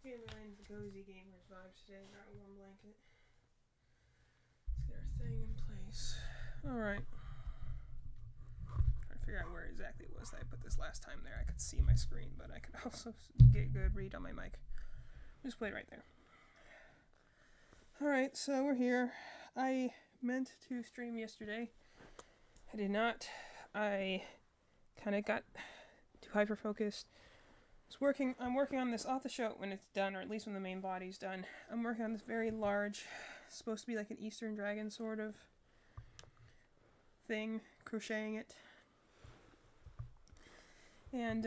Getting right into cozy gamers vibes today. Got a warm blanket. Let's get our thing in place. Alright. Trying to figure out where exactly it was that I put this last time there. I could see my screen, but I could also get a good read on my mic. Just play it right there. Alright, so we're here. I meant to stream yesterday. I did not. I kind of got too hyper-focused. I'm working on this off the show when it's done, or at least when the main body's done. I'm working on this very large, supposed to be like an Eastern dragon sort of thing, crocheting it. And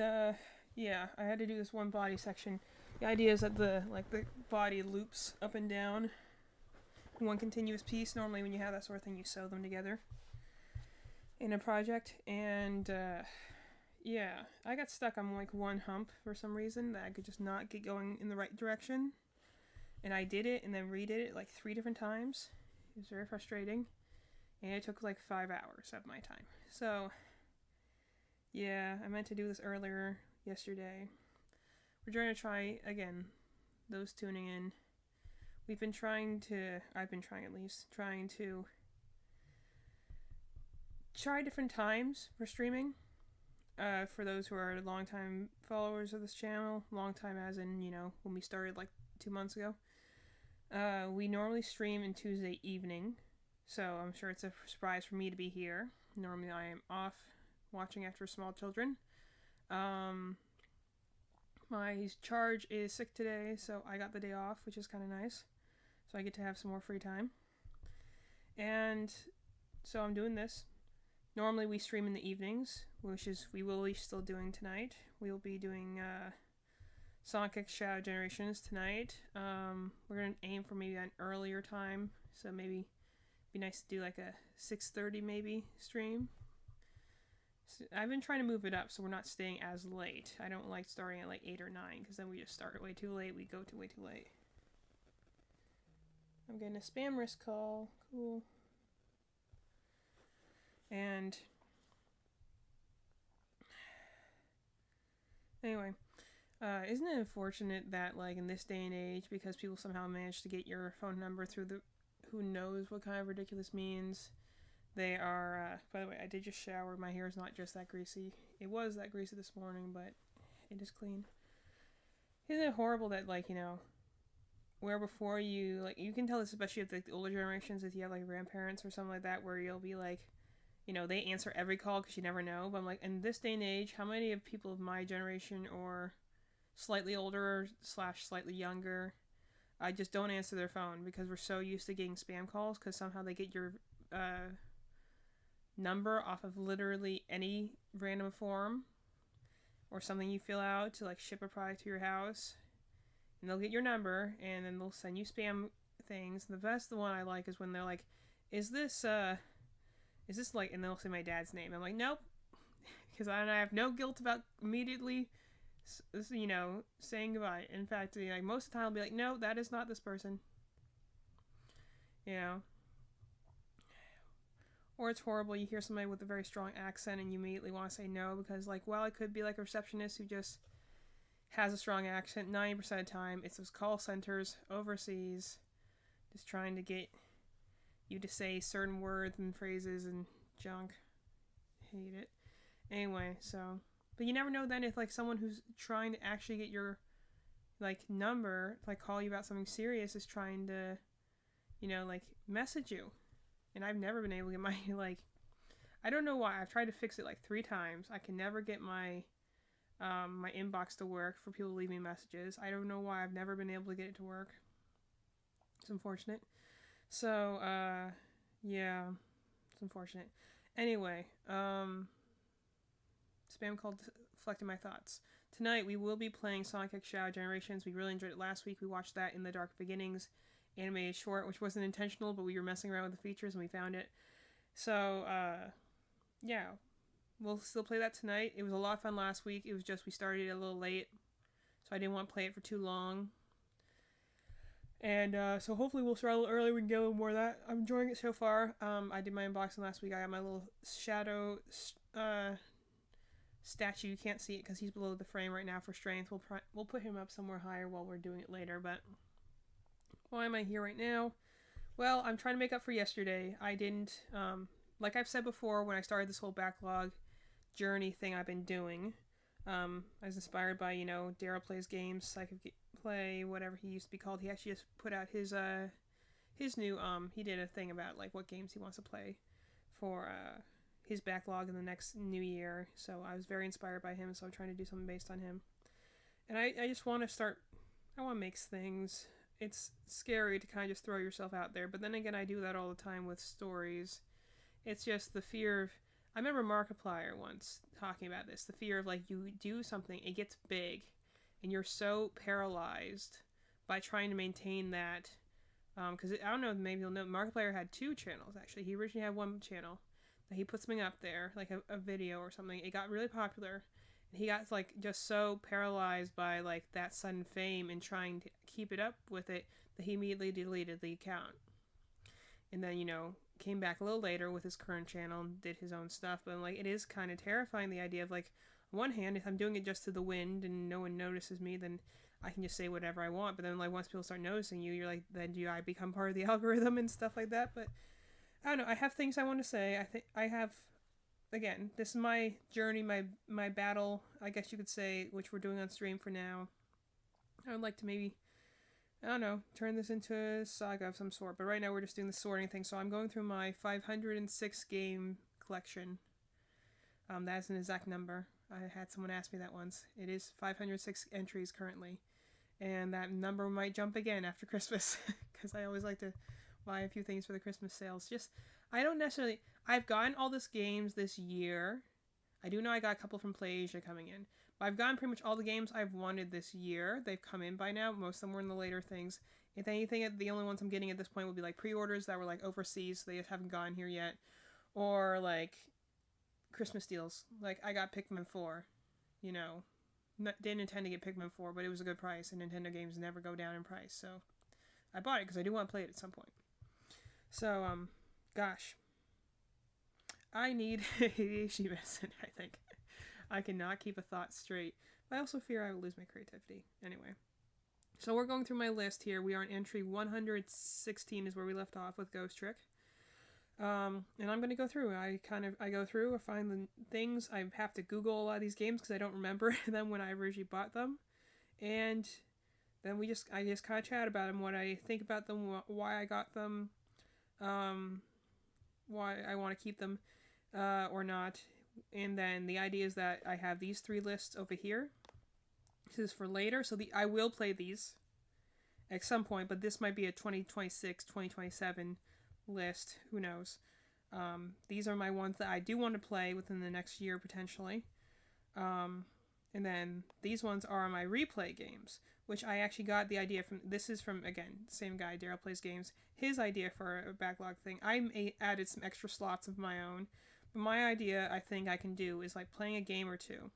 yeah, I had to do this one body section. The idea is that the body loops up and down in one continuous piece. Normally when you have that sort of thing, you sew them together in a project. And yeah, I got stuck on like one hump for some reason that I could just not get going in the right direction. And I did it and then redid it like 3 different times. It was very frustrating. And it took like 5 hours of my time. So yeah, I meant to do this earlier yesterday. We're going to try again, those tuning in. I've been trying to try different times for streaming. For those who are long-time followers of this channel, long time as in, when we started like 2 months ago, we normally stream in Tuesday evening, so I'm sure it's a surprise for me to be here. Normally I am off watching after small children. My charge is sick today, so I got the day off, which is kind of nice, so I get to have some more free time. And so I'm doing this. Normally we stream in the evenings, which is we will be still doing tonight. We will be doing Sonic X Shadow Generations tonight. We're going to aim for maybe an earlier time, so maybe it'd be nice to do like a 6:30 maybe stream. So I've been trying to move it up so we're not staying as late. I don't like starting at like 8 or 9 because then we just start way too late. We go to way too late. I'm getting a spam risk call. Cool. And anyway, isn't it unfortunate that like in this day and age, because people somehow manage to get your phone number through the who knows what kind of ridiculous means, they are, by the way, I did just shower. My hair is not just that greasy. It was that greasy this morning, but it is clean. Isn't it horrible that where before you can tell this especially with like the older generations, if you have like grandparents or something like that, where you'll be like, they answer every call because you never know. But I'm like, in this day and age, how many of people of my generation or slightly older / slightly younger, I just don't answer their phone because we're so used to getting spam calls because somehow they get your number off of literally any random form or something you fill out to like ship a product to your house. And they'll get your number and then they'll send you spam things. And the one I like is when they're like, is this like, and they'll say my dad's name. I'm like, nope. Because I have no guilt about immediately, saying goodbye. In fact, most of the time I'll be like, no, that is not this person. Or it's horrible, you hear somebody with a very strong accent and you immediately want to say no because, it could be like a receptionist who just has a strong accent. 90% of the time, it's those call centers overseas just trying to get you to say certain words and phrases and junk. Hate it. Anyway, but you never know then if someone who's trying to actually get your number, call you about something serious, is trying to message you. And I've never been able to get my I don't know why. I've tried to fix it 3 times. I can never get my my inbox to work for people to leave me messages. I don't know why I've never been able to get it to work. It's unfortunate. So, yeah, it's unfortunate. Anyway, spam call deflecting my thoughts. Tonight we will be playing Sonic X Shadow Generations. We really enjoyed it last week. We watched that in the Dark Beginnings animated short, which wasn't intentional, but we were messing around with the features and we found it. So, yeah, we'll still play that tonight. It was a lot of fun last week. It was just we started a little late, so I didn't want to play it for too long. And so hopefully we'll start a little early. We can get a little more of that. I'm enjoying it so far. I did my unboxing last week. I got my little shadow statue. You can't see it because he's below the frame right now for strength. We'll put him up somewhere higher while we're doing it later. But why am I here right now? Well, I'm trying to make up for yesterday. I didn't, like I've said before, when I started this whole backlog journey thing I've been doing, I was inspired by, Daryl Plays Games, Psychic Play, whatever he used to be called. He actually just put out his new, he did a thing about, like, what games he wants to play for, his backlog in the next new year. So I was very inspired by him, so I'm trying to do something based on him. And I just want to I want to make things. It's scary to kind of just throw yourself out there, but then again, I do that all the time with stories. It's just the fear of, I remember Markiplier once talking about this, the fear of, like, you do something, it gets big, and you're so paralyzed by trying to maintain that, because I don't know, maybe you'll know, Markiplier had 2 channels, actually. He originally had 1 channel, that he put something up there, like a video or something. It got really popular, and he got, like, just so paralyzed by, like, that sudden fame and trying to keep it up with it, that he immediately deleted the account. And then, came back a little later with his current channel and did his own stuff. But, like, it is kind of terrifying, the idea of, like, on one hand, if I'm doing it just to the wind and no one notices me, then I can just say whatever I want. But then, like, once people start noticing you, you're like, then do I become part of the algorithm and stuff like that? But I don't know. I have things I want to say. I think I have, again, this is my journey, my battle, I guess you could say, which we're doing on stream for now. I would like to maybe, I don't know, turn this into a saga of some sort. But right now we're just doing the sorting thing. So I'm going through my 506 game collection. That's an exact number. I had someone ask me that once. It is 506 entries currently. And that number might jump again after Christmas. Because I always like to buy a few things for the Christmas sales. I've gotten all these games this year. I do know I got a couple from PlayAsia coming in. But I've gotten pretty much all the games I've wanted this year. They've come in by now. Most of them were in the later things. If anything, the only ones I'm getting at this point would be, like, pre-orders that were, like, overseas, so they just haven't gotten here yet. Or, like, Christmas deals. Like, I got Pikmin 4. Didn't intend to get Pikmin 4, but it was a good price, and Nintendo games never go down in price. So I bought it because I do want to play it at some point. So, gosh. I need ADHD medicine, I think. I cannot keep a thought straight. But I also fear I will lose my creativity. Anyway. So we're going through my list here. We are on entry 116 is where we left off with Ghost Trick. And I'm going to go through. I go through, I find the things. I have to Google a lot of these games because I don't remember them when I originally bought them. And then I just kind of chat about them, what I think about them, why I got them, why I want to keep them, or not. And then the idea is that I have these 3 lists over here. This is for later, so I will play these at some point, but this might be a 2026, 2027 list. Who knows? These are my ones that I do want to play within the next year, potentially. And then these ones are my replay games, which I actually got the idea from. This is from, again, same guy, Daryl Plays Games. His idea for a backlog thing. I added some extra slots of my own. But my idea, I think I can do, is, like, playing a game or 2.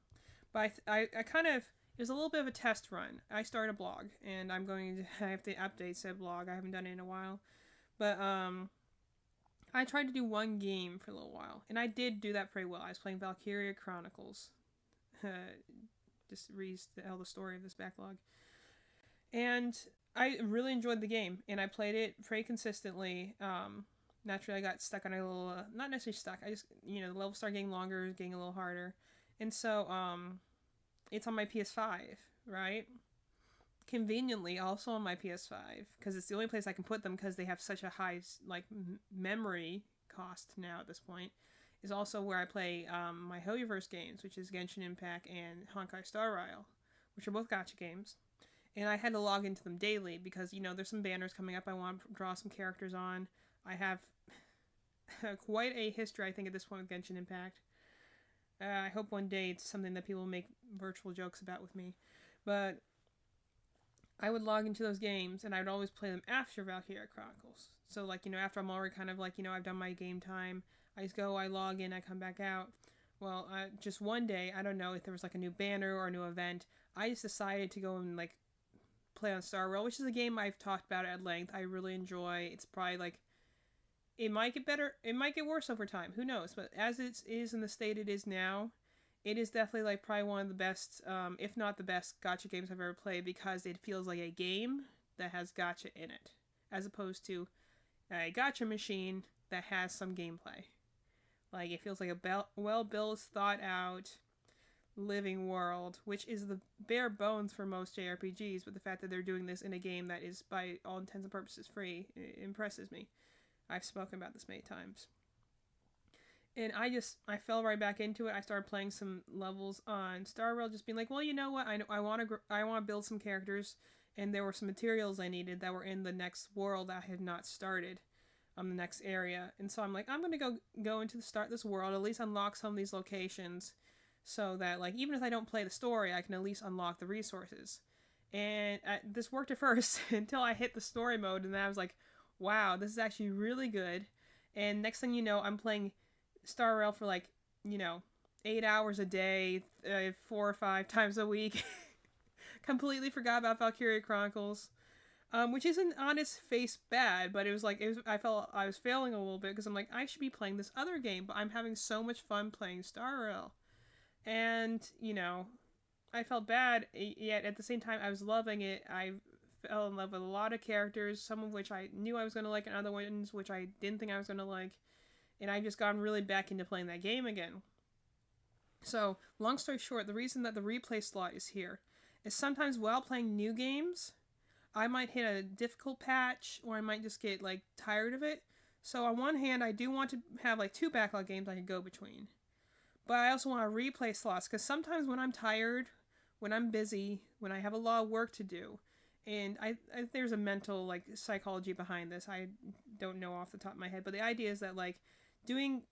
But I kind of, it was a little bit of a test run. I started a blog, and I have to update said blog. I haven't done it in a while. But, I tried to do 1 game for a little while. And I did do that pretty well. I was playing Valkyria Chronicles. Just retell the story of this backlog. And I really enjoyed the game. And I played it pretty consistently. Naturally, I got stuck on a little, not necessarily stuck, I just, the levels started getting longer, getting a little harder. And so, it's on my PS5, right? Conveniently, also on my PS5, because it's the only place I can put them, because they have such a high, like, memory cost now at this point, is also where I play, my Hoyoverse games, which is Genshin Impact and Honkai Star Rail, which are both gacha games. And I had to log into them daily, because, there's some banners coming up I want to draw some characters on. I have quite a history, I think, at this point with Genshin Impact. I hope one day it's something that people make virtual jokes about with me. But I would log into those games, and I would always play them after Valkyria Chronicles. So, like, after I'm already kind of, like, I've done my game time, I just go, I log in, I come back out. Well, just one day, I don't know if there was, like, a new banner or a new event, I just decided to go and, like, play on Star Rail, which is a game I've talked about at length. I really enjoy. It's probably, like, it might get better, it might get worse over time, who knows, but as it is in the state it is now, it is definitely like probably one of the best, if not the best, gacha games I've ever played, because it feels like a game that has gacha in it, as opposed to a gacha machine that has some gameplay. Like, it feels like a well-built, thought-out, living world, which is the bare bones for most JRPGs, but the fact that they're doing this in a game that is, by all intents and purposes, free, impresses me. I've spoken about this many times. And I fell right back into it. I started playing some levels on Star Rail, just being like, well, you know what? I want to build some characters, and there were some materials I needed that were in the next world I had not started, the next area. And so I'm like, I'm gonna go into this world, at least unlock some of these locations, so that like even if I don't play the story, I can at least unlock the resources. And this worked at first until I hit the story mode, and then I was like, wow, this is actually really good. And next thing you know, I'm playing Star Rail for like, 8 hours a day, 4 or 5 times a week. Completely forgot about Valkyria Chronicles, which isn't on its face bad, but I felt I was failing a little bit because I'm like, I should be playing this other game, but I'm having so much fun playing Star Rail. And, I felt bad, yet at the same time I was loving it. I fell in love with a lot of characters, some of which I knew I was going to like, and other ones which I didn't think I was going to like. And I've just gotten really back into playing that game again. So, long story short, the reason that the replay slot is here is sometimes while playing new games, I might hit a difficult patch, or I might just get, like, tired of it. So, on one hand, I do want to have, like, 2 backlog games I can go between. But I also want to replay slots, because sometimes when I'm tired, when I'm busy, when I have a lot of work to do, and I there's a mental, like, psychology behind this. I don't know off the top of my head, but the idea is that, like, doing,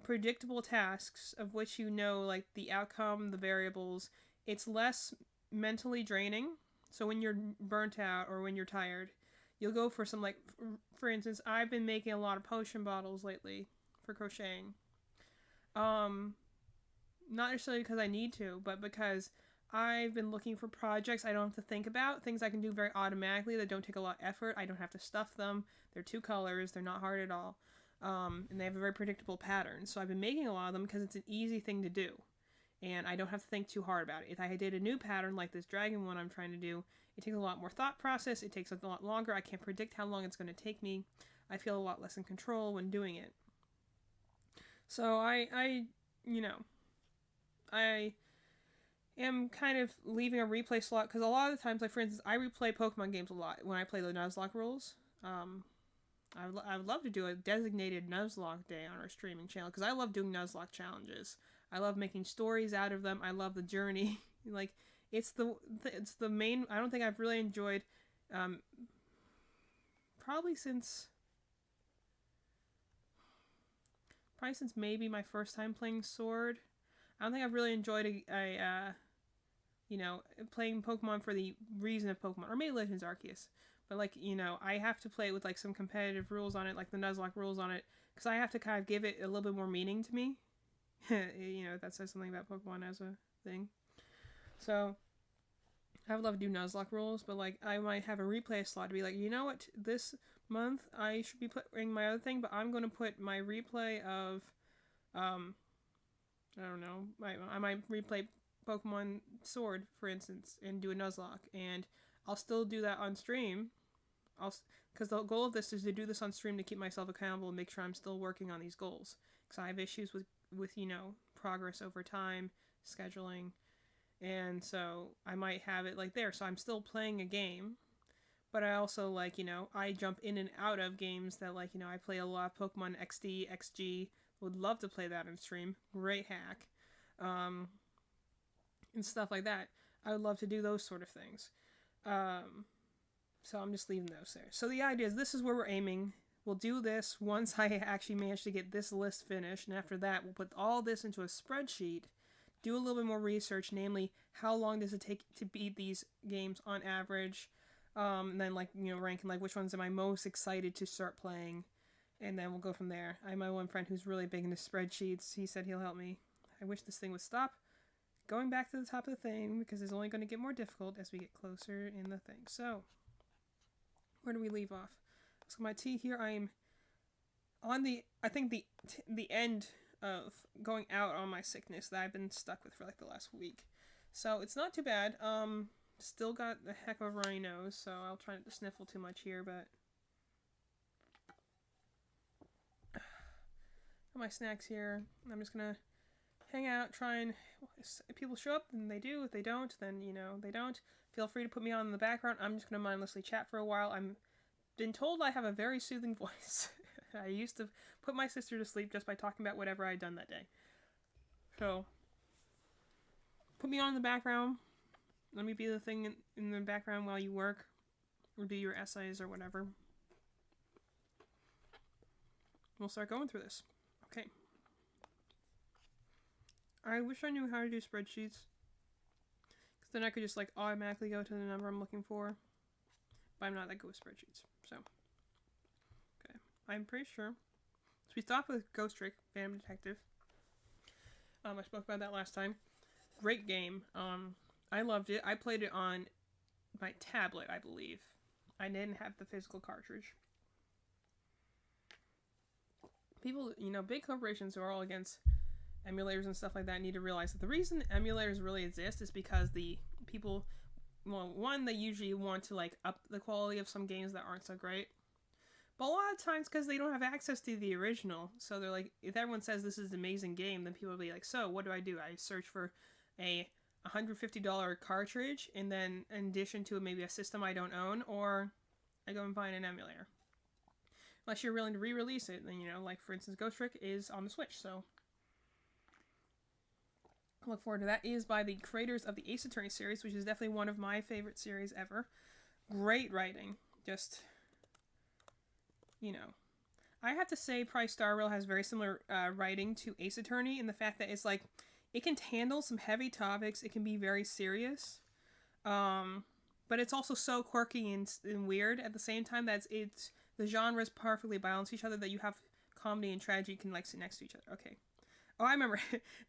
predictable tasks of which like, the outcome, the variables, it's less mentally draining. So when you're burnt out or when you're tired, you'll go for some, like, for instance, I've been making a lot of potion bottles lately for crocheting. Not necessarily because I need to, but because I've been looking for projects I don't have to think about, things I can do very automatically that don't take a lot of effort. I don't have to stuff them. They're 2 colors. They're not hard at all. And they have a very predictable pattern. So I've been making a lot of them because it's an easy thing to do. And I don't have to think too hard about it. If I did a new pattern like this dragon one I'm trying to do, it takes a lot more thought process. It takes a lot longer. I can't predict how long it's going to take me. I feel a lot less in control when doing it. So I am kind of leaving a replay slot because a lot of the times, like, for instance, I replay Pokemon games a lot when I play the Nuzlocke rules. I would love to do a designated Nuzlocke day on our streaming channel because I love doing Nuzlocke challenges. I love making stories out of them. I love the journey. Like, it's the main. I don't think I've really enjoyed, probably since maybe my first time playing Sword. I don't think I've really enjoyed playing Pokemon for the reason of Pokemon, or maybe Legends Arceus. But, like, I have to play it with, like, some competitive rules on it, like the Nuzlocke rules on it, because I have to kind of give it a little bit more meaning to me. That says something about Pokemon as a thing. So, I would love to do Nuzlocke rules, but, like, I might have a replay slot to be like, you know what, this month I should be putting my other thing, but I'm going to put my replay of, I don't know, I might replay Pokemon Sword, for instance, and do a Nuzlocke, and I'll still do that on stream. Because the goal of this is to do this on stream to keep myself accountable and make sure I'm still working on these goals. Because I have issues with progress over time, scheduling, and so I might have it like there. So I'm still playing a game, but I also, like, I jump in and out of games that, like, I play a lot of Pokemon XD, XG. Would love to play that on stream. Great hack. And stuff like that. I would love to do those sort of things. So I'm just leaving those there. So the idea is this is where we're aiming. We'll do this once I actually manage to get this list finished, and after that we'll put all this into a spreadsheet, do a little bit more research, namely how long does it take to beat these games on average, and then, like, ranking, like, which ones am I most excited to start playing, and then we'll go from there. I have my one friend who's really big into spreadsheets. He said he'll help me. I wish this thing would stop going back to the top of the thing, because it's only going to get more difficult as we get closer in the thing. So, where do we leave off? So my tea here, I am on the end of going out on my sickness that I've been stuck with for like the last week. So it's not too bad. Still got a heck of a runny nose, so I'll try not to sniffle too much here, but got my snacks here. I'm just gonna hang out, try and if people show up, then they do. If they don't, then they don't. Feel free to put me on in the background. I'm just gonna mindlessly chat for a while. I'm been told I have a very soothing voice. I used to put my sister to sleep just by talking about whatever I'd done that day. So put me on in the background. Let me be the thing in the background while you work or do your essays or whatever. We'll start going through this. Okay. I wish I knew how to do spreadsheets. Because then I could just like automatically go to the number I'm looking for. But I'm not that good with spreadsheets. So. Okay. I'm pretty sure. So we stopped with Ghost Trick, Phantom Detective. I spoke about that last time. Great game. I loved it. I played it on my tablet, I believe. I didn't have the physical cartridge. People, big corporations who are all against emulators and stuff like that need to realize that the reason emulators really exist is because the people, well, one, they usually want to like up the quality of some games that aren't so great. But a lot of times because they don't have access to the original. So they're like, if everyone says this is an amazing game, then people will be like, so what do? I search for a $150 cartridge, and then in addition to maybe a system I don't own, or I go and find an emulator. Unless you're willing to re-release it, then, like for instance, Ghost Trick is on the Switch, so I look forward to that. It is by the creators of the Ace Attorney series, which is definitely one of my favorite series ever. Great writing. Just, I have to say probably Star Rail has very similar writing to Ace Attorney in the fact that it's like, it can handle some heavy topics. It can be very serious. But it's also so quirky and weird at the same time that the genres perfectly balance each other, that you have comedy and tragedy can like sit next to each other. Okay. Oh, I remember.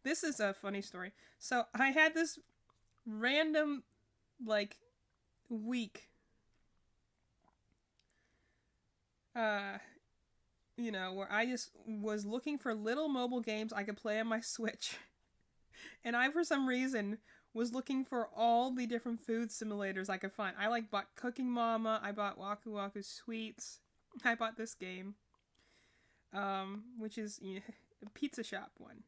This is a funny story. So I had this random like week where I just was looking for little mobile games I could play on my Switch. And I, for some reason, was looking for all the different food simulators I could find. I bought Cooking Mama. I bought Waku Waku Sweets. I bought this game, which is a pizza shop one.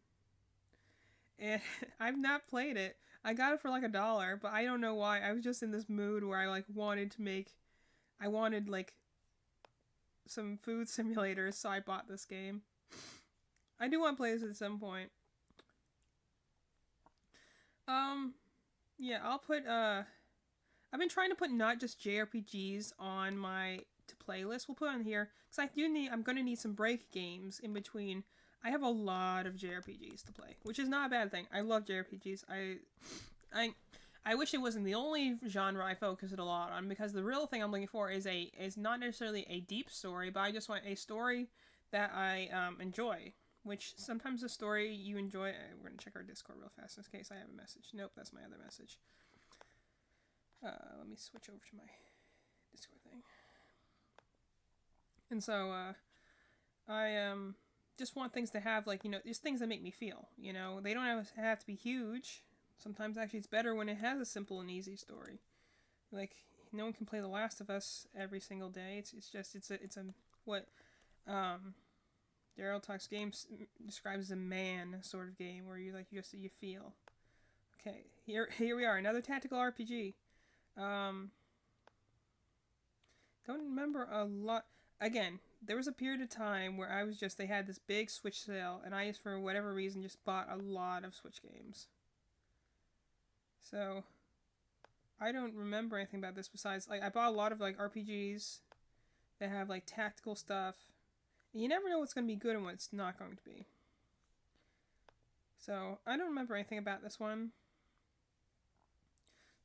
And I've not played it. I got it for like $1, but I don't know why. I was just in this mood where I wanted some food simulators, so I bought this game. I do want to play this at some point. Yeah, I'll put, I've been trying to put not just JRPGs on my playlist. We'll put on here, because I'm going to need some break games in between. I have a lot of JRPGs to play, which is not a bad thing. I love JRPGs. I wish it wasn't the only genre I focus it a lot on, because the real thing I'm looking for is not necessarily a deep story, but I just want a story that I, enjoy. Which sometimes a story you enjoy. We're going to check our Discord real fast in case I have a message. Nope, that's my other message. Let me switch over to my Discord thing. And so, I just want things to have, just things that make me feel. They don't have to be huge. Sometimes actually it's better when it has a simple and easy story. Like, no one can play The Last of Us every single day. It's what Daryl Talks Games describes as a man sort of game where you feel. Okay, here we are, another tactical RPG. Don't remember a lot. Again, there was a period of time where they had this big Switch sale, and I just, for whatever reason, just bought a lot of Switch games. So, I don't remember anything about this besides, I bought a lot of, RPGs that have, tactical stuff. You never know what's going to be good and what's not going to be. So, I don't remember anything about this one.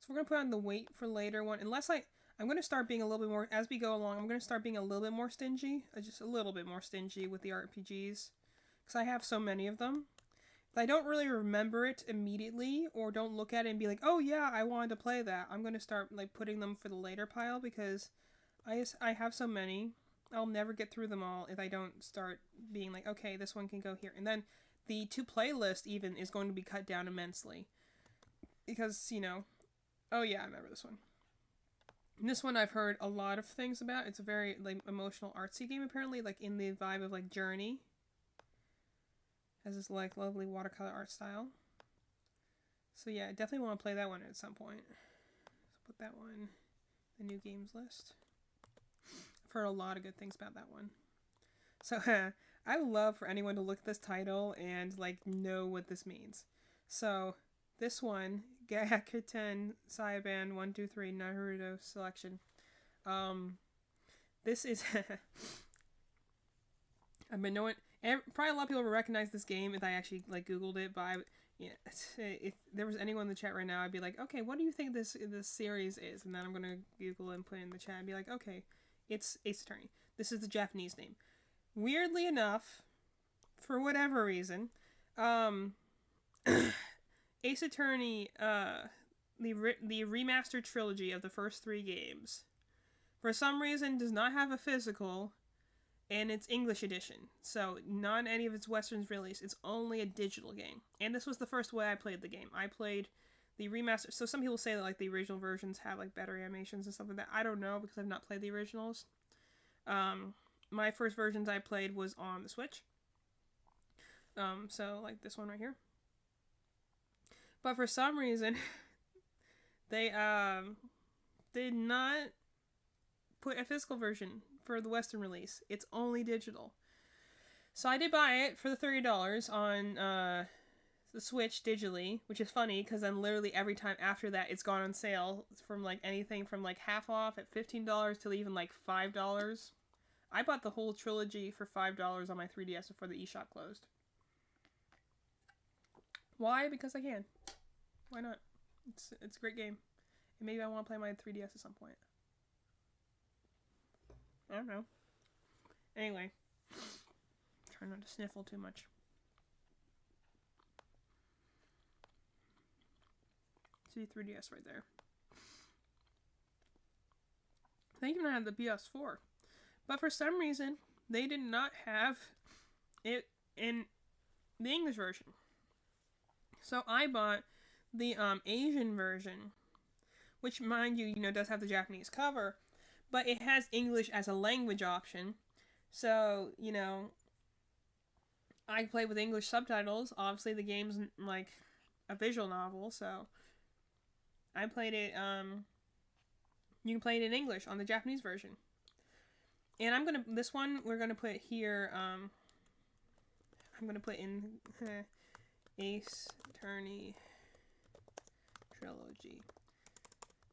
So, we're going to put on the wait for later one. Unless I'm going to start being a little bit more, as we go along, I'm going to start being a little bit more stingy. Just a little bit more stingy with the RPGs. Because I have so many of them. If I don't really remember it immediately, or don't look at it and be like, oh yeah, I wanted to play that, I'm going to start, putting them for the later pile, because I have so many. I'll never get through them all if I don't start being like, okay, this one can go here. And then the to-play list even is going to be cut down immensely. Because, you know... Oh yeah, I remember this one. This one I've heard a lot of things about. It's a very, like, emotional artsy game, apparently. Like, in the vibe of, like, Journey. Has this, like, lovely watercolor art style. So yeah, I definitely want to play that one at some point. So put that one in the new games list. I've heard a lot of good things about that one. So I would love for anyone to look at this title and like know what this means. So this one, Gyakuten Saiban 123 Naruto Selection. This is I've been knowing, probably a lot of people will recognize this game if I actually like Googled it, but if there was anyone in the chat right now, I'd be like, okay, what do you think this series is? And then I'm gonna Google and put it in the chat and be like, okay, it's Ace Attorney. This is the Japanese name. Weirdly enough, for whatever reason, Ace Attorney, the remastered trilogy of the first 3 games, for some reason does not have a physical, and it's English edition. So not any of its Westerns released. It's only a digital game. And this was the first way I played the game. I played the remaster. So some people say that like the original versions have like better animations and stuff like that. I don't know because I've not played the originals. My first versions I played was on the Switch. So like this one right here. But for some reason, they did not put a physical version for the Western release. It's only digital. So I did buy it for the $30 on the Switch digitally, which is funny because then literally every time after that it's gone on sale from like anything from like half off at $15 to even like $5. I bought the whole trilogy for $5 on my 3DS before the eShop closed. Why? Because I can. Why not? It's a great game. And maybe I want to play my 3DS at some point. I don't know. Anyway. Try not to sniffle too much. See 3DS right there. They even had the PS4. But for some reason, they did not have it in the English version. So I bought the Asian version, which, mind you, does have the Japanese cover, but it has English as a language option. So, I played with English subtitles. Obviously, the game's like a visual novel, so I played it. You can play it in English on the Japanese version. And this one we're gonna put here. I'm gonna put in Ace Attorney Trilogy.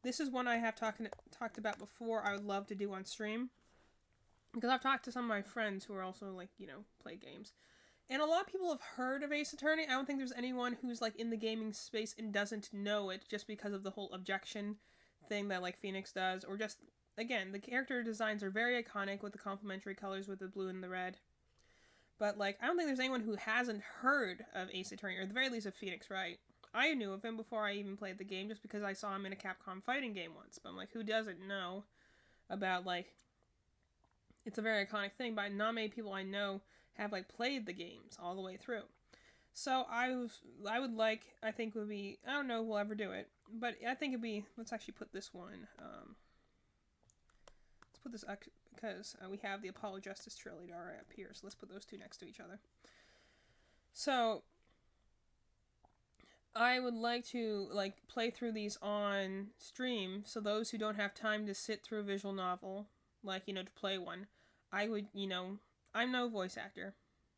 This is one I have talked about before. I would love to do on stream because I've talked to some of my friends who are also like play games, and a lot of people have heard of Ace Attorney. I don't think there's anyone who's like in the gaming space and doesn't know it just because of the whole objection thing that like Phoenix does, or just again the character designs are very iconic with the complementary colors with the blue and the red. But like I don't think there's anyone who hasn't heard of Ace Attorney, or at the very least of Phoenix Wright. I knew of him before I even played the game just because I saw him in a Capcom fighting game once. But I'm like, who doesn't know about, like, it's a very iconic thing, but not many people I know have, like, played the games all the way through. So I think would be, I don't know if we'll ever do it, but I think it'd be, let's actually put this one, let's put this, because we have the Apollo Justice Trilogy right up here, so let's put those two next to each other. So I would like to like play through these on stream, so those who don't have time to sit through a visual novel, like, to play one, I would, I'm no voice actor,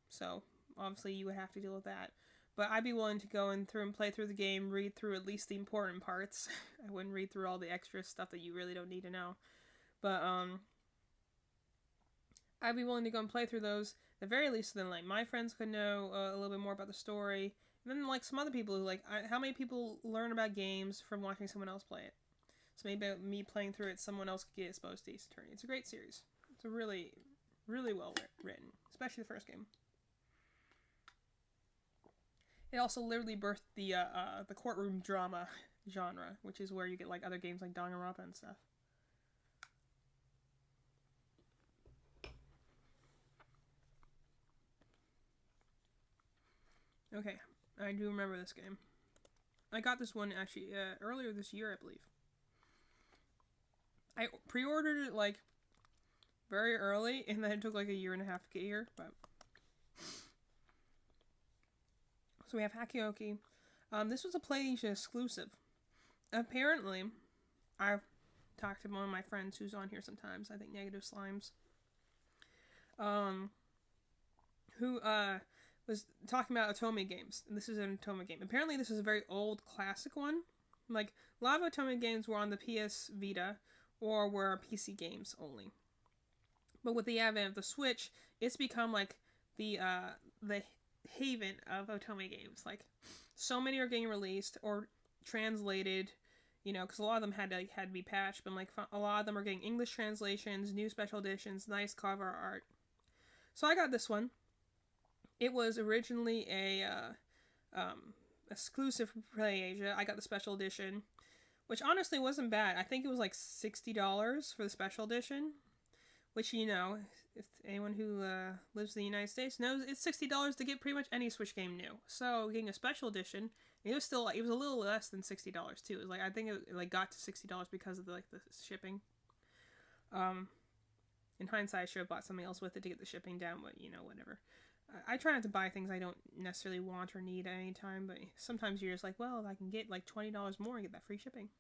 so obviously you would have to deal with that, but I'd be willing to go through and play through the game, read through at least the important parts. I wouldn't read through all the extra stuff that you really don't need to know, but I'd be willing to go and play through those, at the very least, so then like my friends could know a little bit more about the story. And then, like, some other people who, like, how many people learn about games from watching someone else play it? So maybe me playing through it, someone else could get exposed to Ace Attorney. It's a great series. It's a really, really well written, especially the first game. It also literally birthed the courtroom drama genre, which is where you get, like, other games like Danganronpa and stuff. Okay, I do remember this game. I got this one actually earlier this year, I believe. I pre-ordered it like very early, and then it took like a year and a half to get here. But so we have Hakioki. This was a PlayStation exclusive. Apparently, I've talked to one of my friends who's on here sometimes. I think Negative Slimes. Who was talking about Otome games. And this is an Otome game. Apparently, this is a very old classic one. Like, a lot of Otome games were on the PS Vita or were PC games only. But with the advent of the Switch, it's become like the haven of Otome games. Like, so many are getting released or translated, you know, because a lot of them had to be patched. But like, a lot of them are getting English translations, new special editions, nice cover art. So I got this one. It was originally a exclusive for PlayAsia. I got the special edition, which honestly wasn't bad. I think it was like $60 for the special edition, which, you know, if anyone who lives in the United States knows, it's $60 to get pretty much any Switch game new. So getting a special edition, it was still, it was a little less than $60 too. It was like, I think it like got to $60 because of the shipping. In hindsight, I should have bought something else with it to get the shipping down, but you know, whatever. I try not to buy things I don't necessarily want or need at any time, but sometimes you're just like, well, I can get like $20 more and get that free shipping.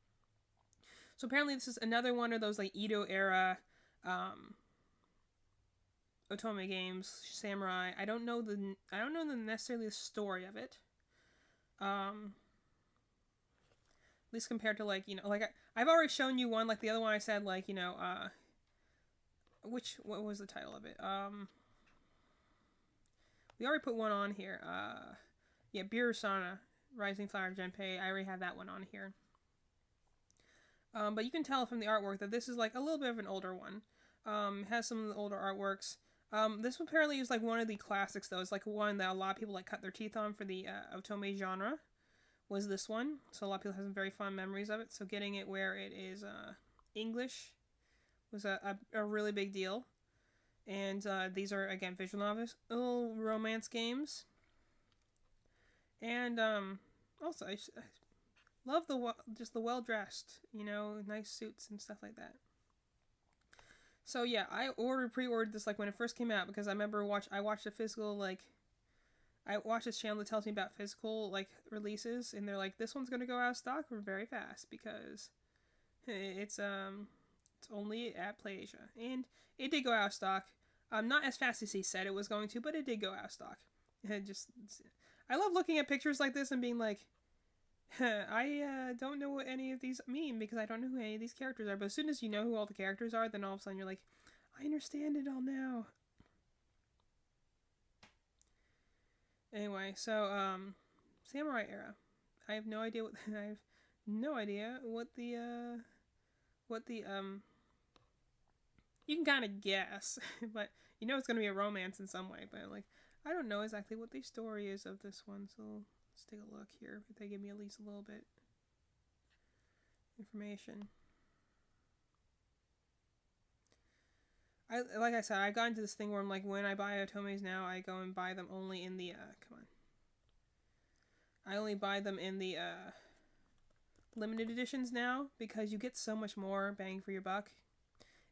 So apparently this is another one of those like Edo era Otome games, samurai. I don't know necessarily the story of it. At least compared to like, you know, like I've already shown you one, like the other one I said, like, you know, what was the title of it? We already put one on here. Yeah, Birusana, Rising Flower of Genpei. I already have that one on here. But you can tell from the artwork that this is like a little bit of an older one. It has some of the older artworks. This apparently is like one of the classics though. It's like one that a lot of people like cut their teeth on for the Otome genre. Was this one. So a lot of people have some very fond memories of it. So getting it where it is English was a really big deal. And these are, again, visual novel romance games. And also, I love the well-dressed, you know, nice suits and stuff like that. So yeah, I pre-ordered this like when it first came out because I remember I watched a physical, like, I watched this channel that tells me about physical like releases, and they're like, this one's gonna go out of stock very fast because it's only at PlayAsia, and it did go out of stock. Not as fast as he said it was going to, but it did go out of stock. I love looking at pictures like this and being like, I don't know what any of these mean because I don't know who any of these characters are. But as soon as you know who all the characters are, then all of a sudden you're like, I understand it all now. Anyway, so Samurai era. I have no idea what the you can kind of guess, but you know it's going to be a romance in some way, but like, I don't know exactly what the story is of this one, so let's take a look here, if they give me at least a little bit information. Like I said, I got into this thing where I'm like, when I buy Otomes now, I go and buy them only in the, I only buy them in the, limited editions now, because you get so much more bang for your buck.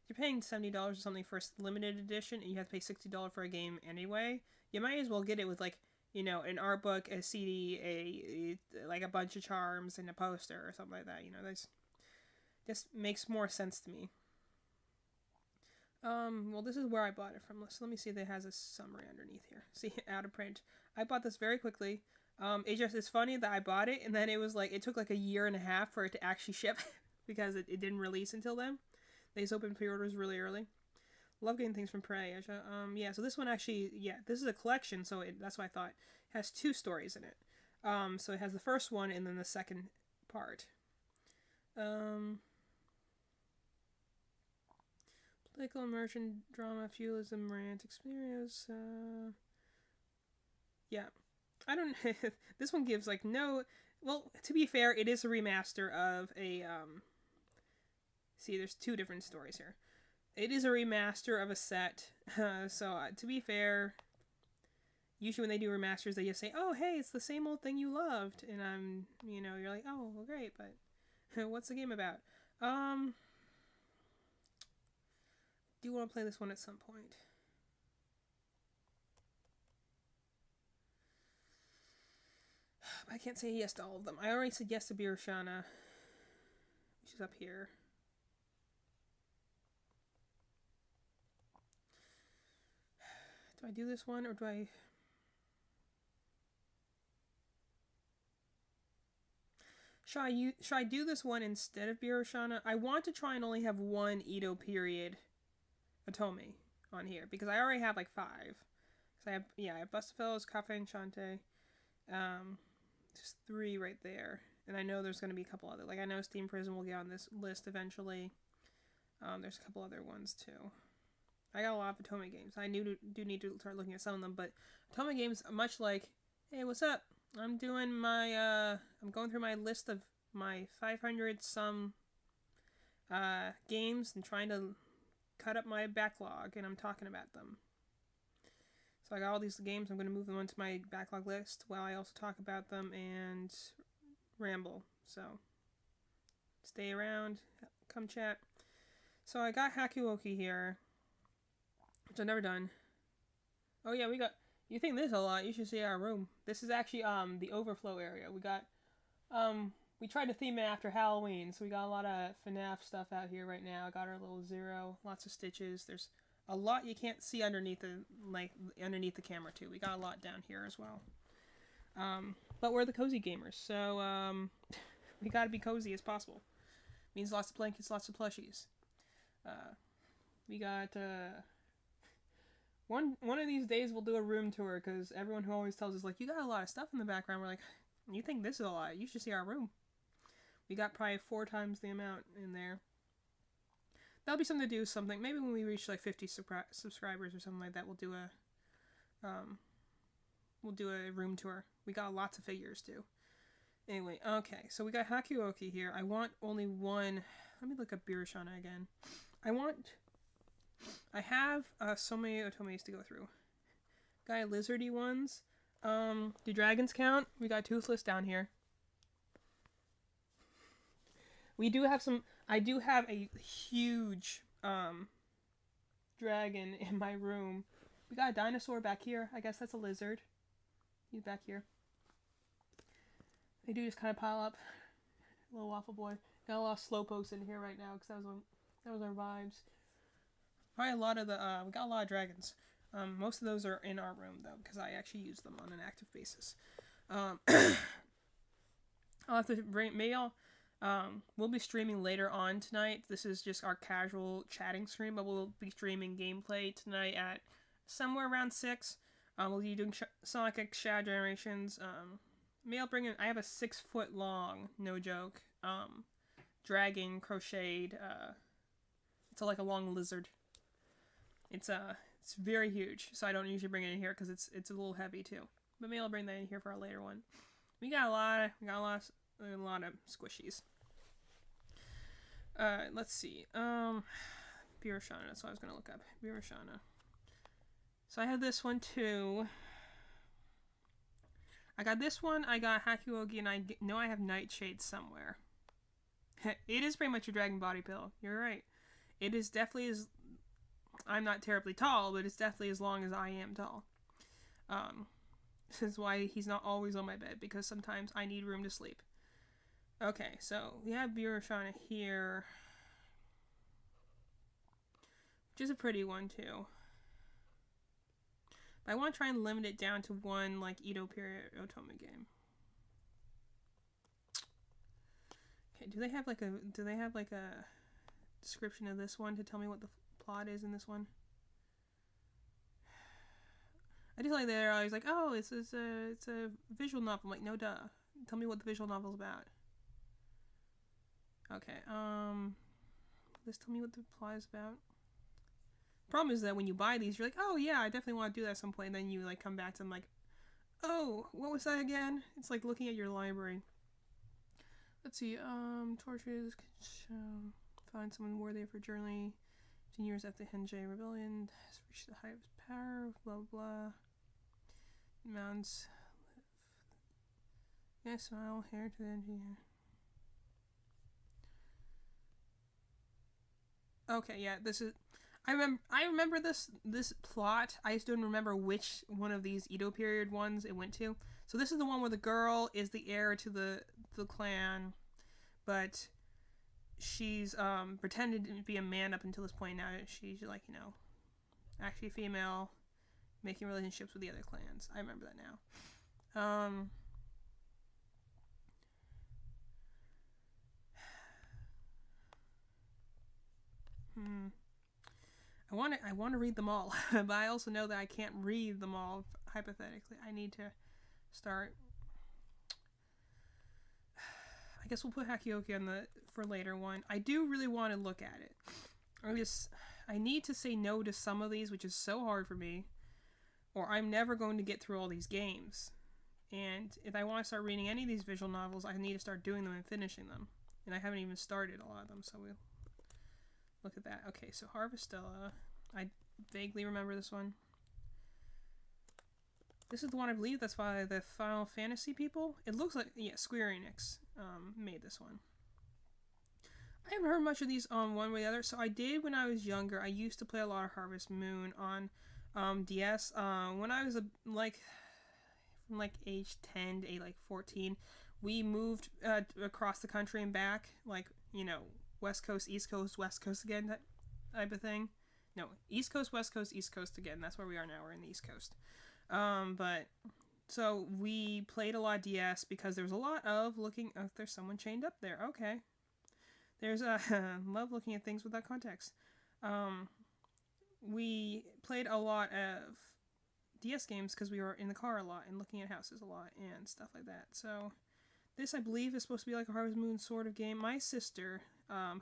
If you're paying $70 or something for a limited edition, and you have to pay $60 for a game anyway, you might as well get it with, like, you know, an art book, a CD, like a bunch of charms, and a poster, or something like that, you know, this makes more sense to me. Well, this is where I bought it from. So let me see if it has a summary underneath here. See, out of print. I bought this very quickly. It's funny that I bought it, and then it was like, it took like a year and a half for it to actually ship, because it didn't release until then. They just opened pre-orders really early. Love getting things from PlayAsia. Yeah, so this one actually, yeah, this is a collection, so that's what I thought. It has 2 stories in it. So it has the first one, and then the second part. Political immersion, drama, feudalism, romantic experience. Yeah. I don't... This one gives, like, no... Well, to be fair, it is a remaster of a, See, there's 2 different stories here. It is a remaster of a set. So, to be fair, usually when they do remasters, they just say, "Oh, hey, it's the same old thing you loved," and you're like, "Oh, well, great," but what's the game about? Do want to play this one at some point. But I can't say yes to all of them. I already said yes to Biroshana, which is up here. Do I do this one or do I... Should I do this one instead of Biroshana? I want to try and only have one Edo period Otome on here because I already have like 5. So I have Bustafellows, Cafe Enchante, just 3 right there, and I know there's going to be a couple other. Like I know Steam Prison will get on this list eventually. There's a couple other ones too. I got a lot of Otome games. I do need to start looking at some of them, but Otome games, much like, hey, what's up? I'm doing my I'm going through my list of my 500 some games and trying to cut up my backlog, and I'm talking about them. So I got all these games. I'm going to move them onto my backlog list while I also talk about them and ramble. So stay around, come chat. So I got Hakuoki here, which I've never done. Oh yeah, we got... You think this is a lot? You should see our room. This is actually the overflow area. We got we tried to theme it after Halloween, so we got a lot of FNAF stuff out here right now. Got our little Zero, lots of stitches. There's a lot you can't see underneath the camera too. We got a lot down here as well. But we're the cozy gamers, so we gotta be cozy as possible. Means lots of blankets, lots of plushies. We got one of these days we'll do a room tour, because everyone who always tells us, like, you got a lot of stuff in the background, we're like, you think this is a lot? You should see our room. We got probably 4 times the amount in there. That'll be something to do, something, maybe when we reach like 50 subscribers or something like that, we'll do a room tour. We got lots of figures too. Anyway, okay, so we got Hakuoki here. I want only one. Let me look up Biroshana again. I have so many Otomes to go through. Got lizardy ones. Do dragons count? We got Toothless down here. We do have some... I do have a huge dragon in my room. We got a dinosaur back here. I guess that's a lizard. He's back here. They do just kind of pile up. Little waffle boy. Got a lot of slowpokes in here right now because that was our vibes. Probably a lot of the... we got a lot of dragons. Most of those are in our room, though, because I actually use them on an active basis. I'll have to bring... Maybe we'll be streaming later on tonight. This is just our casual chatting stream, but we'll be streaming gameplay tonight at somewhere around 6. We'll be doing Sonic X Shadow Generations. Maybe I'll bring in... I have a 6-foot long, no joke, dragon crocheted. It's like a long lizard. It's very huge, so I don't usually bring it in here because it's a little heavy too. But maybe I'll bring that in here for a later one. We got a lot of squishies. Let's see. Biroshana, that's what I was gonna look up. Biroshana. So I have this one too. I got this one, I got Hakuogi, and I know I have Nightshade somewhere. It is pretty much a dragon body pillow. You're right. It is definitely as... I'm not terribly tall, but it's definitely as long as I am tall. This is why he's not always on my bed, because sometimes I need room to sleep. Okay, so we have Biroshana here, which is a pretty one too. But I want to try and limit it down to one, like, Edo period Otome game. Okay, do they have like a description of this one to tell me what the plot is in this one? I just like they're always like, oh, it's a visual novel. I'm like, no duh. Tell me what the visual novel's about. Okay, let's tell me what the plot is about. Problem is that when you buy these, you're like, oh yeah, I definitely want to do that at some point, and then you like come back to them like, oh, what was that again? It's like looking at your library. Let's see, torches, find someone worthy for journey. 10 years after the Henjei Rebellion has reached the height of its power, blah blah blah. mounds. Yeah, smile, hair to the engineer. Okay, yeah, this is. I remember this plot. I just don't remember which one of these Edo period ones it went to. So this is the one where the girl is the heir to the clan, but she's pretended to be a man up until this point. Now she's like, you know, actually female, making relationships with the other clans. I remember that now. I want to read them all, but I also know that I can't read them all hypothetically. I need to start. I guess we'll put Hakioki on the for later one. I do really want to look at it. I need to say no to some of these, which is so hard for me, or I'm never going to get through all these games. And if I want to start reading any of these visual novels, I need to start doing them and finishing them. And I haven't even started a lot of them, so we'll look at that. Okay, so Harvestella. I vaguely remember this one. This is the one I believe that's by the Final Fantasy people. It looks like, yeah, Square Enix made this one. I haven't heard much of these on one way or the other. So I did when I was younger. I used to play a lot of Harvest Moon on DS. When I was from like age 10 to like 14, we moved across the country and back, like, you know, West Coast, East Coast, West Coast again, that type of thing. No, East Coast, West Coast, East Coast again. That's where we are now. We're in the East Coast. But so we played a lot of DS because there was a lot of looking. Oh, there's someone chained up there. Okay. There's love looking at things without context. We played a lot of DS games because we were in the car a lot and looking at houses a lot and stuff like that. So this, I believe, is supposed to be like a Harvest Moon sort of game. My sister,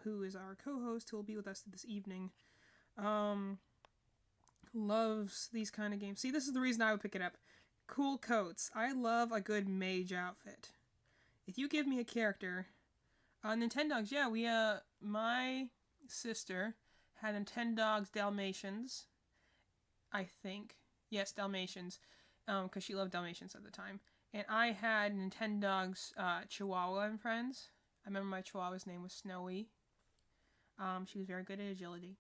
who is our co-host, who will be with us this evening, loves these kind of games. See, this is the reason I would pick it up. Cool coats. I love a good mage outfit. If you give me a character, Nintendogs, yeah, my sister had Nintendogs Dalmatians, I think. Yes, Dalmatians, because she loved Dalmatians at the time. And I had Nintendogs Chihuahua and Friends. I remember my Chihuahua's name was Snowy. She was very good at agility.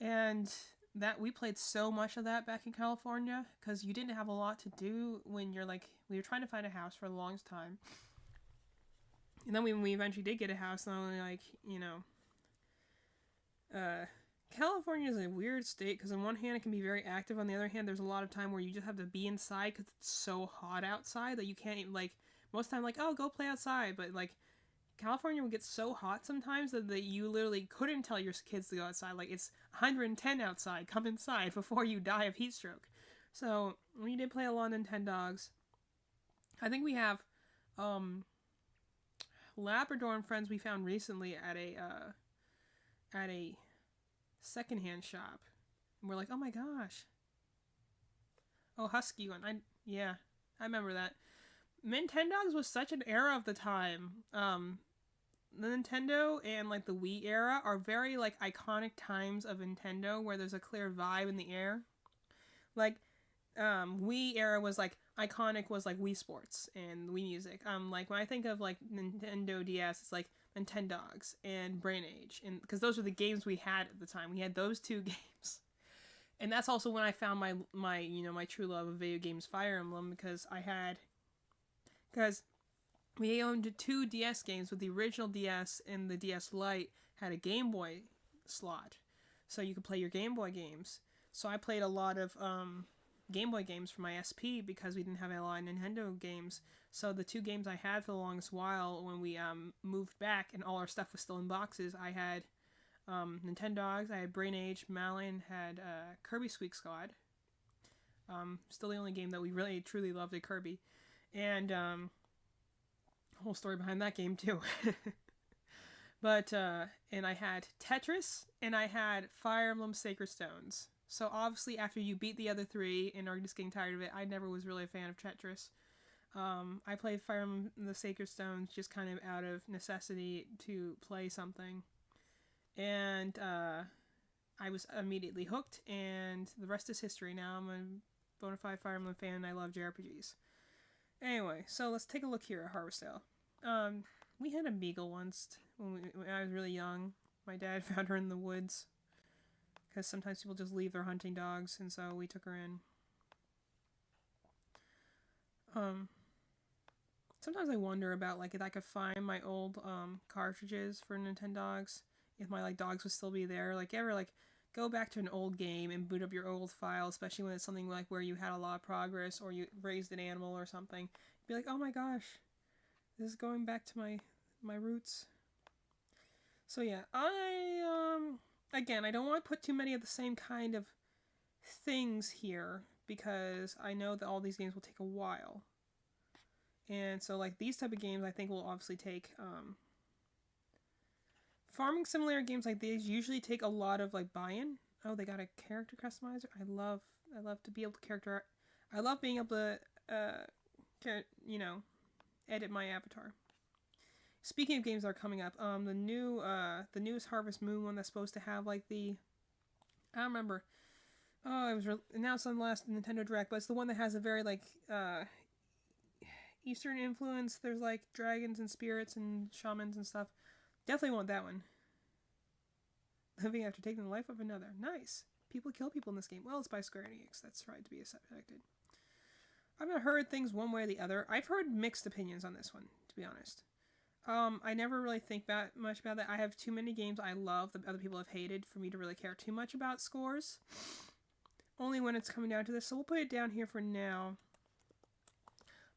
And that we played so much of that back in California because you didn't have a lot to do when you're like, we were trying to find a house for the longest time. And then when we eventually did get a house, not only like, you know, California is a weird state because on one hand it can be very active. On the other hand, there's a lot of time where you just have to be inside because it's so hot outside that you can't even, like, most of the time, like, oh, go play outside. But like, California will get so hot sometimes that you literally couldn't tell your kids to go outside. Like, it's 110 outside. Come inside before you die of heat stroke. So we did play a lot of Nintendogs. I think we have Labrador and Friends we found recently at a secondhand shop. And we're like, oh my gosh. Oh, Husky one. I remember that. Nintendogs was such an era of the time. The Nintendo and like the Wii era are very like iconic times of Nintendo where there's a clear vibe in the air. Like Wii era was like iconic was like Wii Sports and Wii Music. Like when I think of like Nintendo DS, it's like Nintendogs and Brain Age, and because those were the games we had at the time. We had those two games. And that's also when I found my true love of video games, Fire Emblem, because we owned 2 DS games, with the original DS and the DS Lite had a Game Boy slot. So you could play your Game Boy games. So I played a lot of Game Boy games for my SP because we didn't have a lot of Nintendo games. So the 2 games I had for the longest while when we moved back and all our stuff was still in boxes, I had Nintendogs, I had Brain Age, Malin had Kirby Squeak Squad. Still the only game that we really truly loved at Kirby. And whole story behind that game too. But and I had Tetris and I had Fire Emblem Sacred Stones. So obviously after you beat the other 3 and are just getting tired of it, I never was really a fan of Tetris. I played Fire Emblem the Sacred Stones just kind of out of necessity to play something. And I was immediately hooked, and the rest is history. Now I'm bona fide Fire Emblem fan, and I love JRPGs. Anyway, so let's take a look here at Harvestdale. We had a beagle once when I was really young. My dad found her in the woods because sometimes people just leave their hunting dogs, and so we took her in. Sometimes I wonder about like if I could find my old cartridges for Nintendogs, if my like dogs would still be there. Like ever like go back to an old game and boot up your old file, especially when it's something like where you had a lot of progress or you raised an animal or something. Be like, oh my gosh, this is going back to my roots. So yeah, again, I don't want to put too many of the same kind of things here because I know that all these games will take a while. And so like these type of games I think will obviously take farming simulator games like these usually take a lot of like buy-in. Oh, they got a character customizer. I love to be able to I love being able to edit my avatar. Speaking of games that are coming up, the newest Harvest Moon one that's supposed to have like I don't remember. Oh, it was announced on the last Nintendo Direct, but it's the one that has a very like Eastern influence. There's like dragons and spirits and shamans and stuff. Definitely want that one. Living after taking the life of another. Nice. People kill people in this game. Well, it's by Square Enix. That's right to be affected. I've not heard things one way or the other. I've heard mixed opinions on this one, to be honest. I never really think much about that. I have too many games I love that other people have hated for me to really care too much about scores. Only when it's coming down to this. So we'll put it down here for now.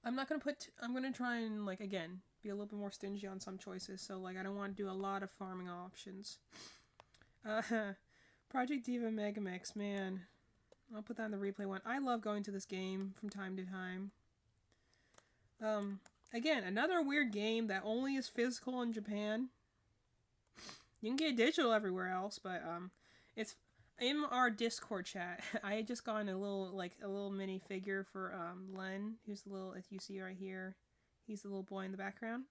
I'm not going to I'm going to try and, like, again, be a little bit more stingy on some choices. So, like, I don't want to do a lot of farming options. Project Diva Megamix, man. I'll put that in the replay one. I love going to this game from time to time. Again, another weird game that only is physical in Japan. You can get digital everywhere else, but it's in our Discord chat. I had just gotten a little mini figure for Len, who's the little, if you see right here, he's the little boy in the background.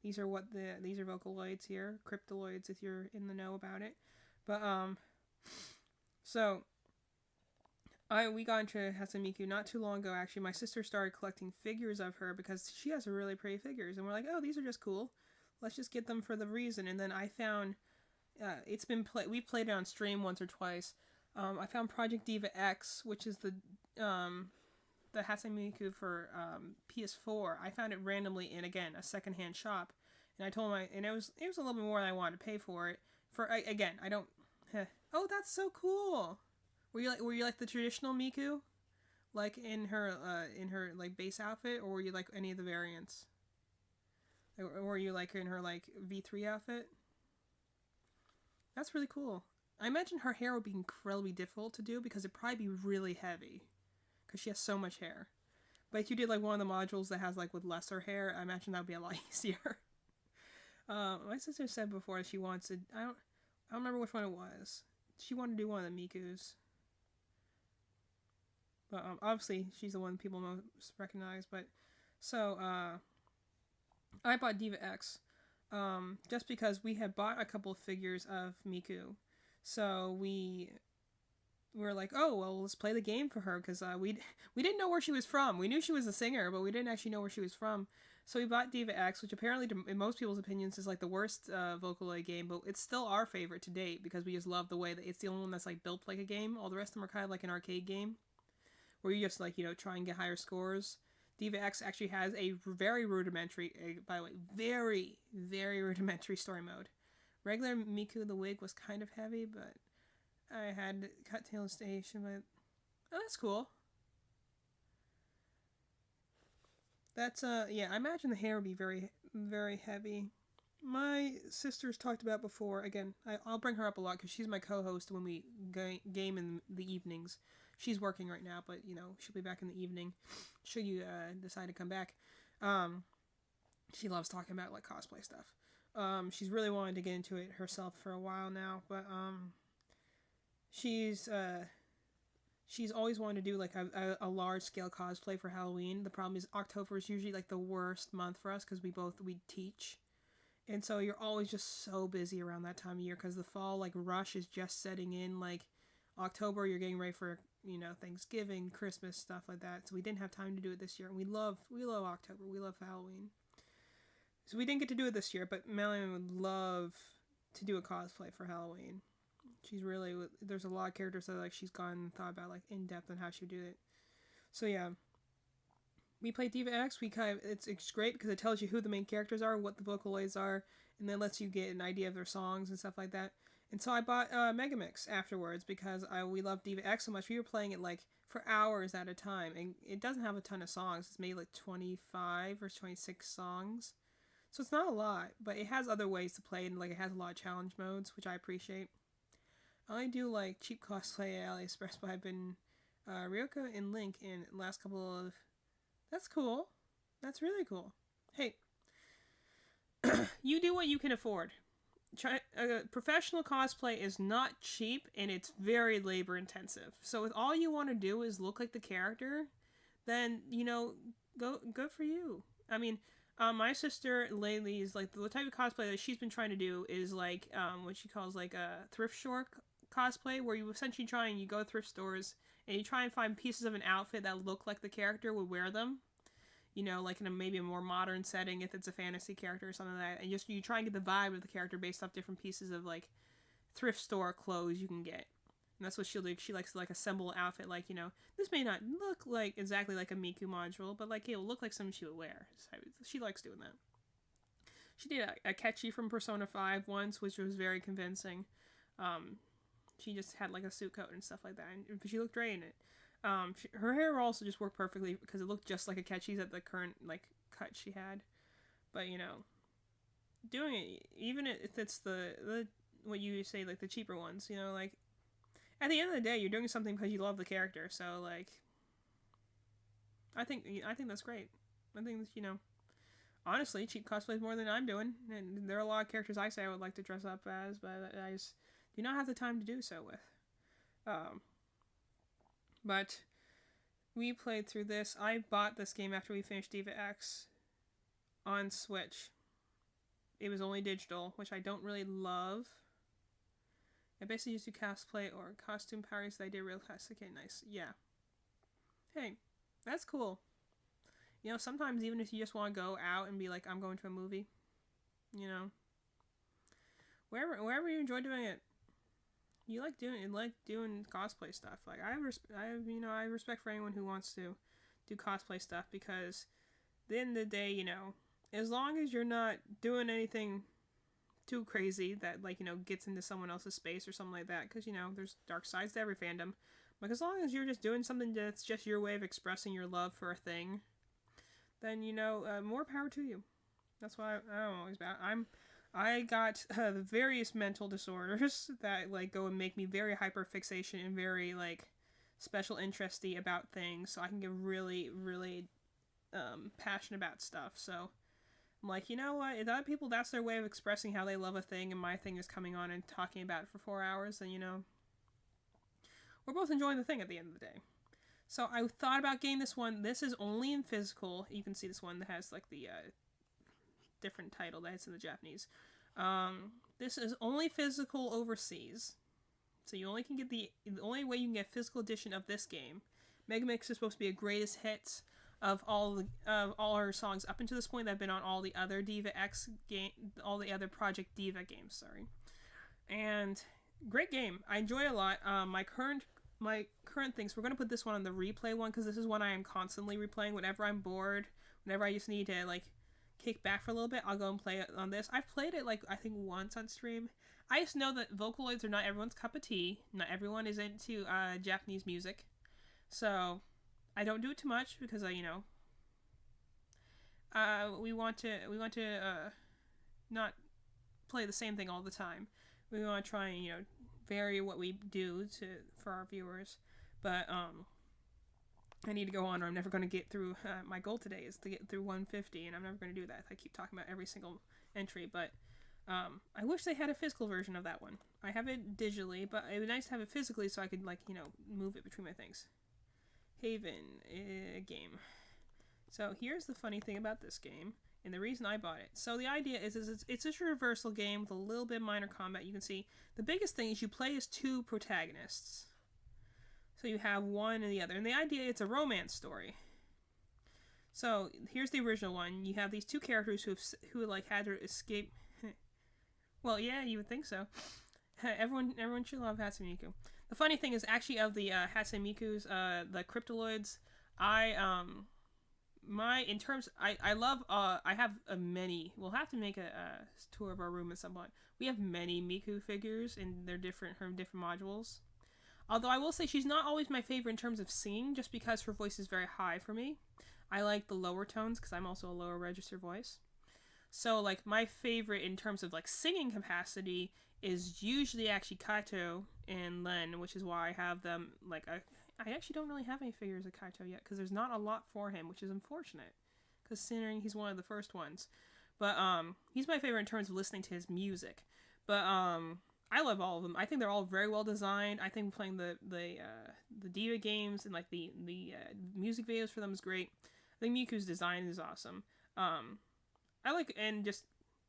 These are Vocaloids here, Cryptoloids if you're in the know about it. But so we got into Hasemiku not too long ago, actually. My sister started collecting figures of her because she has really pretty figures. And we're like, oh, these are just cool. Let's just get them for the reason. And then I found, we played it on stream once or twice. I found Project Diva X, which is the Hasemiku for PS4. I found it randomly in, again, a secondhand shop. And I told him, and it was a little bit more than I wanted to pay for it. Again, I don't, oh, that's so cool. Were you like the traditional Miku, like in her like base outfit, or were you like any of the variants? Or were you like in her like V3 outfit? That's really cool. I imagine her hair would be incredibly difficult to do because it'd probably be really heavy, because she has so much hair. But if you did like one of the modules that has like with lesser hair, I imagine that would be a lot easier. My sister said before she wants to. I don't remember which one it was. She wanted to do one of the Mikus. But obviously, she's the one people most recognize. But so I bought Diva X just because we had bought a couple of figures of Miku. So we were like, oh, well, let's play the game for her because we didn't know where she was from. We knew she was a singer, but we didn't actually know where she was from. So we bought Diva X, which apparently, in most people's opinions, is like the worst Vocaloid game, but it's still our favorite to date because we just love the way that it's the only one that's like built like a game. All the rest of them are kind of like an arcade game, where you just like, try and get higher scores. Diva X actually has a very rudimentary, by the way, very, very rudimentary story mode. Regular Miku the wig was kind of heavy, but I had cut tail station, but oh, that's cool. That's yeah, I imagine the hair would be very, very heavy. My sister's talked about before. Again, I'll bring her up a lot because she's my co-host when we game in the evenings. She's working right now, but she'll be back in the evening. Should you decide to come back? She loves talking about like cosplay stuff. She's really wanted to get into it herself for a while now, but she's always wanted to do like a large scale cosplay for Halloween. The problem is October is usually like the worst month for us because we teach. And so you're always just so busy around that time of year because the fall like rush is just setting in like October, you're getting ready for, you know, Thanksgiving, Christmas, stuff like that. So we didn't have time to do it this year. And we love October. We love Halloween. So we didn't get to do it this year, but Melanie would love to do a cosplay for Halloween. She's really, there's a lot of characters that like she's gone and thought about like in depth on how she would do it. So yeah, we played Diva X. We kind of, it's great because it tells you who the main characters are, what the Vocaloids are, and then lets you get an idea of their songs and stuff like that. And so I bought Megamix afterwards because we love Diva X so much. We were playing it like for hours at a time, and it doesn't have a ton of songs. It's maybe like 25 or 26 songs. So it's not a lot, but it has other ways to play, and like it has a lot of challenge modes, which I appreciate. I do like cheap cosplay at AliExpress, but I've been Ryoka and Link in the last couple of... That's cool. That's really cool. Hey, you do what you can afford. Professional cosplay is not cheap, and it's very labor intensive. So if all you want to do is look like the character, then, you know, go for you. I mean... my sister lately is like the type of cosplay that she's been trying to do is like what she calls like a thrift store cosplay, where you essentially you go to thrift stores and you try and find pieces of an outfit that look like the character would wear them, you know, like in maybe a more modern setting if it's a fantasy character or something like that, and just you try and get the vibe of the character based off different pieces of like thrift store clothes you can get. And that's what she'll do. She likes to like assemble an outfit, like, you know, this may not look like exactly like a Miku module, but like it'll look like something she would wear. So she likes doing that. She did a Ketchy from Persona 5 once, which was very convincing. She just had like a suit coat and stuff like that, and she looked great in it. Her hair also just worked perfectly because it looked just like a Ketchy's at the current like cut she had. But you know, doing it, even if it's the what you say like the cheaper ones, you know, like. At the end of the day, you're doing something because you love the character, so, like, I think that's great. I think, you know, honestly, cheap cosplay is more than I'm doing, and there are a lot of characters I say I would like to dress up as, but I just do not have the time to do so with. But we played through this. I bought this game after we finished Diva X on Switch. It was only digital, which I don't really love. I basically used to cosplay or costume parties that I did real fast. Okay, nice. Yeah. Hey, that's cool. You know, sometimes even if you just want to go out and be like, I'm going to a movie, you know, wherever you enjoy doing it, you like doing cosplay stuff. Like I respect for anyone who wants to do cosplay stuff, because at the end of the day, you know, as long as you're not doing anything too crazy that, like, you know, gets into someone else's space or something like that, because, you know, there's dark sides to every fandom. Like, as long as you're just doing something that's just your way of expressing your love for a thing, then, you know, more power to you. That's why I'm always about. I got various mental disorders that, like, go and make me very hyperfixation and very, like, special interesty about things, so I can get really, really passionate about stuff. So I'm like, you know what, if other people, that's their way of expressing how they love a thing, and my thing is coming on and talking about it for 4 hours, then, you know, we're both enjoying the thing at the end of the day. So I thought about getting this one. This is only in physical. You can see this one that has, like, the different title that it's in the Japanese. This is only physical overseas. So you only can get the only way you can get physical edition of this game. Megamix is supposed to be a greatest hits of all her songs up until this point that have been on all the other Diva X game, all the other Project Diva games, sorry. And great game. I enjoy it a lot. My current things, we're going to put this one on the replay one, because this is one I am constantly replaying whenever I'm bored, whenever I just need to, like, kick back for a little bit, I'll go and play it on this. I've played it, like, I think once on stream. I just know that Vocaloids are not everyone's cup of tea. Not everyone is into Japanese music. So I don't do it too much because we want to not play the same thing all the time. We want to try and, you know, vary what we do for our viewers. But I need to go on, or I'm never going to get through. My goal today is to get through 150, and I'm never going to do that if I keep talking about every single entry. But I wish they had a physical version of that one. I have it digitally, but it would be nice to have it physically so I could, like, you know, move it between my things. Haven game. So here's the funny thing about this game, and the reason I bought it. So the idea is it's just a reversal game with a little bit of minor combat. You can see the biggest thing is you play as two protagonists. So you have one and the other. And the idea, it's a romance story. So here's the original one. You have these two characters who like had to escape. Well, yeah, you would think so. Everyone should love Hatsune Miku. The funny thing is, actually, of the Hatsune Miku's, the Cryptoloids, I love, I have many. We'll have to make a tour of our room at some point. We have many Miku figures, and they're different from different modules. Although I will say she's not always my favorite in terms of singing, just because her voice is very high for me. I like the lower tones, because I'm also a lower register voice. So, like, my favorite in terms of, like, singing capacity is usually actually Kaito and Len, which is why I have them, like, I actually don't really have any figures of Kaito yet, because there's not a lot for him, which is unfortunate, considering he's one of the first ones. But, he's my favorite in terms of listening to his music. But, I love all of them. I think they're all very well designed. I think playing the Diva games and, like, the music videos for them is great. I think Miku's design is awesome. I like, and just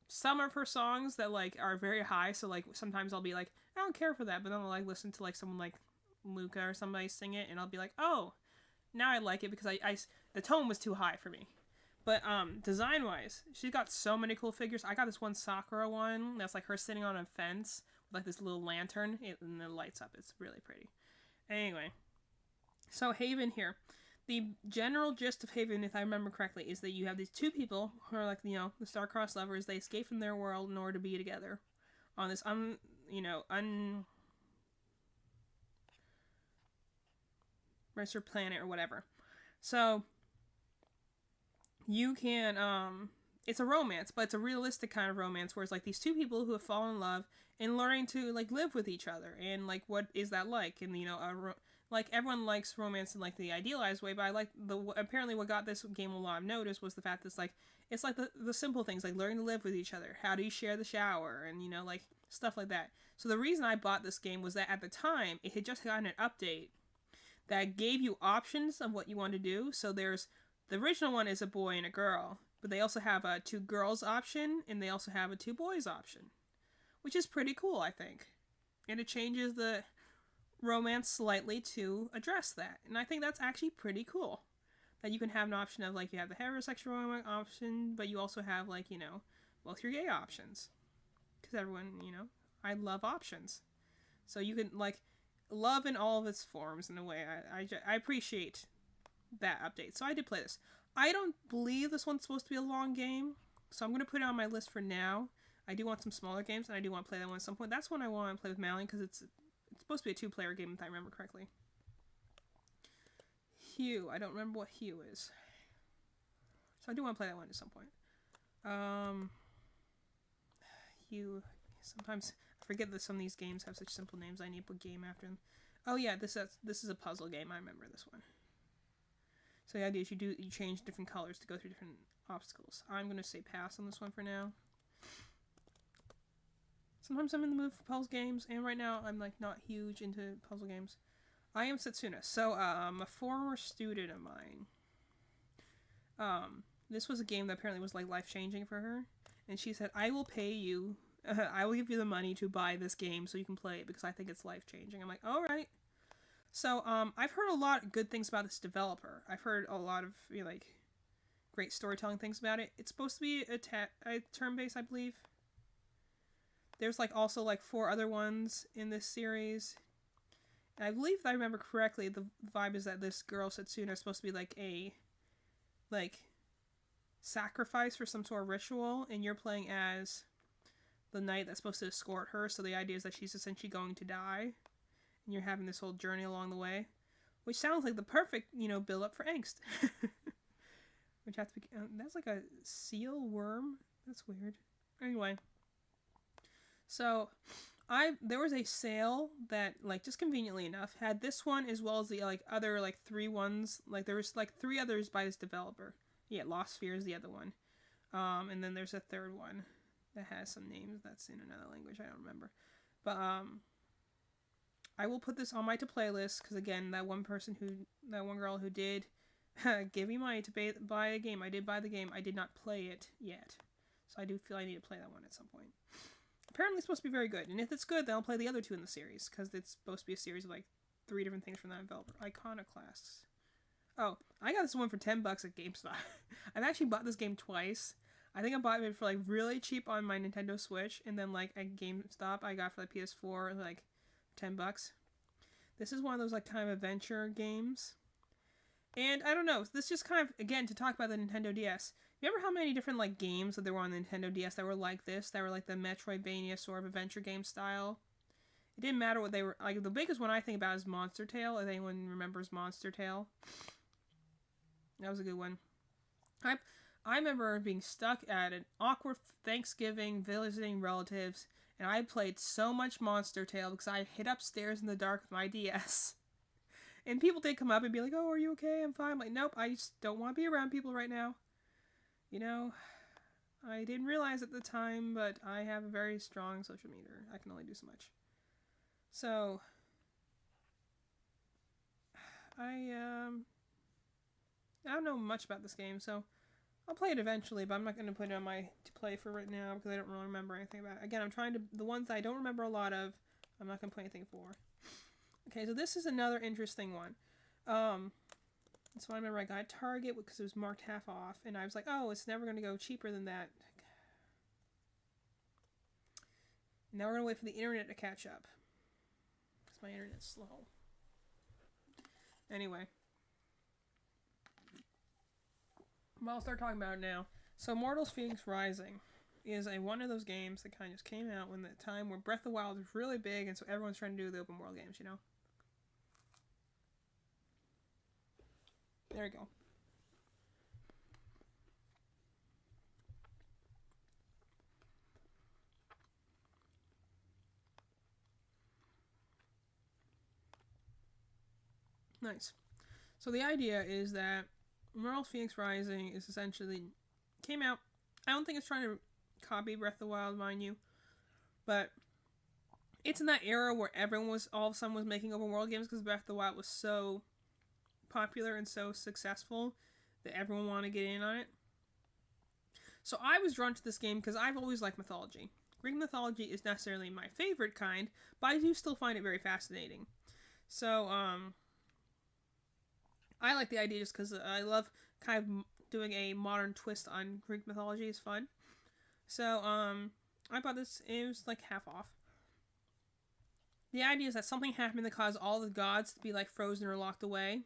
some of her songs that, like, are very high, so, like, sometimes I'll be like, I don't care for that, but then I'll, like, listen to, like, someone like Luca or somebody sing it, and I'll be like, oh, now I like it, because the tone was too high for me. But, design-wise, she's got so many cool figures. I got this one Sakura one, that's, like, her sitting on a fence, with, like, this little lantern, and it lights up. It's really pretty. Anyway, so Haven here. The general gist of Haven, if I remember correctly, is that you have these two people who are, like, you know, the star-crossed lovers. They escape from their world in order to be together on this registered planet or whatever. So you can, it's a romance, but it's a realistic kind of romance where it's, like, these two people who have fallen in love and learning to, like, live with each other. And, like, what is that like? And, you know, like, everyone likes romance in, like, the idealized way, but I like apparently what got this game a lot of notice was the fact that it's like the simple things, like learning to live with each other, how do you share the shower, and, you know, like, stuff like that. So the reason I bought this game was that at the time, it had just gotten an update that gave you options of what you want to do. So there's, the original one is a boy and a girl, but they also have a 2 girls option, and they also have a 2 boys option, which is pretty cool, I think. And it changes the romance slightly to address that, and I think that's actually pretty cool that you can have an option of, like, you have the heterosexual romance option, but you also have, like, you know, both your gay options, because everyone, you know, I love options, so you can, like, love in all of its forms. In a way, I appreciate that update. So I did play this. I don't believe this one's supposed to be a long game, so I'm going to put it on my list for now. I do want some smaller games, and I do want to play that one at some point. That's one I want to play with Malin, because it's supposed to be a 2-player game, if I remember correctly. Hue. I don't remember what Hue is. So I do want to play that one at some point. Hue. Sometimes I forget that some of these games have such simple names. I need to put game after them. Oh yeah, this is a puzzle game. I remember this one. So the idea is you change different colors to go through different obstacles. I'm going to say pass on this one for now. Sometimes I'm in the mood for puzzle games, and right now I'm, like, not huge into puzzle games. I am Setsuna. So, a former student of mine. This was a game that apparently was, like, life-changing for her. And she said, I will pay you, I will give you the money to buy this game so you can play it, because I think it's life-changing. I'm like, alright. So, I've heard a lot of good things about this developer. I've heard a lot of, you know, like, great storytelling things about it. It's supposed to be a turn-based, I believe. There's, like, also, like, 4 other ones in this series. And I believe, if I remember correctly, the vibe is that this girl, Setsuna, is supposed to be, like, a, like, sacrifice for some sort of ritual, and you're playing as the knight that's supposed to escort her, so the idea is that she's essentially going to die, and you're having this whole journey along the way, which sounds like the perfect, you know, build-up for angst. Which has to be, that's like a seal worm? That's weird. Anyway. So, there was a sale that, like, just conveniently enough, had this one as well as the, like, other, like, 3 ones. Like, there was, like, 3 others by this developer. Yeah, Lost Sphere is the other one. And then there's a 3rd one that has some names that's in another language I don't remember. But, I will put this on my to-play list, because, again, that one girl who did give me money to buy a game. I did buy the game. I did not play it yet. So I do feel I need to play that one at some point. Apparently it's supposed to be very good, and if it's good, then I'll play the other 2 in the series, because it's supposed to be a series of, like, 3 different things from that developer. Iconoclasts. Oh, I got this one for $10 at GameStop. I've actually bought this game twice. I think I bought it for like really cheap on my Nintendo Switch, and then like at GameStop I got for like PS4 like $10. This is one of those like kind of adventure games. And I don't know, this just kind of, again, to talk about the Nintendo DS. Remember how many different like games that there were on the Nintendo DS that were like this? That were like the Metroidvania sort of adventure game style? It didn't matter what they were. Like, the biggest one I think about is Monster Tale. If anyone remembers Monster Tale. That was a good one. I remember being stuck at an awkward Thanksgiving visiting relatives, and I played so much Monster Tale because I hid upstairs in the dark with my DS. And people did come up and be like, "Oh, are you okay? I'm fine." I'm like, nope, I just don't want to be around people right now. You know, I didn't realize at the time, but I have a very strong social meter. I can only do so much. So, I don't know much about this game, so I'll play it eventually, but I'm not going to put it on my to play for right now because I don't really remember anything about it. Again, I'm trying to, the ones I don't remember a lot of, I'm not going to play anything for. Okay, so this is another interesting one. So I remember I got Target because it was marked half off, and I was like, oh, it's never going to go cheaper than that. Now we're going to wait for the internet to catch up. Because my internet's slow. Anyway. Well, I'll start talking about it now. So Immortals Fenyx Rising is one of those games that kind of just came out when the time where Breath of the Wild was really big, and so everyone's trying to do the open world games, you know? There you go. Nice. So the idea is that Immortals Fenyx Rising is essentially came out. I don't think it's trying to copy Breath of the Wild, mind you, but it's in that era where everyone was all of a sudden was making open world games because Breath of the Wild was so popular and so successful that everyone wanted to get in on it. So I was drawn to this game because I've always liked mythology. Greek mythology is necessarily my favorite kind, but I do still find it very fascinating. So I like the idea just because I love kind of doing a modern twist on Greek mythology. Is fun. So I bought this. It was like half off. The idea is that something happened that caused all the gods to be like frozen or locked away.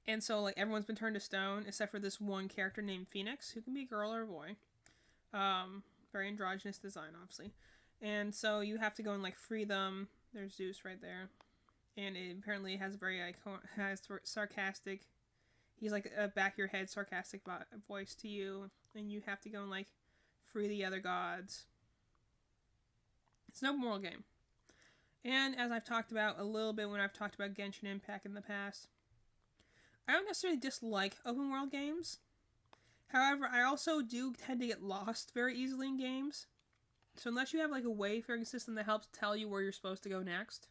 And so like everyone's been turned to stone except for this one character named Phoenix, who can be a girl or a boy. Very androgynous design, obviously. And so you have to go and like free them. There's Zeus right there. And it apparently has a very has sarcastic. He's like a back of your head sarcastic voice to you, and you have to go and like free the other gods. It's no moral game. And as I've talked about a little bit when I've talked about Genshin Impact in the past, I don't necessarily dislike open world games. However, I also do tend to get lost very easily in games. So unless you have like a wayfaring system that helps tell you where you're supposed to go next,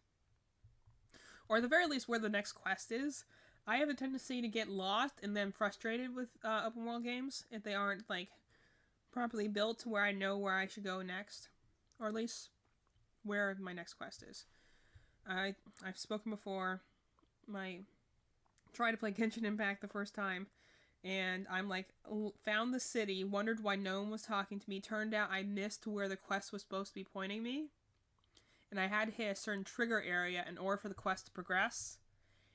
or at the very least where the next quest is, I have a tendency to get lost and then frustrated with open world games if they aren't like properly built to where I know where I should go next, or at least where my next quest is. I've spoken before. Tried to play Genshin Impact the first time, and I'm like found the city, wondered why no one was talking to me. Turned out I missed where the quest was supposed to be pointing me, and I had to hit a certain trigger area in order for the quest to progress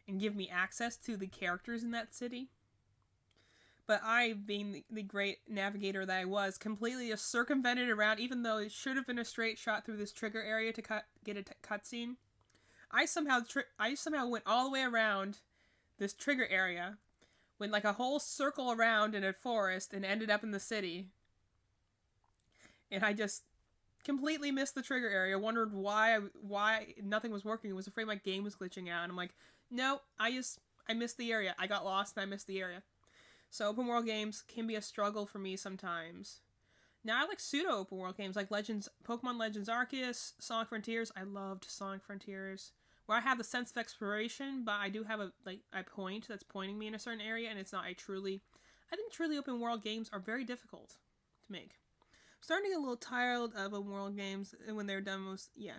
and give me access to the characters in that city. But I, being the great navigator that I was, completely just circumvented around, even though it should have been a straight shot through this trigger area to get a cutscene. I somehow went all the way around this trigger area, went like a whole circle around in a forest, and ended up in the city. And I just completely missed the trigger area, wondered why nothing was working, was afraid my game was glitching out, and I'm like, no, I missed the area. I got lost and I missed the area. So open world games can be a struggle for me sometimes. Now I like pseudo open world games like Pokemon Legends Arceus, Sonic Frontiers. I loved Sonic Frontiers, where I have the sense of exploration, but I do have a point that's pointing me in a certain area, and it's not I think truly open world games are very difficult to make. I'm starting to get a little tired of open world games when they're done with, yeah.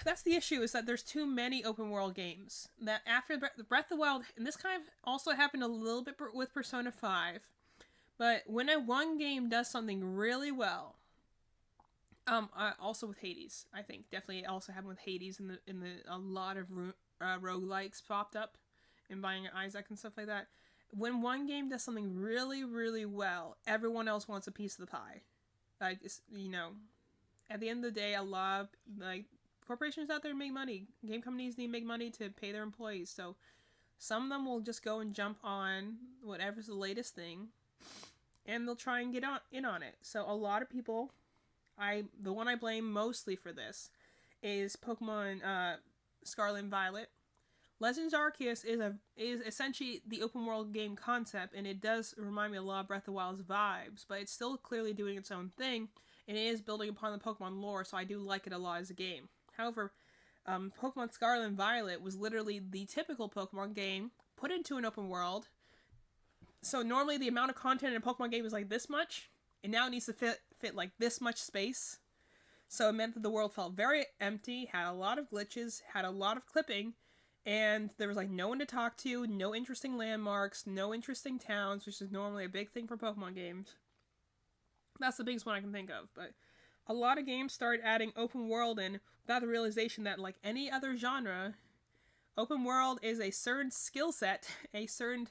That's the issue, is that there's too many open world games. That after Breath of the Wild, and this kind of also happened a little bit with Persona 5, but when one game does something really well, also with Hades, I think definitely it also happened with Hades, a lot of roguelikes popped up, and Binding of Isaac and stuff like that. When one game does something really, really well, everyone else wants a piece of the pie. Like, at the end of the day, a lot of, corporations out there make money. Game companies need to make money to pay their employees. So some of them will just go and jump on whatever's the latest thing, and they'll try and get in on it. So a lot of people, the one I blame mostly for this is Pokemon Scarlet and Violet. Legends Arceus is essentially the open world game concept, and it does remind me a lot of Breath of the Wild's vibes, but it's still clearly doing its own thing, and it is building upon the Pokemon lore, so I do like it a lot as a game. However, Pokemon Scarlet and Violet was literally the typical Pokemon game put into an open world. So normally the amount of content in a Pokemon game is like this much, and now it needs to fit like this much space. So it meant that the world felt very empty, had a lot of glitches, had a lot of clipping, and there was like no one to talk to, no interesting landmarks, no interesting towns, which is normally a big thing for Pokemon games. That's the biggest one I can think of, but a lot of games started adding open world in without the realization that, like any other genre, open world is a certain skill set, a certain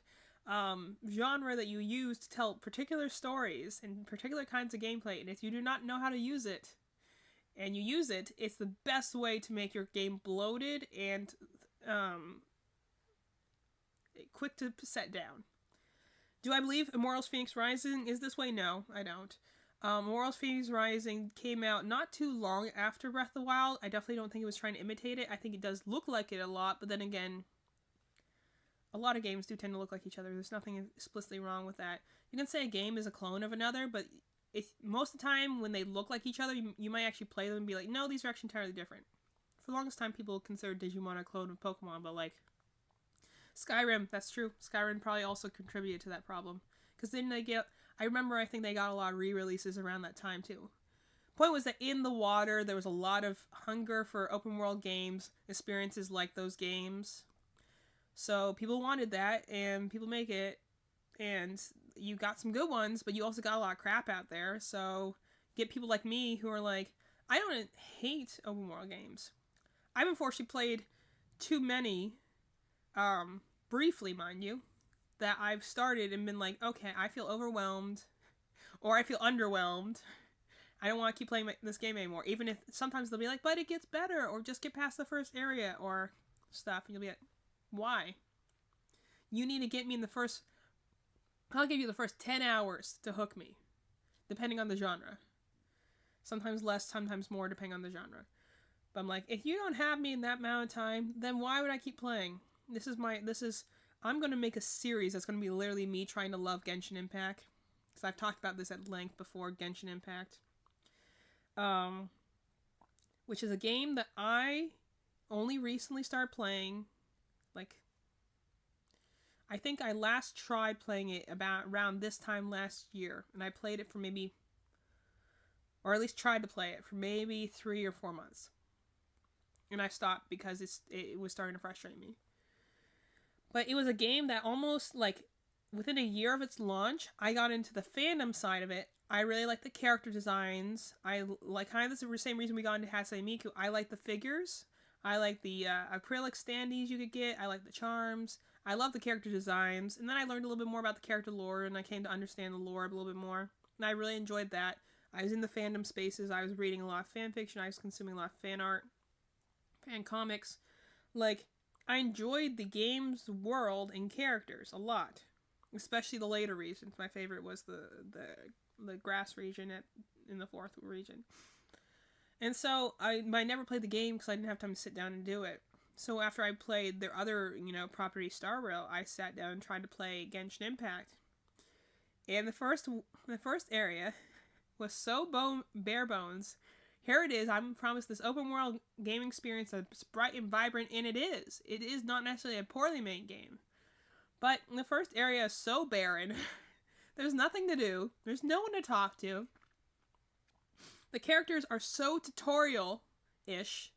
genre that you use to tell particular stories and particular kinds of gameplay, and if you do not know how to use it, and you use it, it's the best way to make your game bloated and quick to set down. Do I believe Immortals Phoenix Rising is this way? No, I don't. Immortals Phoenix Rising came out not too long after Breath of the Wild. I definitely don't think it was trying to imitate it. I think it does look like it a lot, but then again, a lot of games do tend to look like each other. There's nothing explicitly wrong with that. You can say a game is a clone of another, but most of the time when they look like each other, you might actually play them and be like, no, these are actually entirely different. For the longest time, people considered Digimon a clone of Pokemon, but like Skyrim, that's true. Skyrim probably also contributed to that problem. Because then I think they got a lot of re-releases around that time too. Point was that in the water, there was a lot of hunger for open world games, experiences like those games. So people wanted that, and people make it, and you got some good ones, but you also got a lot of crap out there. So get people like me who are like, I don't hate open world games. I've unfortunately played too many, briefly, mind you, that I've started and been like, okay, I feel overwhelmed, or I feel underwhelmed. I don't want to keep playing this game anymore. Even if sometimes they'll be like, but it gets better, or just get past the first area, or stuff, and you'll be like, why? You need to get me in the first, I'll give you the first 10 hours to hook me, depending on the genre. Sometimes less, sometimes more, depending on the genre. But I'm like, if you don't have me in that amount of time, then why would I keep playing? I'm going to make a series that's going to be literally me trying to love Genshin Impact. Because I've talked about this at length before, Genshin Impact. Which is a game that I only recently started playing. Like, I think I last tried playing it around this time last year. And I played it for maybe, or at least tried to play it for maybe 3 or 4 months. And I stopped because it was starting to frustrate me. But it was a game that almost, like, within a year of its launch, I got into the fandom side of it. I really like the character designs. I like kind of the same reason we got into Hatsune Miku. I like the figures. I like the acrylic standees you could get. I like the charms. I love the character designs. And then I learned a little bit more about the character lore, and I came to understand the lore a little bit more. And I really enjoyed that. I was in the fandom spaces. I was reading a lot of fan fiction. I was consuming a lot of fan art, fan comics. Like, I enjoyed the game's world and characters a lot, especially the later regions. My favorite was the grass region in the 4th region. And so I never played the game because I didn't have time to sit down and do it. So after I played their other, property, Star Rail, I sat down and tried to play Genshin Impact. And the first area was so bare bones. Here it is. I'm promised this open world gaming experience that's bright and vibrant, and it is. It is not necessarily a poorly made game. But the first area is so barren. There's nothing to do. There's no one to talk to. The characters are so tutorial-ish.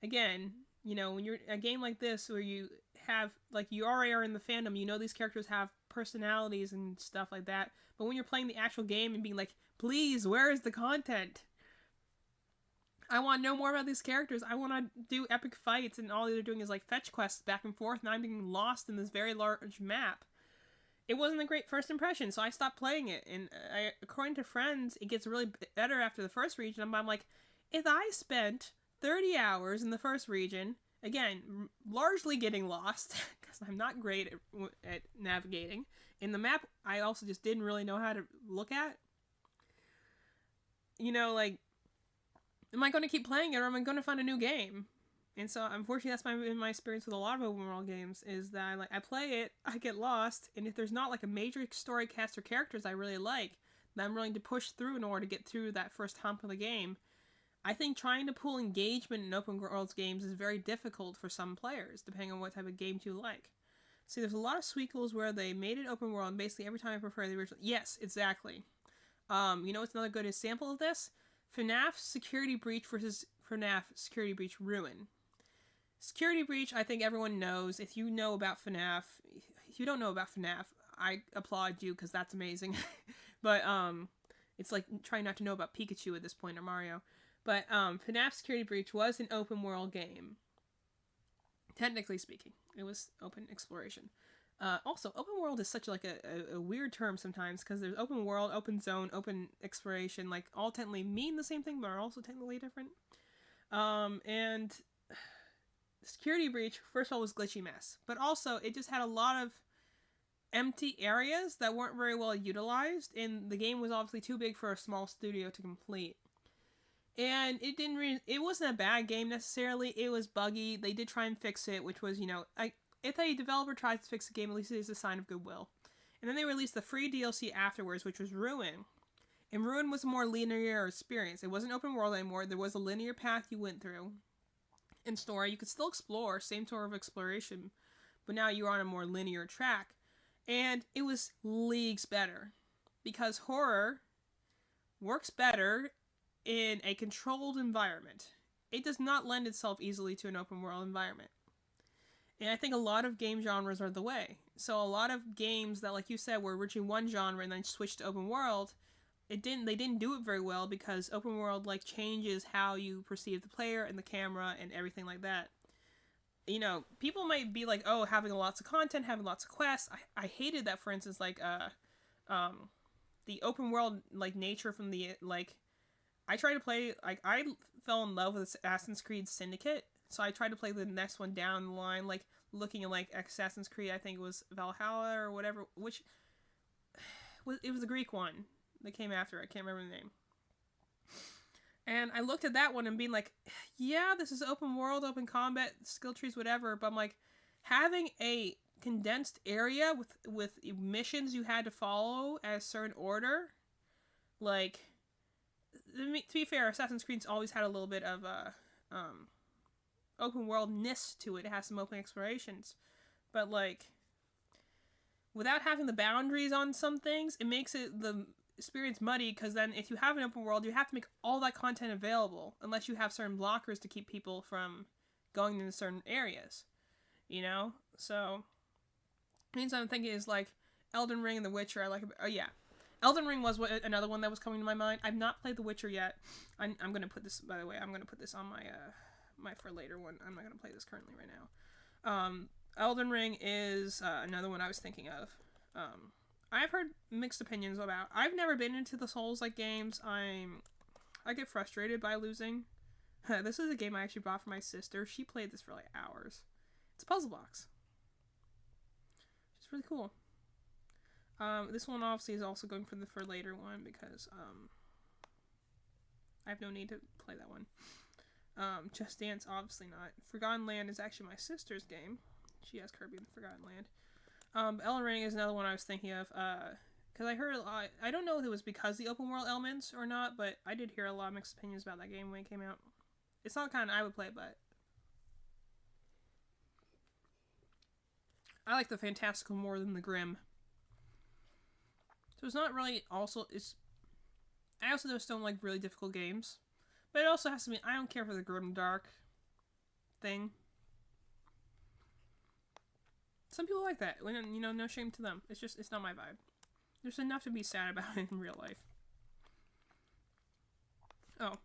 again, when you're a game like this where you have, like, you already are in the fandom, these characters have personalities and stuff like that, but when you're playing the actual game and being like, please, where is the content? I want to know more about these characters. I want to do epic fights, and all they're doing is like fetch quests back and forth, and I'm being lost in this very large map. It wasn't a great first impression, so I stopped playing it. And according to friends, it gets really better after the first region. I'm like, if I spent 30 hours in the first region, again, largely getting lost, because I'm not great at navigating, in the map I also just didn't really know how to look at. Like, am I going to keep playing it, or am I going to find a new game? And so, unfortunately, that's my experience with a lot of open world games, is that I play it, I get lost, and if there's not like a major story cast or characters I really like, that I'm willing to push through in order to get through that first hump of the game, I think trying to pull engagement in open world games is very difficult for some players, depending on what type of games you like. See, there's a lot of sequels where they made it open world, and basically every time I prefer the original. Yes, exactly. What's another good example of this? FNAF Security Breach versus FNAF Security Breach Ruin. Security Breach, I think everyone knows. If you know about FNAF, if you don't know about FNAF, I applaud you, because that's amazing. But, it's like trying not to know about Pikachu at this point, or Mario. But, FNAF Security Breach was an open world game. Technically speaking. It was open exploration. Also, open world is such like a weird term sometimes, because there's open world, open zone, open exploration, like all technically mean the same thing, but are also technically different. And Security Breach, first of all, was glitchy mess, but also it just had a lot of empty areas that weren't very well utilized, and the game was obviously too big for a small studio to complete. And it wasn't a bad game necessarily. It was buggy. They did try and fix it, which was, if a developer tries to fix a game, at least it is a sign of goodwill. And then they released the free DLC afterwards, which was Ruin. And Ruin was a more linear experience. It wasn't open world anymore. There was a linear path you went through. In story, you could still explore, same sort of exploration, but now you're on a more linear track. And it was leagues better, because horror works better in a controlled environment. It does not lend itself easily to an open world environment. And I think a lot of game genres are the way. So a lot of games that, like you said, were originally one genre and then switched to open world, they didn't do it very well, because open world changes how you perceive the player and the camera and everything like that. People might be like, oh, having lots of content, having lots of quests. I hated that, for instance, the open world nature from the I tried to play, I fell in love with Assassin's Creed Syndicate, so I tried to play the next one down the line, looking at Assassin's Creed, I think it was Valhalla or whatever, which it was the Greek one that came after. I can't remember the name. And I looked at that one and being like, yeah, this is open world, open combat, skill trees, whatever, but I'm like, having a condensed area with missions you had to follow at a certain order, to be fair, Assassin's Creed's always had a little bit of open world-ness to it. It has some open explorations, but without having the boundaries on some things, it makes the experience muddy, because then if you have an open world, you have to make all that content available, unless you have certain blockers to keep people from going into certain areas, So, things I'm thinking is Elden Ring and The Witcher. Elden Ring was another one that was coming to my mind. I've not played The Witcher yet. I'm going to put this, by the way, I'm going to put this on my for later one. I'm not going to play this currently right now. Elden Ring is another one I was thinking of. I've heard mixed opinions about. I've never been into the Souls-like games. I get frustrated by losing. This is a game I actually bought for my sister. She played this for hours. It's a puzzle box. It's really cool. This one obviously is also going for later one, because I have no need to play that one. Just Dance, obviously not. Forgotten Land is actually my sister's game. She has Kirby in the Forgotten Land. Elden Ring is another one I was thinking of, because I heard a lot. I don't know if it was because of the open world elements or not, but I did hear a lot of mixed opinions about that game when it came out. It's not the kind I would play, but I like the fantastical more than the grim. So it's not really I also just don't like really difficult games. But it also has to be, I don't care for the grim dark. thing. Some people like that. When, you know, no shame to them. It's not my vibe. There's enough to be sad about it in real life. Oh.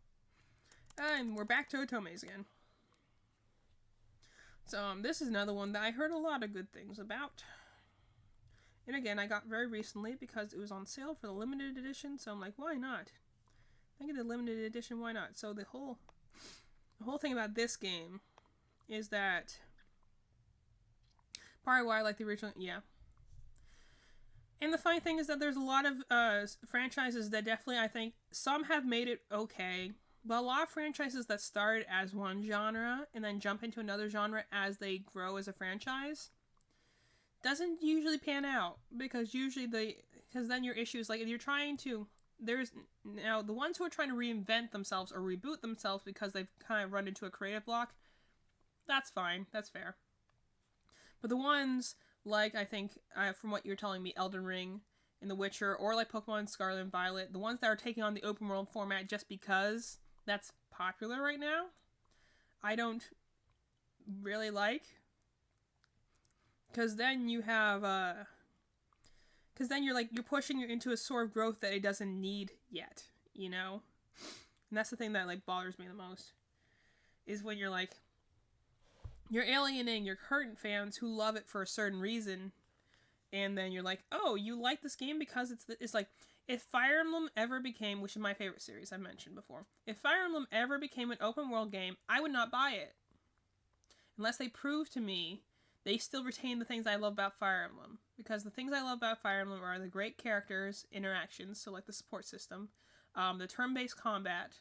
And we're back to Otomes again. So, this is another one that I heard a lot of good things about. And again, I got very recently because it was on sale for the limited edition, so I'm like, why not? I get the limited edition, why not? So the whole thing about this game is that probably why I like the original, yeah. And the funny thing is that there's a lot of franchises that definitely, I think, some have made it okay. But a lot of franchises that started as one genre and then jump into another genre as they grow as a franchise doesn't usually pan out, because then your issue is like, if you're trying to, there's now the ones who are trying to reinvent themselves or reboot themselves because they've kind of run into a creative block, that's fine, that's fair. But the ones like, I think, from what you're telling me, Elden Ring and The Witcher, or like Pokemon Scarlet and Violet, the ones that are taking on the open world format just because that's popular right now, I don't really like. Because then you have, because then you're pushing it into a sort of growth that it doesn't need yet, you know? And that's the thing that, like, bothers me the most, is when you're like, you're alienating your current fans who love it for a certain reason, and then you're like, oh, you like this game because it's like, if Fire Emblem ever became, which is my favorite series I've mentioned before, if Fire Emblem ever became an open world game, I would not buy it. Unless they prove to me they still retain the things I love about Fire Emblem. Because the things I love about Fire Emblem are the great characters, interactions, so like the support system, the turn-based combat,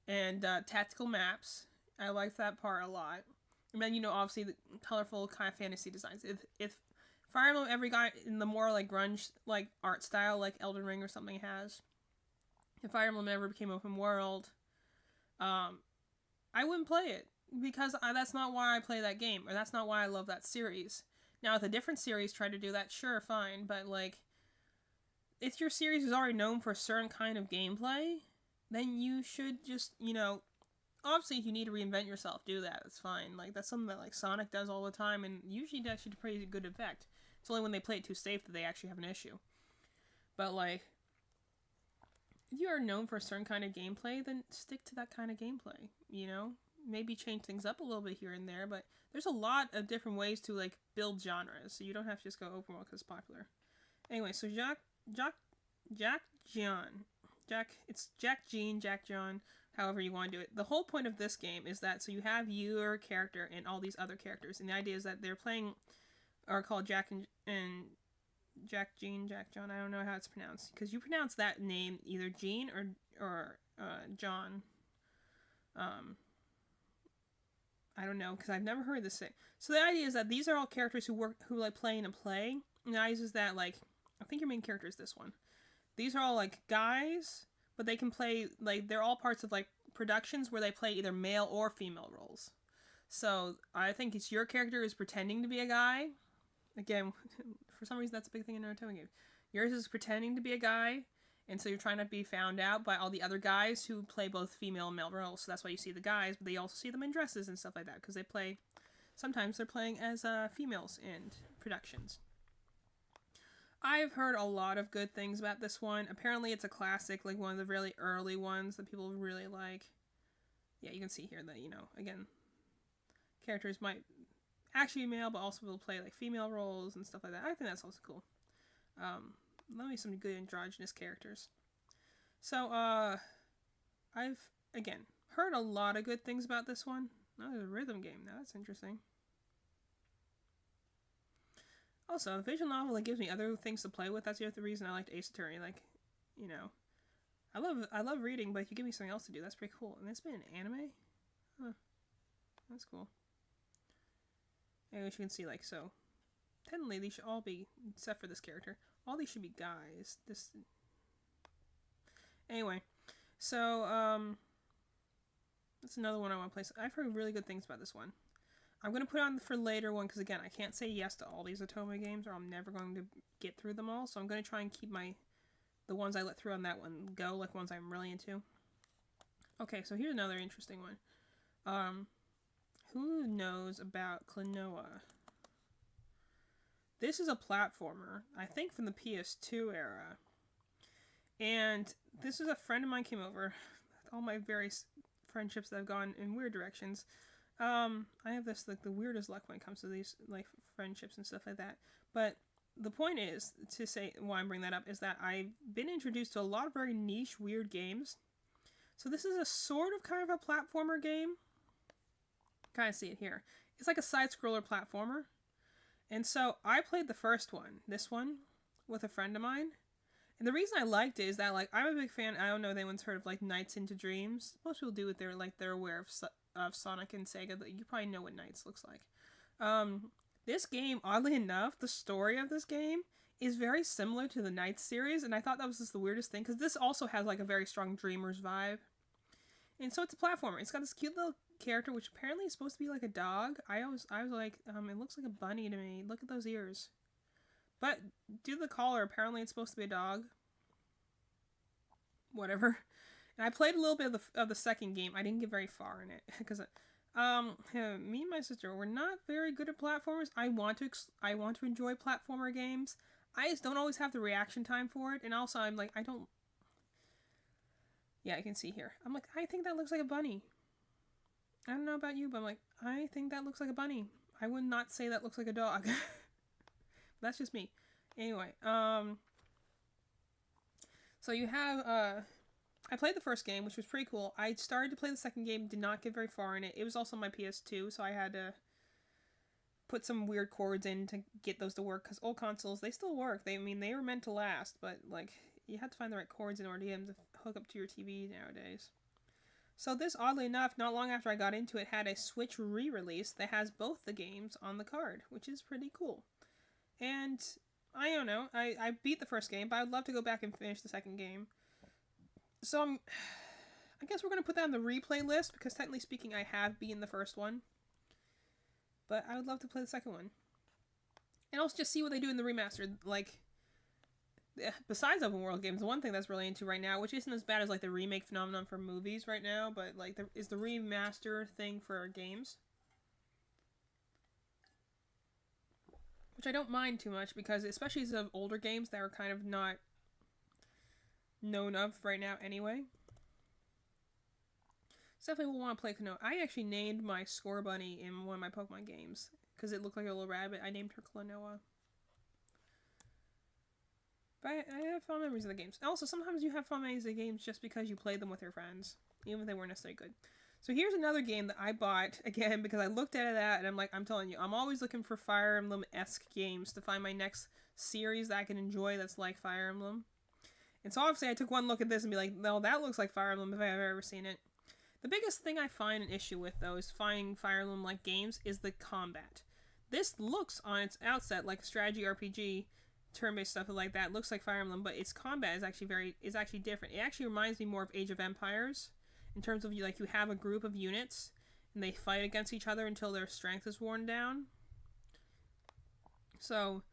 and tactical maps. I like that part a lot. And then, you know, obviously the colorful kind of fantasy designs. If Fire Emblem ever got in the more like grunge like art style like Elden Ring or something has, if Fire Emblem ever became open world, I wouldn't play it, because that's not why I play that game, or that's not why I love that series. Now, if a different series tried to do that, sure, fine, but like, if your series is already known for a certain kind of gameplay, then you should just, you know, obviously if you need to reinvent yourself, do that, it's fine. Like, that's something that like Sonic does all the time, and usually it actually pretty good effect. It's only when they play it too safe that they actually have an issue. But like, if you are known for a certain kind of gameplay, then stick to that kind of gameplay, you know? Maybe change things up a little bit here and there, but there's a lot of different ways to like build genres, so you don't have to just go open world because it's popular. Anyway, so Jack John, however you want to do it. The whole point of this game is that, so you have your character and all these other characters, and the idea is that they're playing, are called Jack John, I don't know how it's pronounced, because you pronounce that name either Gene or John. I don't know, because I've never heard this say. So the idea is that these are all characters who like play in a play. And the idea is that, like, I think your main character is this one. These are all like guys, but they can play, like, they're all parts of like productions where they play either male or female roles. So I think it's your character is pretending to be a guy. Again, for some reason that's a big thing in Naruto games. Yours is pretending to be a guy, and so you're trying to be found out by all the other guys who play both female and male roles. So that's why you see the guys, but they also see them in dresses and stuff like that, because sometimes they're playing as females in productions. I've heard a lot of good things about this one. Apparently it's a classic, like one of the really early ones that people really like. Yeah, you can see here that, you know, again, characters might actually be male, but also will play like female roles and stuff like that. I think that's also cool. Let me some good androgynous characters. So, I've, again, heard a lot of good things about this one. Oh, it's a rhythm game now. That's interesting. Also, a visual novel that gives me other things to play with. That's the other reason I liked Ace Attorney. Like, you know, I love reading, but if you give me something else to do, that's pretty cool. And it's been an anime? Huh. That's cool. And as you can see, like, so, technically these should all be, except for this character, all these should be guys. Anyway, so, that's another one I want to play. I've heard really good things about this one. I'm going to put on for later one, because again, I can't say yes to all these Otome games, or I'm never going to get through them all, so I'm going to try and keep the ones I let through on that one go, like ones I'm really into. Okay, so here's another interesting one. who knows about Klonoa? This is a platformer, I think from the PS2 era. And this is a friend of mine came over. All my various friendships that have gone in weird directions. I have this, like, the weirdest luck when it comes to these, like, friendships and stuff like that. But the point is, to say why I'm bringing that up, is that I've been introduced to a lot of very niche, weird games. So this is a sort of kind of a platformer game. Kind of see it here. It's like a side-scroller platformer. And so I played the first one, this one, with a friend of mine. And the reason I liked it is that, like, I'm a big fan. I don't know if anyone's heard of, like, Nights into Dreams. Most people do it. They're aware of Sonic and Sega. But you probably know what Nights looks like. This game, oddly enough, the story of this game is very similar to the Nights series. And I thought that was just the weirdest thing. Because this also has, like, a very strong Dreamers vibe. And so it's a platformer. It's got this cute little character, which apparently is supposed to be like a dog. I was like, it looks like a bunny to me. Look at those ears. But due to the collar, apparently it's supposed to be a dog. Whatever. And I played a little bit of the second game. I didn't get very far in it because, me and my sister were not very good at platformers. I want to enjoy platformer games. I just don't always have the reaction time for it, and also I'm like, I don't. Yeah, I can see here. I'm like, I think that looks like a bunny. I don't know about you, but I'm like, I think that looks like a bunny. I would not say that looks like a dog. That's just me. Anyway, so you have, I played the first game, which was pretty cool. I started to play the second game, did not get very far in it. It was also my PS2, so I had to put some weird cords in to get those to work, because old consoles, they still work. They were meant to last, but, like, you had to find the right cords in order to get them to hook up to your TV nowadays. So this, oddly enough, not long after I got into it, had a Switch re-release that has both the games on the card, which is pretty cool. And I don't know, I beat the first game, but I'd love to go back and finish the second game. So I guess we're going to put that on the replay list, because technically speaking, I have beaten the first one. But I would love to play the second one. And also just see what they do in the remaster. Like, besides open world games, the one thing that's really into right now, which isn't as bad as, like, the remake phenomenon for movies right now, but, like, is the remaster thing for games. Which I don't mind too much, because especially as of older games that are kind of not known of right now anyway. So definitely will want to play Klonoa. I actually named my Score Bunny in one of my Pokemon games, because it looked like a little rabbit. I named her Klonoa. But I have fond memories of the games. Also, sometimes you have fond memories of the games just because you played them with your friends, even if they weren't necessarily good. So here's another game that I bought, again, because I looked at that, and I'm like, I'm telling you, I'm always looking for Fire Emblem-esque games to find my next series that I can enjoy that's like Fire Emblem. And so obviously I took one look at this and be like, no, that looks like Fire Emblem if I've ever seen it. The biggest thing I find an issue with, though, is finding Fire Emblem-like games is the combat. This looks, on its outset, like a strategy RPG, turn-based stuff like that. It looks like Fire Emblem, but its combat is actually different. It actually reminds me more of Age of Empires, in terms of, like, you have a group of units, and they fight against each other until their strength is worn down. So,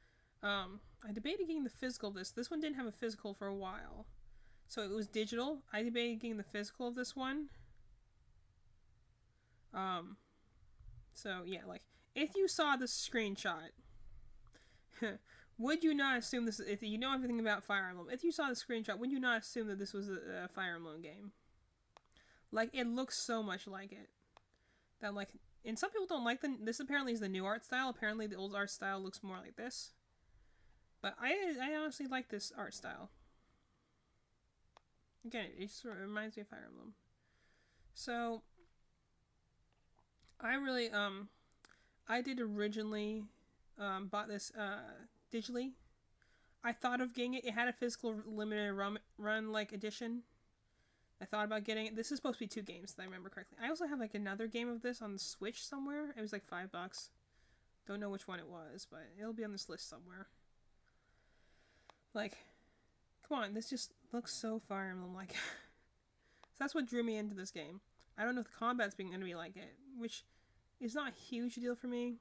I debated getting the physical of this. This one didn't have a physical for a while. So it was digital. I debated getting the physical of this one. So, yeah, like, if you saw this screenshot, would you not assume this, if you know everything about Fire Emblem, if you saw the screenshot, would you not assume that this was a Fire Emblem game? Like, it looks so much like it. That, like, and some people don't like this apparently is the new art style. Apparently the old art style looks more like this. But I honestly like this art style. Again, it just reminds me of Fire Emblem. So, I really, I did originally, bought this, digitally. I thought of getting it. It had a physical limited run, like, edition. I thought about getting it. This is supposed to be 2 games, if I remember correctly. I also have, like, another game of this on the Switch somewhere. It was, like, $5. Don't know which one it was, but it'll be on this list somewhere. Like, come on, this just looks so Fire Emblem-like. So that's what drew me into this game. I don't know if the combat's going to be like it, which is not a huge deal for me.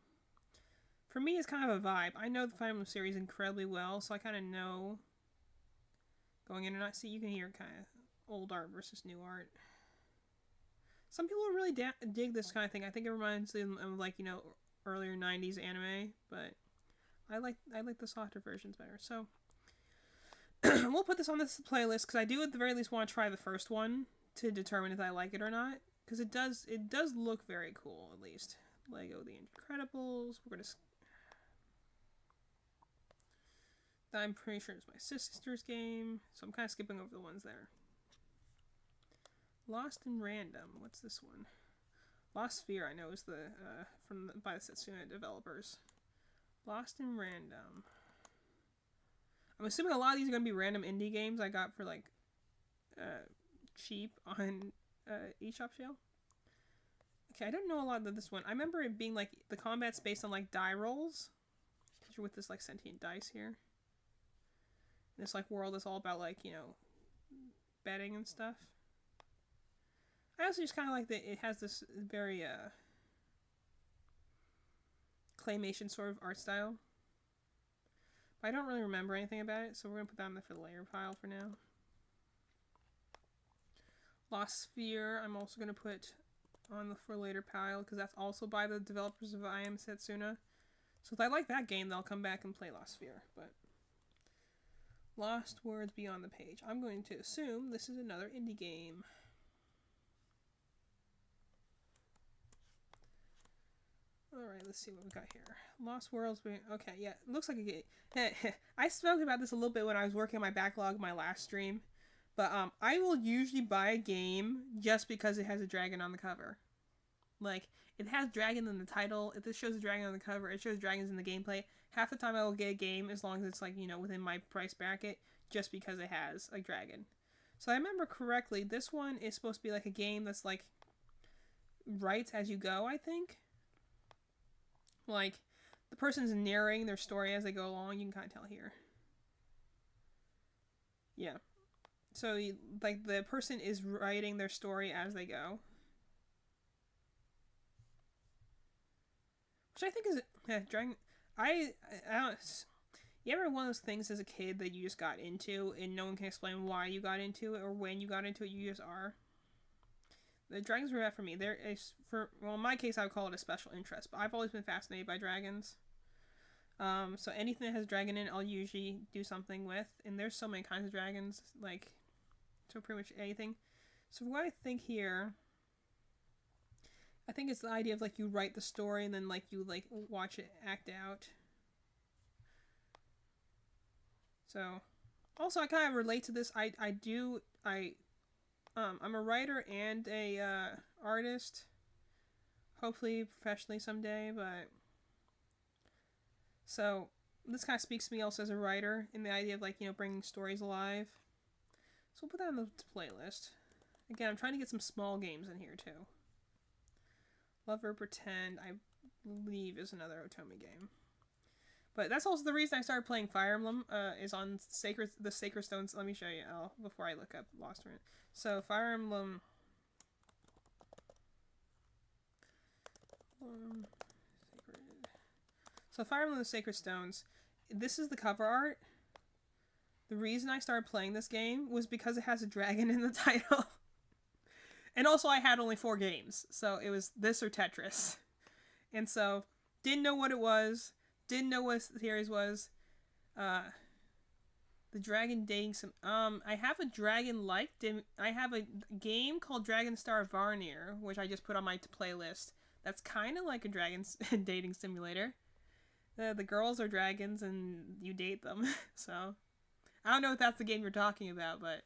For me, it's kind of a vibe. I know the Fire Emblem series incredibly well, so I kind of know going in and out. See, you can hear kind of old art versus new art. Some people really dig this kind of thing. I think it reminds them of like, you know, earlier 90s anime, but I like the softer versions better. So we'll put this on this playlist because I do at the very least want to try the first one to determine if I like it or not, because it does look very cool. At least Lego The Incredibles. We're gonna. I'm pretty sure it's my sister's game, so I'm kind of skipping over the ones there. Lost in Random. What's this one? Lost Sphere, I know, is the by the Setsuna developers. Lost in Random. I'm assuming a lot of these are going to be random indie games I got for like cheap on eShop sale. Okay, I don't know a lot of this one. I remember it being like the combat's based on like die rolls. You're with this like sentient dice here. And this like world is all about like, you know, betting and stuff. I also just kind of like that it has this very claymation sort of art style. But I don't really remember anything about it, so we're going to put that on the for the later pile for now. Lost Sphere, I'm also going to put on the for later pile, because that's also by the developers of I Am Setsuna. So if I like that game, they'll come back and play Lost Sphere. But Lost Words Beyond the Page. I'm going to assume this is another indie game. Alright, let's see what we got here. Lost Worlds. Okay, yeah, it looks like a game. I spoke about this a little bit when I was working on my backlog, my last stream. But I will usually buy a game just because it has a dragon on the cover. Like, it has dragon in the title. If this shows a dragon on the cover, it shows dragons in the gameplay. Half the time I will get a game as long as it's, like, you know, within my price bracket, just because it has a dragon. So I remember correctly, this one is supposed to be like a game that's, like, writes as you go, I think. Like, the person's narrating their story as they go along. You can kind of tell here. Yeah. So, like, the person is writing their story as they go. Which I think is... dragon... I don't... You ever one of those things as a kid that you just got into and no one can explain why you got into it or when you got into it, you just are? The dragons were that for me. There is well, in my case, I would call it a special interest, but I've always been fascinated by dragons. So anything that has dragon in it, I'll usually do something with. And there's so many kinds of dragons, like, so pretty much anything. So what I think here, I think it's the idea of, like, you write the story and then, like, you, like, watch it act out. So, also, I kind of relate to this. I'm a writer and a artist, hopefully professionally someday, but so this kind of speaks to me also as a writer in the idea of, like, you know, bringing stories alive. So we'll put that on the playlist. Again, I'm trying to get some small games in here too. Lover Pretend, I believe, is another Otome game. But that's also the reason I started playing Fire Emblem, is on the Sacred Stones. Let me show you before I look up Lost Rune. So, Fire Emblem... So, Fire Emblem the Sacred Stones. This is the cover art. The reason I started playing this game was because it has a dragon in the title. And also, I had only 4 games. So, it was this or Tetris. And so, didn't know what it was. Didn't know what the series was. The Dragon Dating Sim. I have a dragon-like. I have a game called Dragon Star Varnir, which I just put on my playlist. That's kind of like a dragon dating simulator. The girls are dragons and you date them. So, I don't know if that's the game you're talking about, but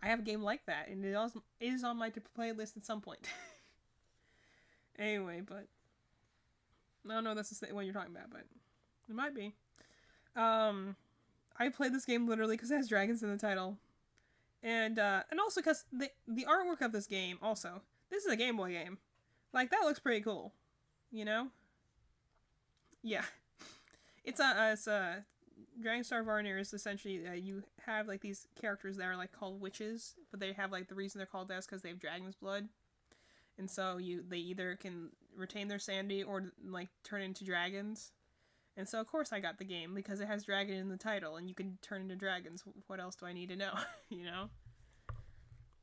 I have a game like that, and it is on my playlist at some point. Anyway, but I don't know if that's the one you're talking about, but it might be. I played this game literally because it has dragons in the title. And also because the artwork of this game, also, this is a Game Boy game. Like, that looks pretty cool. You know? Yeah. It's a Dragon Star Varnir is essentially, you have, like, these characters that are, like, called witches, but they have, like, the reason they're called that is because they have dragon's blood. And so they either can retain their sanity or, like, turn into dragons. And so, of course, I got the game because it has dragon in the title and you can turn into dragons. What else do I need to know? You know?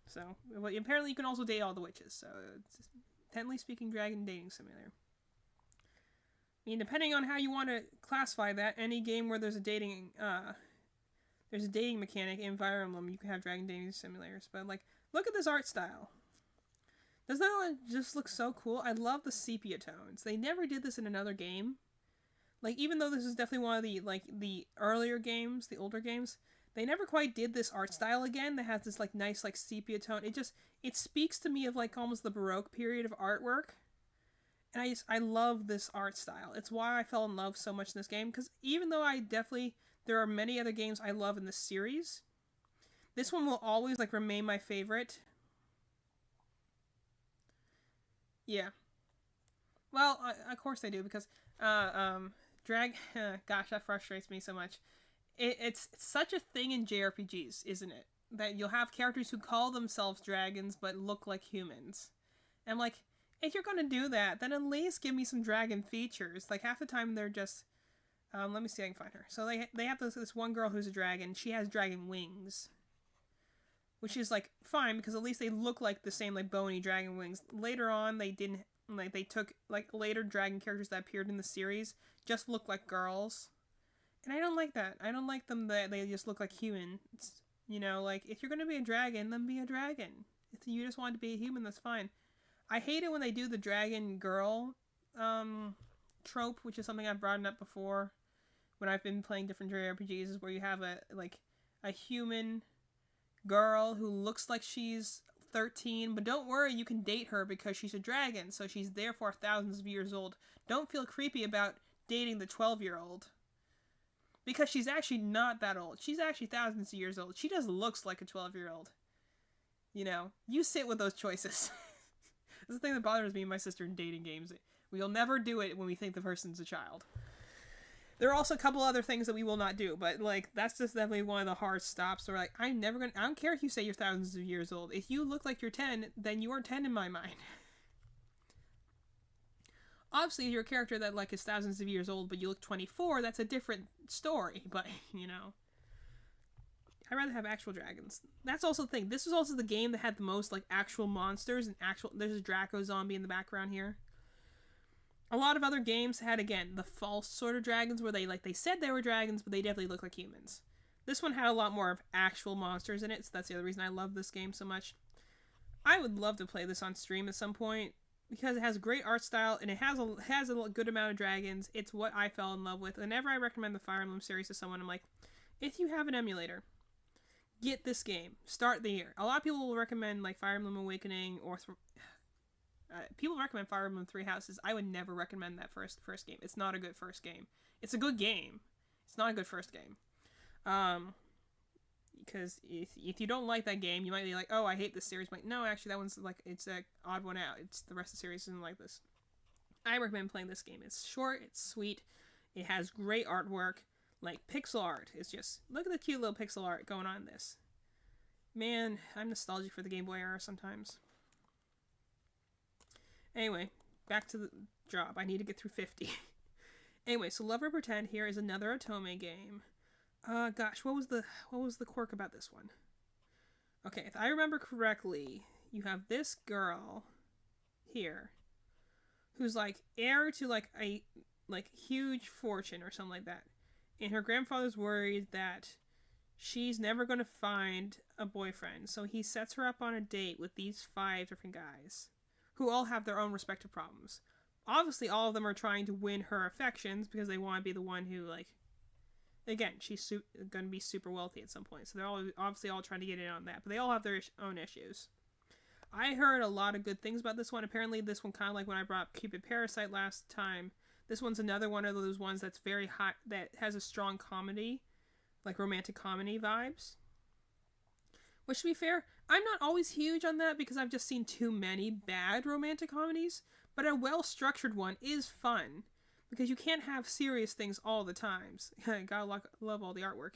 So, well, apparently you can also date all the witches. So, it's technically speaking, dragon dating simulator. I mean, depending on how you want to classify that, any game where there's a dating mechanic in Fire Emblem, you can have dragon dating simulators. But like, look at this art style. Doesn't that one just look so cool? I love the sepia tones. They never did this in another game. Like, even though this is definitely one of the earlier games, the older games, they never quite did this art style again that has this like nice like sepia tone. It speaks to me of like almost the Baroque period of artwork. And I love this art style. It's why I fell in love so much in this game, because even though there are many other games I love in this series, this one will always like remain my favorite. Yeah. Well, of course they do, because gosh, that frustrates me so much. It's such a thing in JRPGs, isn't it? That you'll have characters who call themselves dragons but look like humans. And I'm like, if you're going to do that, then at least give me some dragon features. Like, half the time they're just... let me see if I can find her. So they have this one girl who's a dragon. She has dragon wings. Which is, like, fine, because at least they look like the same, like, bony dragon wings. Later on, they didn't... Like, they took, like, later dragon characters that appeared in the series just look like girls. And I don't like that. I don't like them that they just look like humans. You know, like, if you're going to be a dragon, then be a dragon. If you just want to be a human, that's fine. I hate it when they do the dragon girl trope, which is something I've brought up before when I've been playing different JRPGs, is where you have a human girl who looks like she's 13, but don't worry, you can date her because she's a dragon, so she's therefore thousands of years old. Don't feel creepy about dating the 12-year-old. Because she's actually not that old. She's actually thousands of years old. She just looks like a 12-year-old. You know, you sit with those choices. That's the thing that bothers me and my sister in dating games. We'll never do it when we think the person's a child. There are also a couple other things that we will not do, but like that's just definitely one of the hard stops. Where like I don't care if you say you're thousands of years old. If you look like you're 10, then you are 10 in my mind. Obviously, if you're a character that like is thousands of years old, but you look 24, that's a different story. But you know, I'd rather have actual dragons. That's also the thing. This was also the game that had the most like actual monsters and actual. There's a Draco zombie in the background here. A lot of other games had, again, the false sort of dragons where they said they were dragons, but they definitely look like humans. This one had a lot more of actual monsters in it, so that's the other reason I love this game so much. I would love to play this on stream at some point, because it has a great art style, and it has a good amount of dragons. It's what I fell in love with. Whenever I recommend the Fire Emblem series to someone, I'm like, if you have an emulator, get this game. Start the year. A lot of people will recommend like Fire Emblem Awakening or... people recommend Fire Emblem Three Houses. I would never recommend that first game. It's not a good first game. It's a good game. It's not a good first game. Because if you don't like that game, you might be like, oh, I hate this series. But no, actually, that one's like, it's an odd one out. It's the rest of the series isn't like this. I recommend playing this game. It's short, it's sweet, it has great artwork. Like, pixel art is just, look at the cute little pixel art going on in this. Man, I'm nostalgic for the Game Boy era sometimes. Anyway, back to the job. I need to get through 50. Anyway, so Love or Pretend here is another Otome game. Gosh, what was the quirk about this one? Okay, if I remember correctly, you have this girl here who's like heir to like a huge fortune or something like that. And her grandfather's worried that she's never going to find a boyfriend. So he sets her up on a date with these 5 different guys who all have their own respective problems. Obviously, all of them are trying to win her affections because they want to be the one who, like... Again, she's going to be super wealthy at some point, so they're all obviously all trying to get in on that. But they all have their own issues. I heard a lot of good things about this one. Apparently, this one, kind of like when I brought up Cupid Parasite last time, this one's another one of those ones that's very hot, that has a strong comedy, like romantic comedy vibes. Which, to be fair, I'm not always huge on that because I've just seen too many bad romantic comedies, but a well-structured one is fun, because you can't have serious things all the times. Gotta love all the artwork.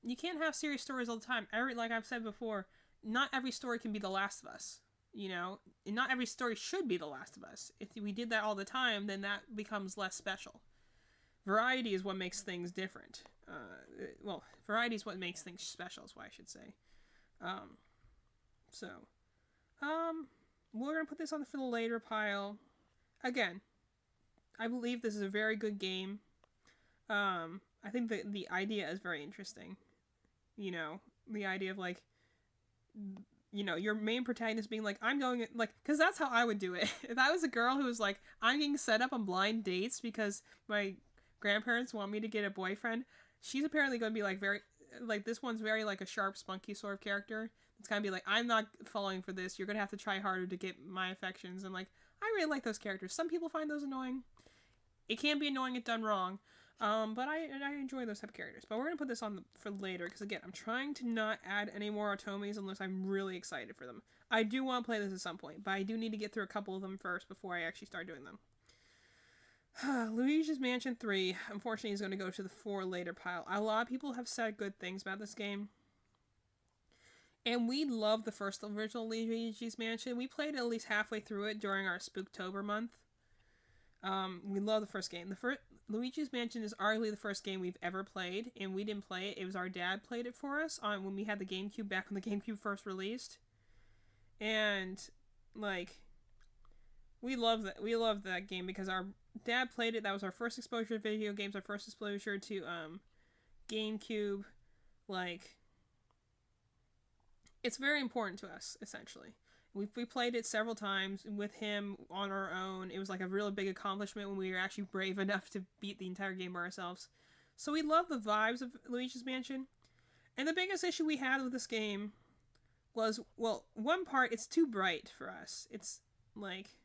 You can't have serious stories all the time. Like I've said before, not every story can be The Last of Us, you know? And not every story should be The Last of Us. If we did that all the time, then that becomes less special. Variety is what makes things different. Variety is what makes things special, is what I should say. So, we're gonna put this on for the later pile. Again, I believe this is a very good game. I think the idea is very interesting. You know, the idea of like, you know, your main protagonist being like, I'm going, like, because that's how I would do it. If I was a girl who was like, I'm getting set up on blind dates because my grandparents want me to get a boyfriend, she's apparently going to be like very, like, this one's very like a sharp, spunky sort of character. It's going to be like, I'm not falling for this. You're going to have to try harder to get my affections. And like, I really like those characters. Some people find those annoying. It can be annoying if done wrong. But I enjoy those type of characters. But we're going to put this on for later, because again, I'm trying to not add any more Otomis unless I'm really excited for them. I do want to play this at some point, but I do need to get through a couple of them first before I actually start doing them. Luigi's Mansion 3, unfortunately, is going to go to the for later pile. A lot of people have said good things about this game. And we love the first original Luigi's Mansion. We played at least halfway through it during our Spooktober month. We love the first game. Luigi's Mansion is arguably the first game we've ever played, and we didn't play it. It was our dad played it for us when we had the GameCube back when the GameCube first released. And like, we love that game because our dad played it. That was our first exposure to video games, our first exposure to GameCube. Like, it's very important to us, essentially. We played it several times with him on our own. It was like a really big accomplishment when we were actually brave enough to beat the entire game by ourselves. So we love the vibes of Luigi's Mansion. And the biggest issue we had with this game was, well, one part, it's too bright for us. It's like,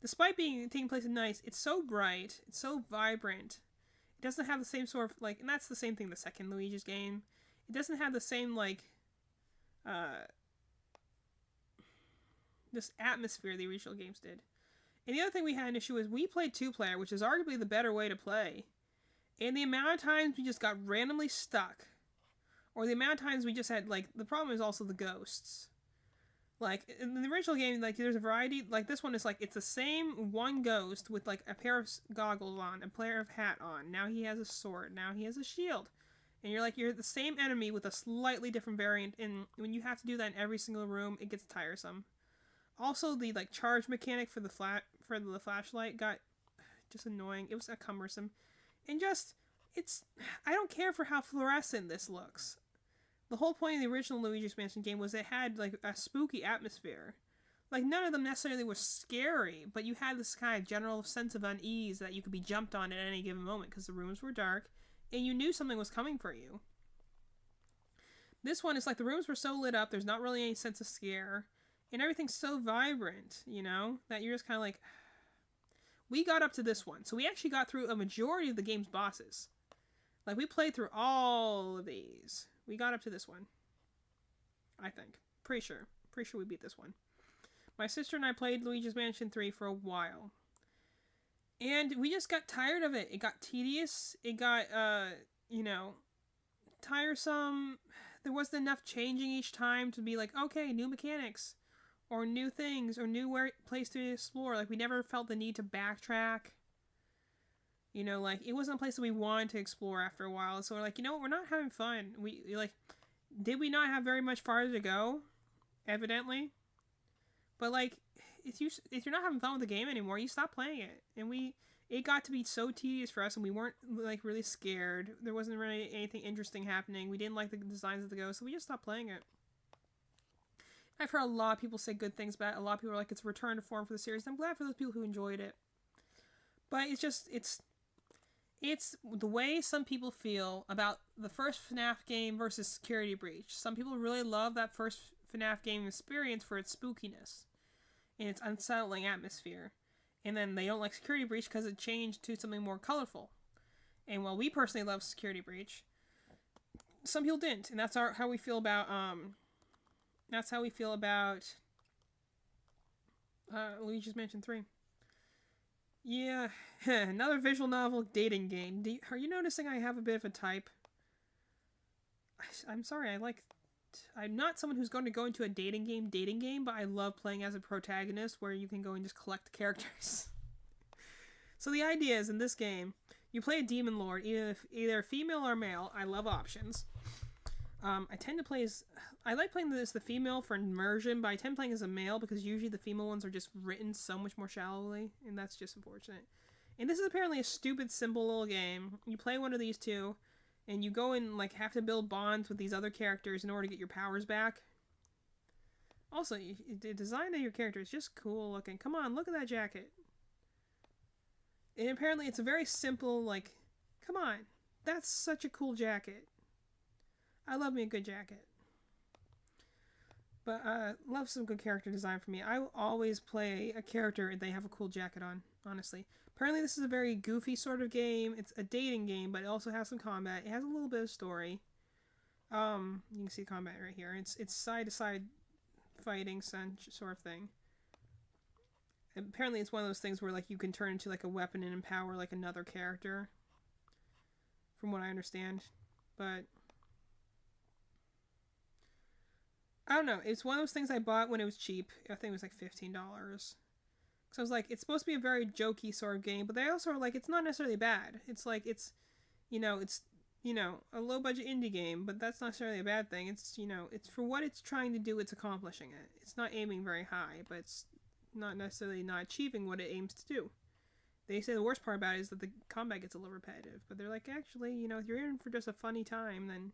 despite taking place at night, it's so bright, it's so vibrant. It doesn't have the same sort of, like, and that's the same thing the second Luigi's game. It doesn't have the same, like, this atmosphere the original games did. And the other thing we had an issue is we played 2-player, which is arguably the better way to play. And the amount of times we just got randomly stuck, or the amount of times we just had, like, the problem is also the ghosts. Like, in the original game, like, there's a variety, like, this one is, like, it's the same one ghost with, like, a pair of goggles on, a pair of hat on. Now he has a sword, now he has a shield. And you're, like, you're the same enemy with a slightly different variant, and when you have to do that in every single room, it gets tiresome. Also, the, like, charge mechanic for the flashlight got just annoying. It was cumbersome. And just, I don't care for how fluorescent this looks. The whole point of the original Luigi's Mansion game was it had, like, a spooky atmosphere. Like, none of them necessarily were scary, but you had this kind of general sense of unease that you could be jumped on at any given moment because the rooms were dark, and you knew something was coming for you. This one is like the rooms were so lit up, there's not really any sense of scare, and everything's so vibrant, you know, that you're just kind of like... We got up to this one, so we actually got through a majority of the game's bosses. Like, we played through all of these. We got up to this one. I think. Pretty sure we beat this one. My sister and I played Luigi's Mansion 3 for a while. And we just got tired of it. It got tedious. It got, you know, tiresome. There wasn't enough changing each time to be like, okay, new mechanics. Or new things. Or new place to explore. Like, we never felt the need to backtrack. You know, like, it wasn't a place that we wanted to explore after a while. So we're like, you know what, we're not having fun. Did we not have very much farther to go? Evidently. But, like, if you're not having fun with the game anymore, you stop playing it. And it got to be so tedious for us, and we weren't, like, really scared. There wasn't really anything interesting happening. We didn't like the designs of the ghosts, so we just stopped playing it. I've heard a lot of people say good things about it. A lot of people are like, it's a return to form for the series. I'm glad for those people who enjoyed it. But it's the way some people feel about the first FNAF game versus Security Breach. Some people really love that first FNAF game experience for its spookiness and its unsettling atmosphere. And then they don't like Security Breach because it changed to something more colorful. And while we personally love Security Breach, some people didn't. And that's how we feel about Luigi's Mansion 3. Yeah, another visual novel dating game. Are you noticing I have a bit of a type? I'm sorry, I'm not someone who's going to go into a dating game, but I love playing as a protagonist where you can go and just collect characters. So the idea is, in this game, you play a demon lord, either female or male. I love options. I tend to play as... I like playing as the female for immersion, but I tend playing as a male because usually the female ones are just written so much more shallowly, and that's just unfortunate. And this is apparently a stupid, simple little game. You play one of these two, and you go and like have to build bonds with these other characters in order to get your powers back. Also, the design of your character is just cool looking. Come on, look at that jacket. And apparently it's a very simple, like, come on, that's such a cool jacket. I love me a good jacket. But love some good character design for me. I will always play a character and they have a cool jacket on, honestly. Apparently this is a very goofy sort of game. It's a dating game, but it also has some combat. It has a little bit of story. You can see combat right here. It's side-to-side fighting sort of thing. And apparently it's one of those things where like you can turn into like a weapon and empower like another character. From what I understand. But I don't know. It's one of those things I bought when it was cheap. I think it was like $15. So I was like, it's supposed to be a very jokey sort of game, but they also are like, it's not necessarily bad. It's like, it's a low budget indie game, but that's not necessarily a bad thing. It's, it's for what it's trying to do, it's accomplishing it. It's not aiming very high, but it's not necessarily not achieving what it aims to do. They say the worst part about it is that the combat gets a little repetitive, but they're like, actually, if you're in for just a funny time, then,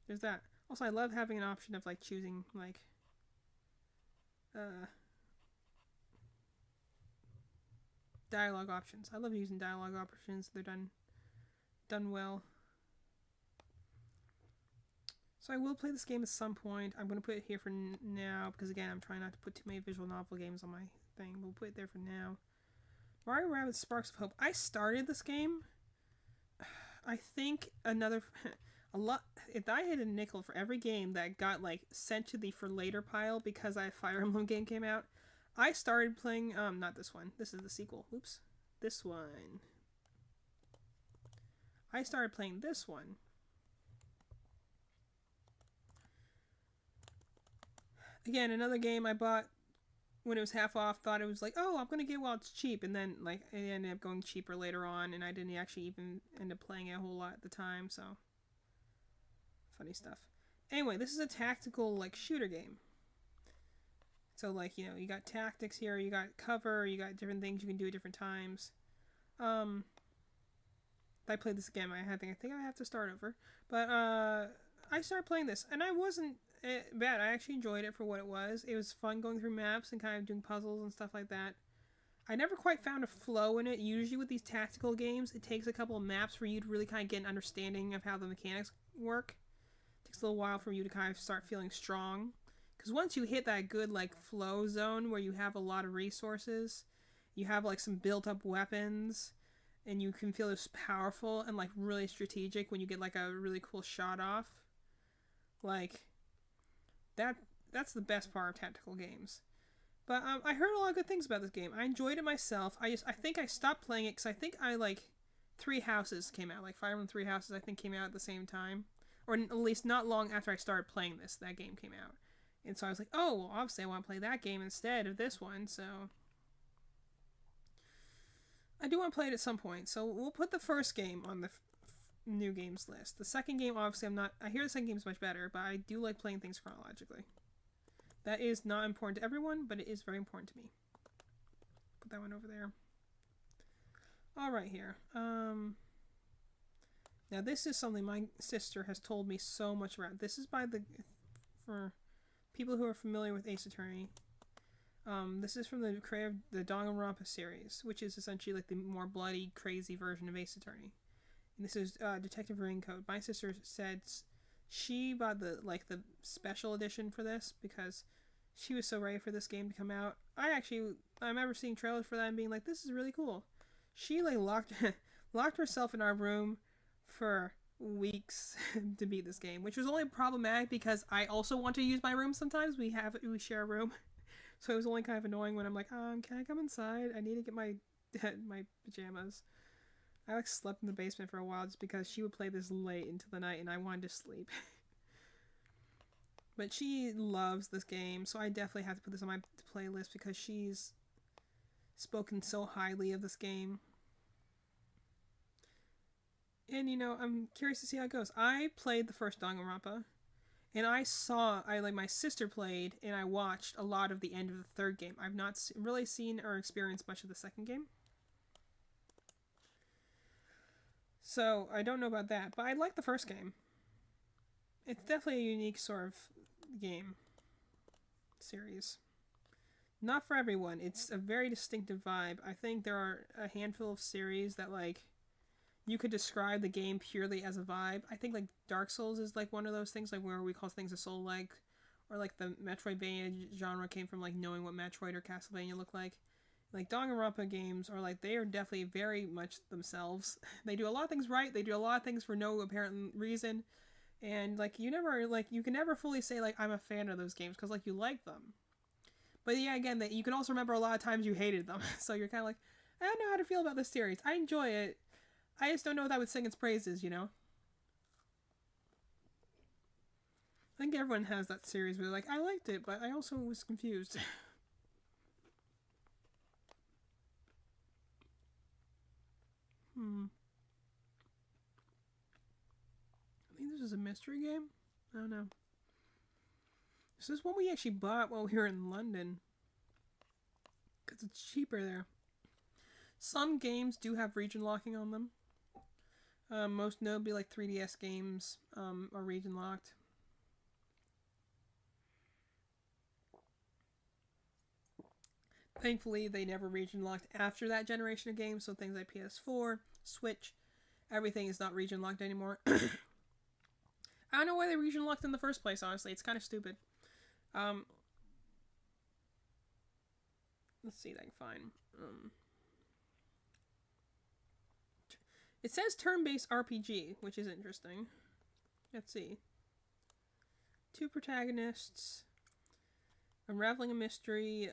there's that. Also, I love having an option of, like, choosing, like, dialogue options. I love using dialogue options. They're done well. So I will play this game at some point. I'm going to put it here for now, because, again, I'm trying not to put too many visual novel games on my thing. We'll put it there for now. Mario Rabbids Sparks of Hope. I started this game. I think if I had a nickel for every game that got like sent to the for later pile because a Fire Emblem game came out, I started playing not this one. This is the sequel. Oops. This one. I started playing this one. Again, another game I bought when it was half off, thought it was like, oh, I'm going to get it while it's cheap, and then like it ended up going cheaper later on, and I didn't actually even end up playing it a whole lot at the time, so funny stuff. Anyway, this is a tactical like shooter game. So like, you got tactics here, you got cover, you got different things you can do at different times. If I played this again, I think I have to start over. But I started playing this, and I wasn't bad. I actually enjoyed it for what it was. It was fun going through maps and kind of doing puzzles and stuff like that. I never quite found a flow in it. Usually with these tactical games, it takes a couple of maps for you to really kind of get an understanding of how the mechanics work. It takes a little while for you to kind of start feeling strong. Because once you hit that good like flow zone where you have a lot of resources, you have like some built up weapons, and you can feel this powerful and like really strategic when you get like a really cool shot off. Like that's the best part of tactical games. But I heard a lot of good things about this game. I enjoyed it myself. I think I stopped playing it because I think Three Houses came out. Like Fire Emblem Three Houses I think came out at the same time. Or at least not long after I started playing this, that game came out. And so I was like, oh, well, obviously I want to play that game instead of this one, so I do want to play it at some point. So we'll put the first game on the new games list. The second game, obviously, I hear the second game is much better, but I do like playing things chronologically. That is not important to everyone, but it is very important to me. Put that one over there. All right, here. Now this is something my sister has told me so much about. This is for people who are familiar with Ace Attorney. This is from the creator of the Danganronpa series, which is essentially like the more bloody, crazy version of Ace Attorney. And this is Detective Raincoat. My sister said she bought the special edition for this because she was so ready for this game to come out. I remember seeing trailers for that and being like, this is really cool. She like locked herself in our room for weeks to beat this game, which was only problematic because I also want to use my room sometimes. We share a room. So it was only kind of annoying when I'm like, can I come inside? I need to get my pajamas. I slept in the basement for a while just because she would play this late into the night and I wanted to sleep. But she loves this game, so I definitely have to put this on my playlist because she's spoken so highly of this game. And you know, I'm curious to see how it goes. I played the first Danganronpa, and I like my sister played, and I watched a lot of the end of the third game. I've not really seen or experienced much of the second game, so I don't know about that. But I like the first game. It's definitely a unique sort of game series. Not for everyone. It's a very distinctive vibe. I think there are a handful of series that like you could describe the game purely as a vibe. I think like Dark Souls is like one of those things like where we call things a soul like, or like the Metroidvania genre came from like knowing what Metroid or Castlevania look like. Like Danganronpa games are like they are definitely very much themselves. They do a lot of things right. They do a lot of things for no apparent reason, and like you can never fully say like I'm a fan of those games because like you like them. But yeah, again, that you can also remember a lot of times you hated them. So you're kind of like, I don't know how to feel about this series. I enjoy it. I just don't know if I would sing its praises, you know? I think everyone has that series where they're like, I liked it, but I also was confused. I think this is a mystery game? I don't know. This is one we actually bought while we were in London. Because it's cheaper there. Some games do have region locking on them. Most notably, like 3DS games are region locked. Thankfully, they never region locked after that generation of games, so things like PS4, Switch, everything is not region locked anymore. I don't know why they region locked in the first place, honestly. It's kind of stupid. Let's see if I can find. It says turn-based RPG, which is interesting. Let's see. 2 protagonists. Unraveling a mystery.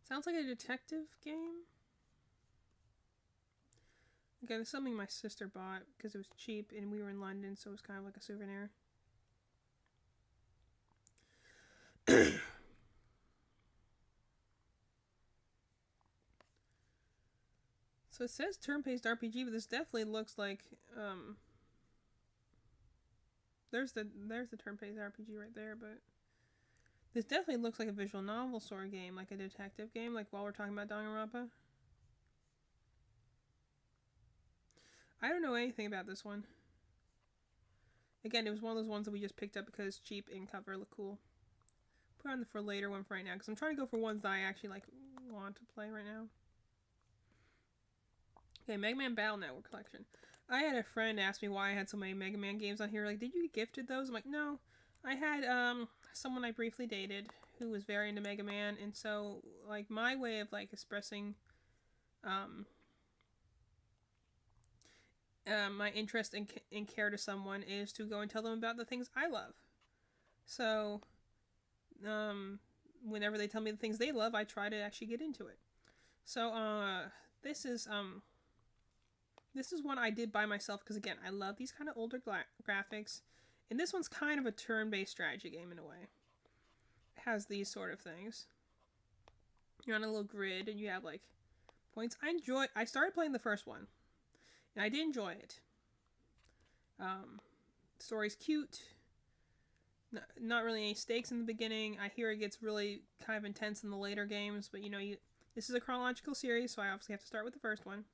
Sounds like a detective game. Okay, there's something my sister bought because it was cheap and we were in London, so it was kind of like a souvenir. So it says turn-based RPG, but this definitely looks like there's the turn-based RPG right there, but this definitely looks like a visual novel sort of game, like a detective game, like while we're talking about Danganronpa. I don't know anything about this one. Again, it was one of those ones that we just picked up because it's cheap and cover look cool. Put on the for later one for right now, because I'm trying to go for ones that I actually like want to play right now. Okay, Mega Man Battle Network Collection. I had a friend ask me why I had so many Mega Man games on here. Like, did you get gifted those? I'm like, no. I had someone I briefly dated who was very into Mega Man, and so like my way of like expressing my interest in care to someone is to go and tell them about the things I love. So whenever they tell me the things they love, I try to actually get into it. So this is one I did by myself because again, I love these kind of older graphics, and this one's kind of a turn-based strategy game in a way. It has these sort of things. You're on a little grid and you have like points. I started playing the first one, and I did enjoy it. Story's cute. Not really any stakes in the beginning. I hear it gets really kind of intense in the later games, but you know, this is a chronological series, so I obviously have to start with the first one.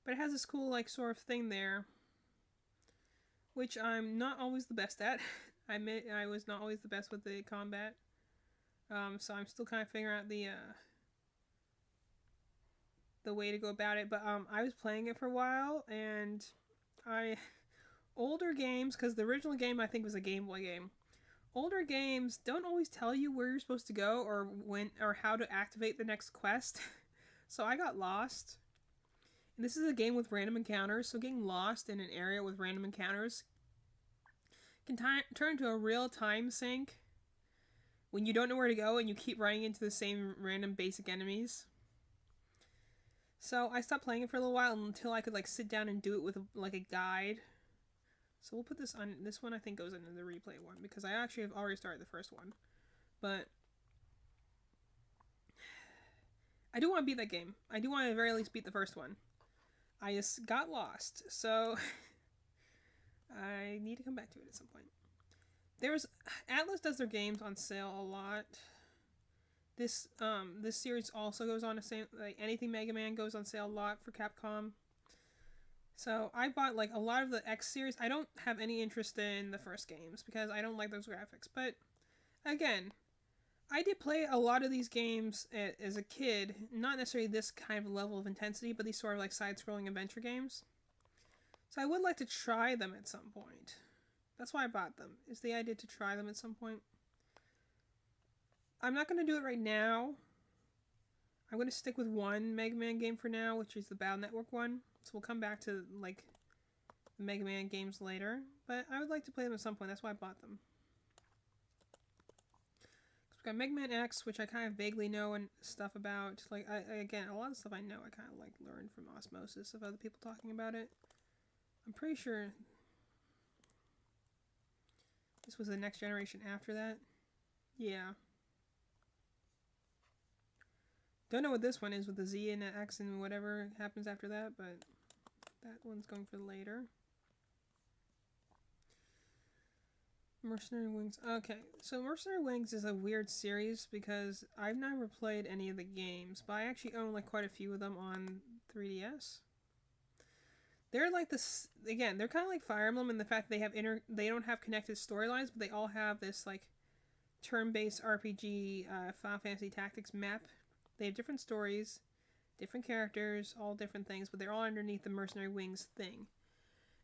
But it has this cool like sort of thing there, which I'm not always the best at. I admit I was not always the best with the combat. So I'm still kind of figuring out the way to go about it. But I was playing it for a while, and older games, because the original game I think was a Game Boy game. Older games don't always tell you where you're supposed to go or when or how to activate the next quest. So I got lost. And this is a game with random encounters, so getting lost in an area with random encounters can turn into a real time sink when you don't know where to go and you keep running into the same random basic enemies. So I stopped playing it for a little while until I could like sit down and do it with like a guide. So we'll put this on. This one I think goes into the replay one because I actually have already started the first one. But I do want to beat that game. I do want to at the very least beat the first one. I just got lost, so I need to come back to it at some point. Atlas does their games on sale a lot. This series also goes on a sale, like anything Mega Man goes on sale a lot for Capcom. So I bought like a lot of the X series. I don't have any interest in the first games because I don't like those graphics. But again, I did play a lot of these games as a kid. Not necessarily this kind of level of intensity, but these sort of like side-scrolling adventure games. So I would like to try them at some point. That's why I bought them, is the idea to try them at some point. I'm not going to do it right now. I'm going to stick with one Mega Man game for now, which is the Battle Network one. So we'll come back to, like, the Mega Man games later. But I would like to play them at some point. That's why I bought them. So we've got Mega Man X, which I kind of vaguely know and stuff about. Like, again, a lot of stuff I know I kind of, like, learned from osmosis of other people talking about it. I'm pretty sure this was the next generation after that. Yeah. Don't know what this one is with the Z and the X and whatever happens after that, but that one's going for later. Mercenary Wings. Okay, so Mercenary Wings is a weird series because I've never played any of the games, but I actually own like quite a few of them on 3DS. They're like this again. They're kind of like Fire Emblem in the fact they don't have connected storylines, but they all have this like turn-based RPG Final Fantasy Tactics map. They have different stories, different characters, all different things, but they're all underneath the Mercenary Wings thing.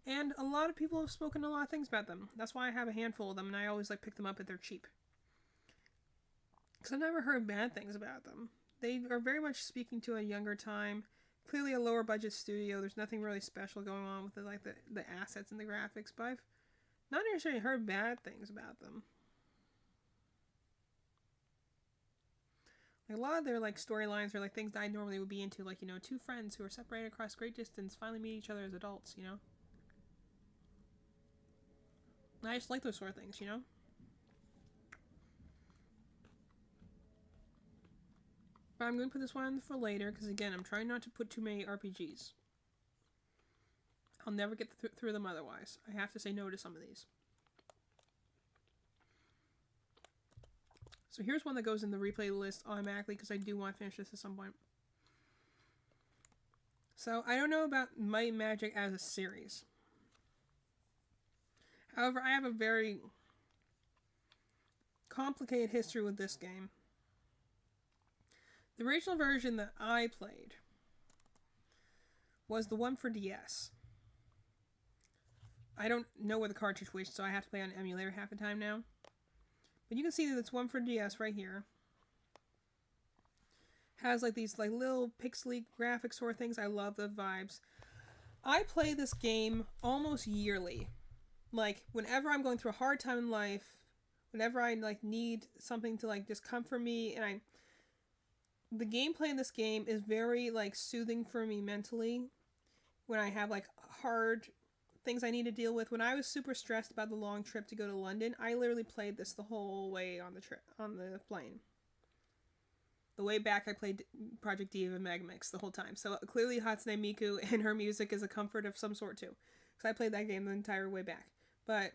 And a lot of people have spoken a lot of things about them. That's why I have a handful of them, and I always like pick them up if they're cheap. Because I've never heard bad things about them. They are very much speaking to a younger time. Clearly a lower budget studio. There's nothing really special going on with the assets and the graphics, but I've not necessarily heard bad things about them. Like a lot of their like storylines are like things that I normally would be into, like, you know, two friends who are separated across great distance finally meet each other as adults, you know? I just like those sort of things, you know? But I'm going to put this one for later, because again, I'm trying not to put too many RPGs. I'll never get through them otherwise. I have to say no to some of these. So here's one that goes in the replay list automatically because I do want to finish this at some point. So I don't know about Might and Magic as a series. However, I have a very complicated history with this game. The original version that I played was the one for DS. I don't know where the cartridge was, so I have to play on an emulator half the time now. But you can see that it's one for DS right here. Has like these like little pixely graphics sort of things. I love the vibes. I play this game almost yearly. Like whenever I'm going through a hard time in life, whenever I like need something to like just comfort me, and the gameplay in this game is very like soothing for me mentally when I have like hard things I need to deal with. When I was super stressed about the long trip to go to London, I literally played this the whole way on the trip, on the plane. The way back, I played Project Diva Megamix the whole time. So clearly Hatsune Miku and her music is a comfort of some sort too. So I played that game the entire way back. But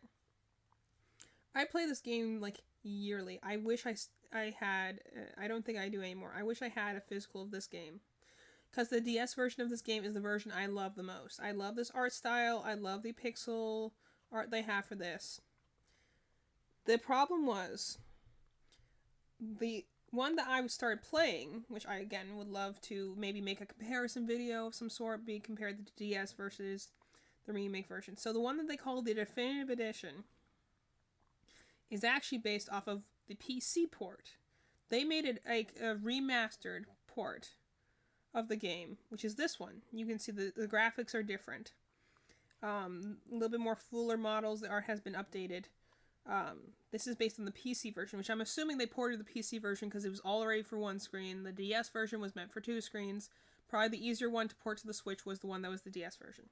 I play this game like yearly. I wish I had, I don't think I do anymore. I wish I had a physical of this game. Because the DS version of this game is the version I love the most. I love this art style. I love the pixel art they have for this. The problem was, the one that I started playing, which I again would love to maybe make a comparison video of some sort, be compared to the DS versus the remake version. So the one that they call the Definitive Edition is actually based off of the PC port. They made it like a remastered port of the game, which is this one. You can see the graphics are different. A little bit more fuller models. The art has been updated. This is based on the PC version, which I'm assuming they ported the PC version because it was already for one screen. The DS version was meant for two screens. Probably the easier one to port to the Switch was the one that was the DS version.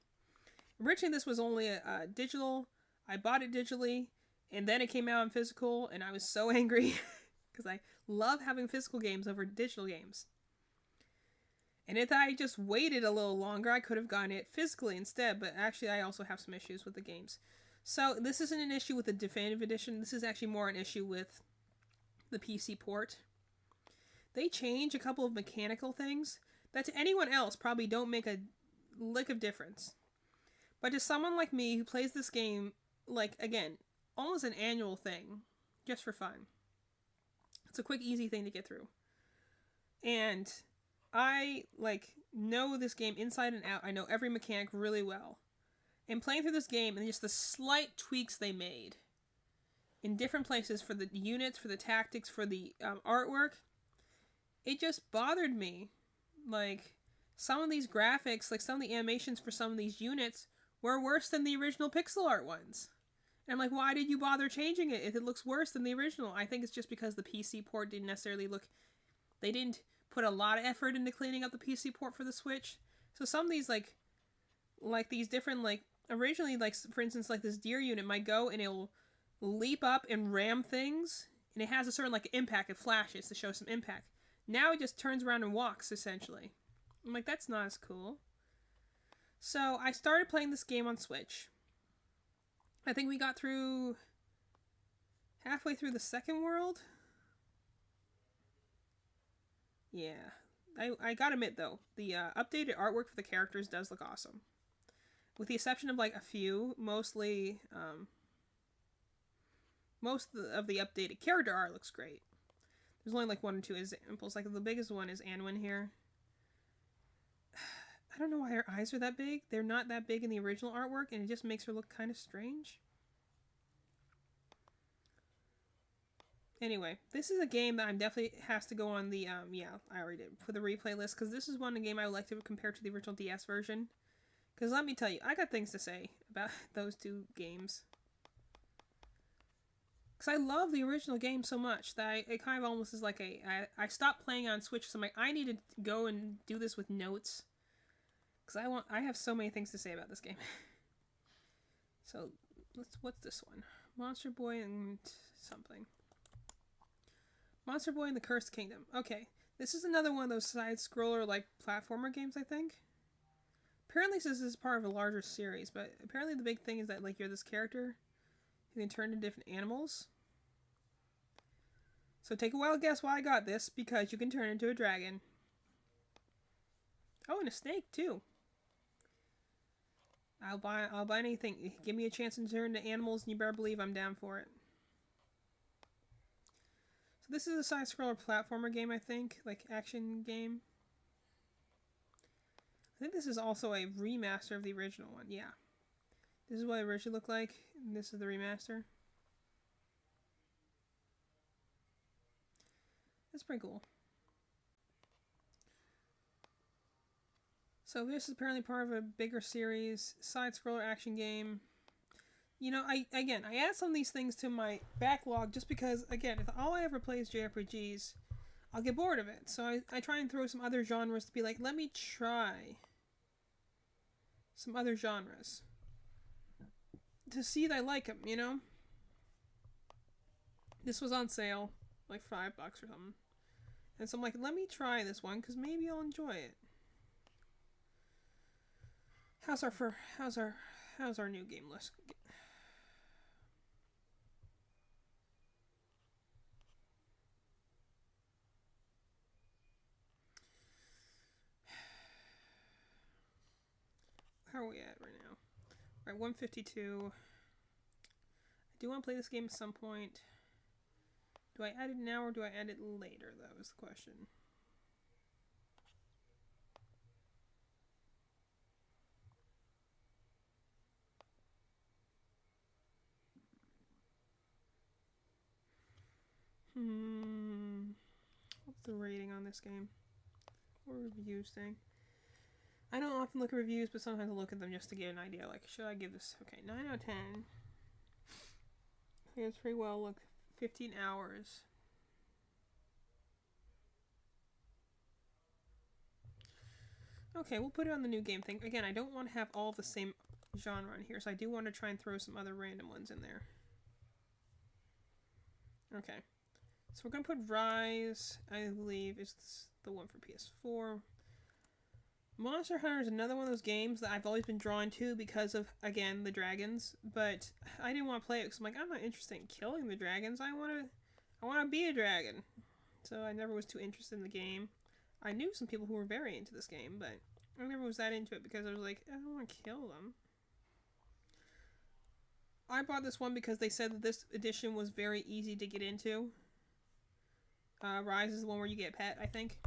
Originally, this was only a digital. I bought it digitally, and then it came out in physical, and I was so angry because I love having physical games over digital games. And if I just waited a little longer, I could have gotten it physically instead, but actually I also have some issues with the games. So this isn't an issue with the Definitive Edition, this is actually more an issue with the PC port. They change a couple of mechanical things that to anyone else probably don't make a lick of difference. But to someone like me who plays this game, like, again, almost an annual thing, just for fun. It's a quick, easy thing to get through. And I, like, know this game inside and out. I know every mechanic really well. And playing through this game and just the slight tweaks they made in different places for the units, for the tactics, for the artwork, it just bothered me. Like, some of these graphics, like some of the animations for some of these units were worse than the original pixel art ones. And I'm like, why did you bother changing it if it looks worse than the original? I think it's just because the PC port didn't necessarily look... They didn't put a lot of effort into cleaning up the PC port for the Switch. So some of these, like these different, like, originally, like, for instance, like this deer unit might go and it'll leap up and ram things, and it has a certain, like, impact. It flashes to show some impact. Now it just turns around and walks, essentially. I'm like, that's not as cool. So I started playing this game on Switch. I think we got through halfway through the second world. Yeah. I gotta admit, though, the updated artwork for the characters does look awesome. With the exception of, like, a few, mostly, most of the updated character art looks great. There's only, like, one or two examples. Like, the biggest one is Anwin here. I don't know why her eyes are that big. They're not that big in the original artwork, and it just makes her look kind of strange. Anyway, this is a game that I'm definitely has to go on the, yeah, I already did, for the replay list, because this is one game I would like to compare to the original DS version. Because let me tell you, I got things to say about those two games. Because I love the original game so much that it kind of almost is like I stopped playing on Switch, so I'm like, I need to go and do this with notes. Because I have so many things to say about this game. So, what's this one? Monster Boy and something. Monster Boy and the Cursed Kingdom. Okay, this is another one of those side-scroller, like, platformer games, I think. Apparently this is part of a larger series, but apparently the big thing is that, like, you're this character who can turn into different animals. So take a wild guess why I got this, because you can turn into a dragon. Oh, and a snake, too. I'll buy anything. Give me a chance to turn into animals, and you better believe I'm down for it. So this is a side-scroller platformer game, I think. Like, action game. I think this is also a remaster of the original one. Yeah. This is what it originally looked like. And this is the remaster. That's pretty cool. So this is apparently part of a bigger series, side-scroller action game. You know, I add some of these things to my backlog just because, again, if all I ever play is JRPGs, I'll get bored of it. So I try and throw some other genres to be like, let me try some other genres to see that I like them, you know? This was on sale, like $5 or something. And so I'm like, let me try this one, because maybe I'll enjoy it. How's our new game list? How are we at right now? We're at 152. I do want to play this game at some point. Do I add it now or do I add it later? That was the question. What's the rating on this game? Or reviews thing? I don't often look at reviews, but sometimes I look at them just to get an idea. Like, should I give this... Okay, 9 out of 10. I think it's pretty well. Look, 15 hours. Okay, we'll put it on the new game thing. Again, I don't want to have all of the same genre in here, so I do want to try and throw some other random ones in there. Okay. So we're going to put Rise, I believe, is the one for PS4. Monster Hunter is another one of those games that I've always been drawn to because of, again, the dragons. But I didn't want to play it because I'm like, I'm not interested in killing the dragons. I want to be a dragon. So I never was too interested in the game. I knew some people who were very into this game, but I never was that into it because I was like, I don't want to kill them. I bought this one because they said that this edition was very easy to get into. Rise is the one where you get a pet, I think.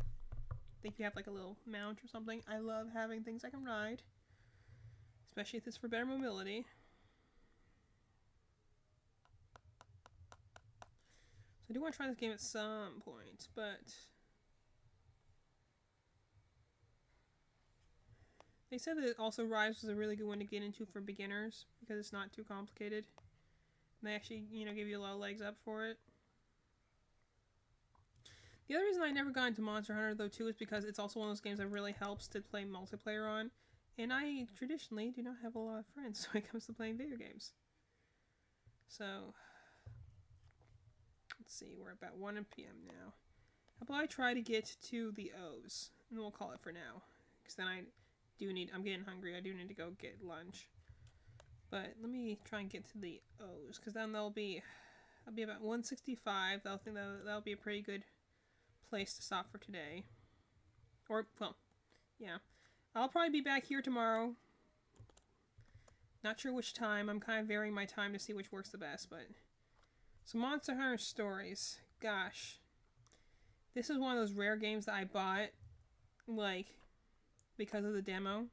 I think you have like a little mount or something. I love having things I can ride. Especially if it's for better mobility. So I do want to try this game at some point, but they said that also Rise was a really good one to get into for beginners because it's not too complicated. And they actually, give you a lot of legs up for it. The other reason I never got into Monster Hunter, though, too, is because it's also one of those games that really helps to play multiplayer on. And I traditionally do not have a lot of friends when it comes to playing video games. So, let's see, we're about 1 p.m. now. How about I try to get to the O's? And we'll call it for now. Because then I'm getting hungry. I do need to go get lunch. But let me try and get to the O's. Because then I'll be about 165. That'll be a pretty good place to stop for today. Or, well, yeah. I'll probably be back here tomorrow. Not sure which time. I'm kind of varying my time to see which works the best, but... So, Monster Hunter Stories. Gosh. This is one of those rare games that I bought, like, because of the demo.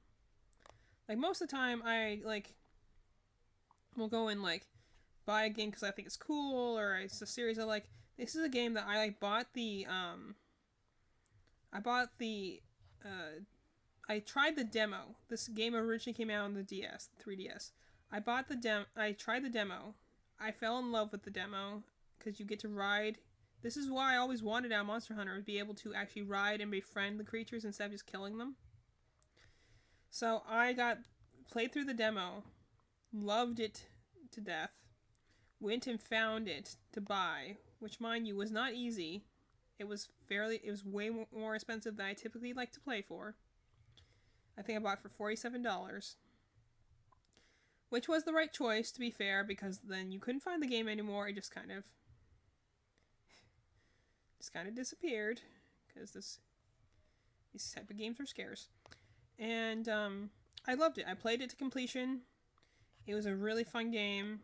Like, most of the time, I, like, will go and, like, buy a game because I think it's cool, or it's a series I like. This is a game that I bought I tried the demo. This game originally came out on the DS, the 3DS. I tried the demo. I fell in love with the demo because you get to ride. This is why I always wanted out Monster Hunter, to be able to actually ride and befriend the creatures instead of just killing them. So I played through the demo, loved it to death, went and found it to buy, which, mind you, was not easy. It was way more expensive than I typically like to play for. I think I bought it for $47. Which was the right choice, to be fair, because then you couldn't find the game anymore. It just kind of disappeared. Because these type of games are scarce. And I loved it. I played it to completion. It was a really fun game.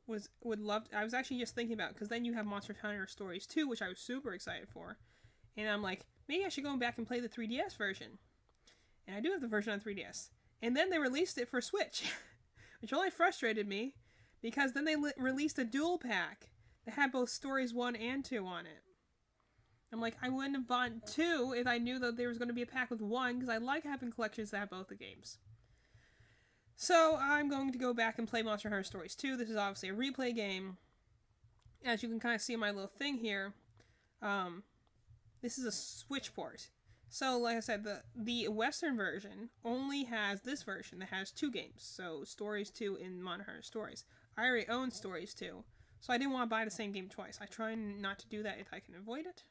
I was actually just thinking about, because then you have Monster Hunter Stories 2, which I was super excited for. And I'm like, maybe I should go back and play the 3DS version. And I do have the version on 3DS. And then they released it for Switch, which only frustrated me, because then they released a dual pack that had both Stories 1 and 2 on it. I'm like, I wouldn't have bought 2 if I knew that there was going to be a pack with 1, because I like having collections that have both the games. So, I'm going to go back and play Monster Hunter Stories 2. This is obviously a replay game. As you can kind of see in my little thing here, this is a Switch port. So, like I said, the Western version only has this version that has 2 games. So, Stories 2 and Monster Hunter Stories. I already own Stories 2, so I didn't want to buy the same game twice. I try not to do that if I can avoid it.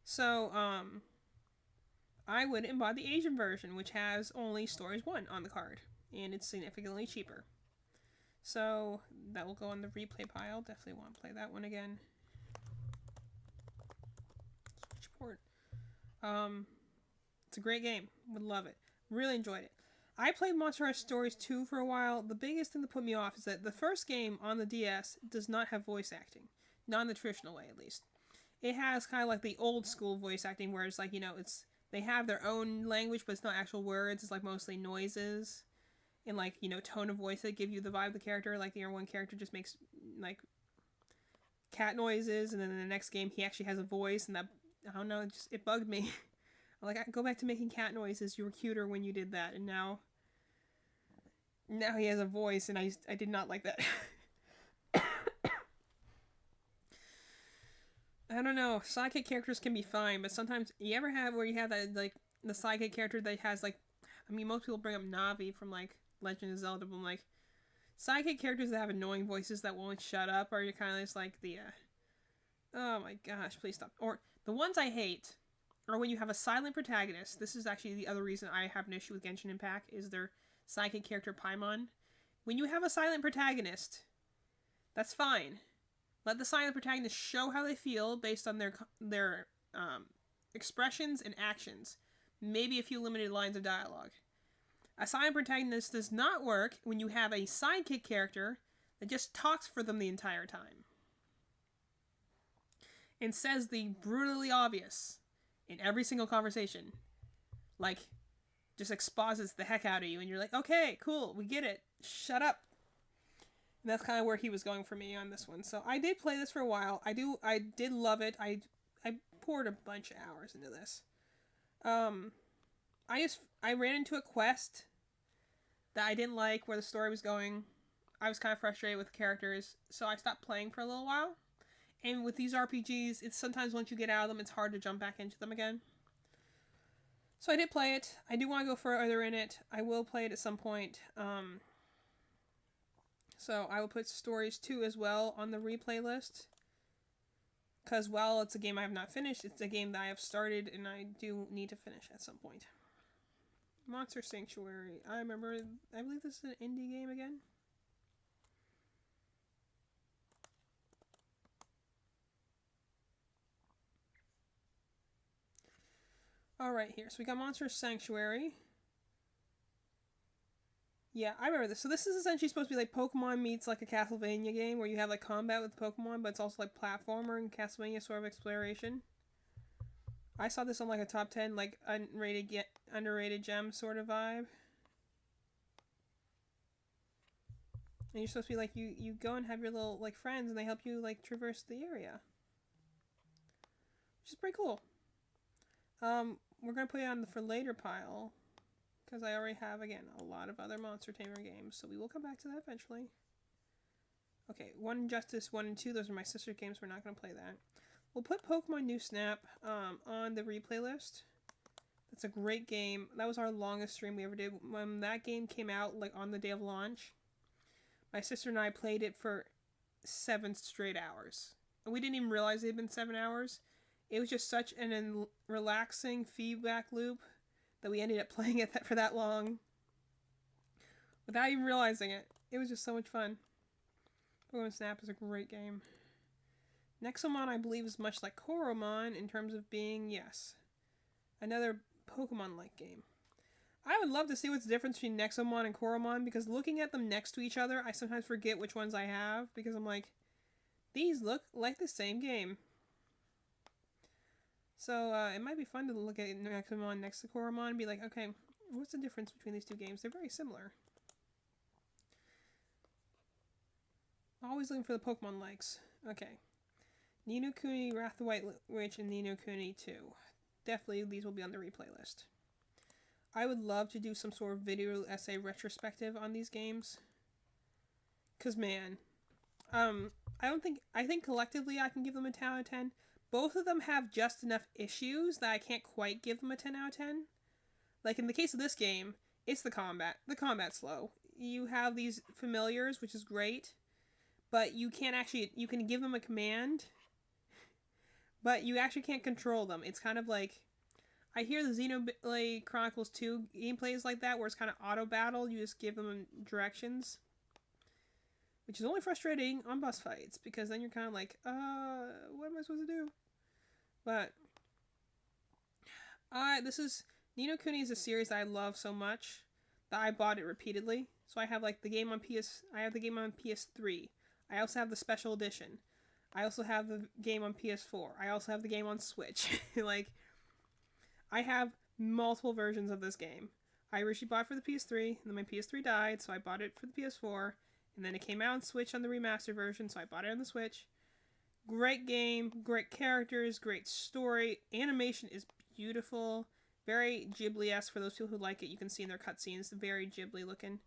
So, I went and bought the Asian version, which has only Stories 1 on the card. And it's significantly cheaper. So, that will go on the replay pile. Definitely want to play that one again. Switch port. It's a great game. Would love it. Really enjoyed it. I played Monster Hunter Stories 2 for a while. The biggest thing that put me off is that the first game on the DS does not have voice acting. Not in the traditional way, at least. It has kind of like the old school voice acting, where it's like, they have their own language, but it's not actual words. It's like mostly noises. And, like, tone of voice that give you the vibe of the character. Like, one character just makes, like, cat noises, and then in the next game, he actually has a voice, and that, I don't know, it bugged me. I'm like, go back to making cat noises. You were cuter when you did that, and now he has a voice, and I did not like that. I don't know, sidekick characters can be fine, but sometimes, you ever have where you have that, like, the sidekick character that has, like, most people bring up Navi from, like, Legend of Zelda, but I'm like, sidekick characters that have annoying voices that won't shut up, or you're kind of just like the Oh my gosh, please stop. Or the ones I hate are when you have a silent protagonist. This is actually the other reason I have an issue with Genshin Impact is their sidekick character Paimon. When you have a silent protagonist, that's fine. Let the silent protagonist show how they feel based on their expressions and actions. Maybe a few limited lines of dialogue. A silent protagonist does not work when you have a sidekick character that just talks for them the entire time. And says the brutally obvious in every single conversation. Like, just exposits the heck out of you, and you're like, okay, cool, we get it. Shut up. And that's kind of where he was going for me on this one. So I did play this for a while. I did love it. I poured a bunch of hours into this. I ran into a quest that I didn't like where the story was going. I was kind of frustrated with the characters, so I stopped playing for a little while. And with these RPGs, it's sometimes once you get out of them, it's hard to jump back into them again. So I did play it. I do want to go further in it. I will play it at some point. So I will put Stories 2 as well on the replay list. Because while it's a game I have not finished, it's a game that I have started and I do need to finish at some point. Monster Sanctuary. I believe this is an indie game again. Alright, here. So we got Monster Sanctuary. Yeah, I remember this. So this is essentially supposed to be like Pokemon meets like a Castlevania game where you have like combat with Pokemon, but it's also like platformer and Castlevania sort of exploration. I saw this on like a top 10 like underrated gem sort of vibe. And you're supposed to be like, you go and have your little like friends and they help you like traverse the area. Which is pretty cool. We're going to put it on the for later pile. Because I already have, again, a lot of other Monster Tamer games. So we will come back to that eventually. Okay, 1 Injustice 1 and 2. Those are my sister games. We're not going to play that. We'll put Pokemon New Snap on the replay list. That's a great game. That was our longest stream we ever did. When that game came out, like on the day of launch, my sister and I played it for 7 straight hours. And we didn't even realize it had been 7 hours. It was just such an relaxing feedback loop that we ended up playing it for that long without even realizing it. It was just so much fun. Pokemon Snap is a great game. Nexomon, I believe, is much like Koromon in terms of being, yes, another Pokemon-like game. I would love to see what's the difference between Nexomon and Koromon, because looking at them next to each other, I sometimes forget which ones I have, because I'm like, these look like the same game. So, it might be fun to look at Nexomon next to Koromon and be like, okay, what's the difference between these two games? They're very similar. Always looking for the Pokemon likes. Okay. Ni no Kuni, Wrath of the White Witch, and Ni no Kuni 2. Definitely, these will be on the replay list. I would love to do some sort of video essay retrospective on these games. Because, man, I think collectively I can give them a 10 out of 10. Both of them have just enough issues that I can't quite give them a 10 out of 10. Like, in the case of this game, it's the combat. The combat's slow. You have these familiars, which is great, but you can give them a command, but you actually can't control them. It's kind of like, I hear the Xenoblade Chronicles 2 gameplay is like that, where it's kind of auto-battle. You just give them directions, which is only frustrating on boss fights, because then you're kind of like, what am I supposed to do? But Ni no Kuni is a series that I love so much that I bought it repeatedly. So I have like the game on PS3. I also have the special edition. I also have the game on PS4. I also have the game on Switch. Like, I have multiple versions of this game. I originally bought it for the PS3, and then my PS3 died, so I bought it for the PS4. And then it came out on Switch on the remastered version, so I bought it on the Switch. Great game, great characters, great story. Animation is beautiful. Very Ghibli-esque for those people who like it. You can see in their cutscenes, very Ghibli looking.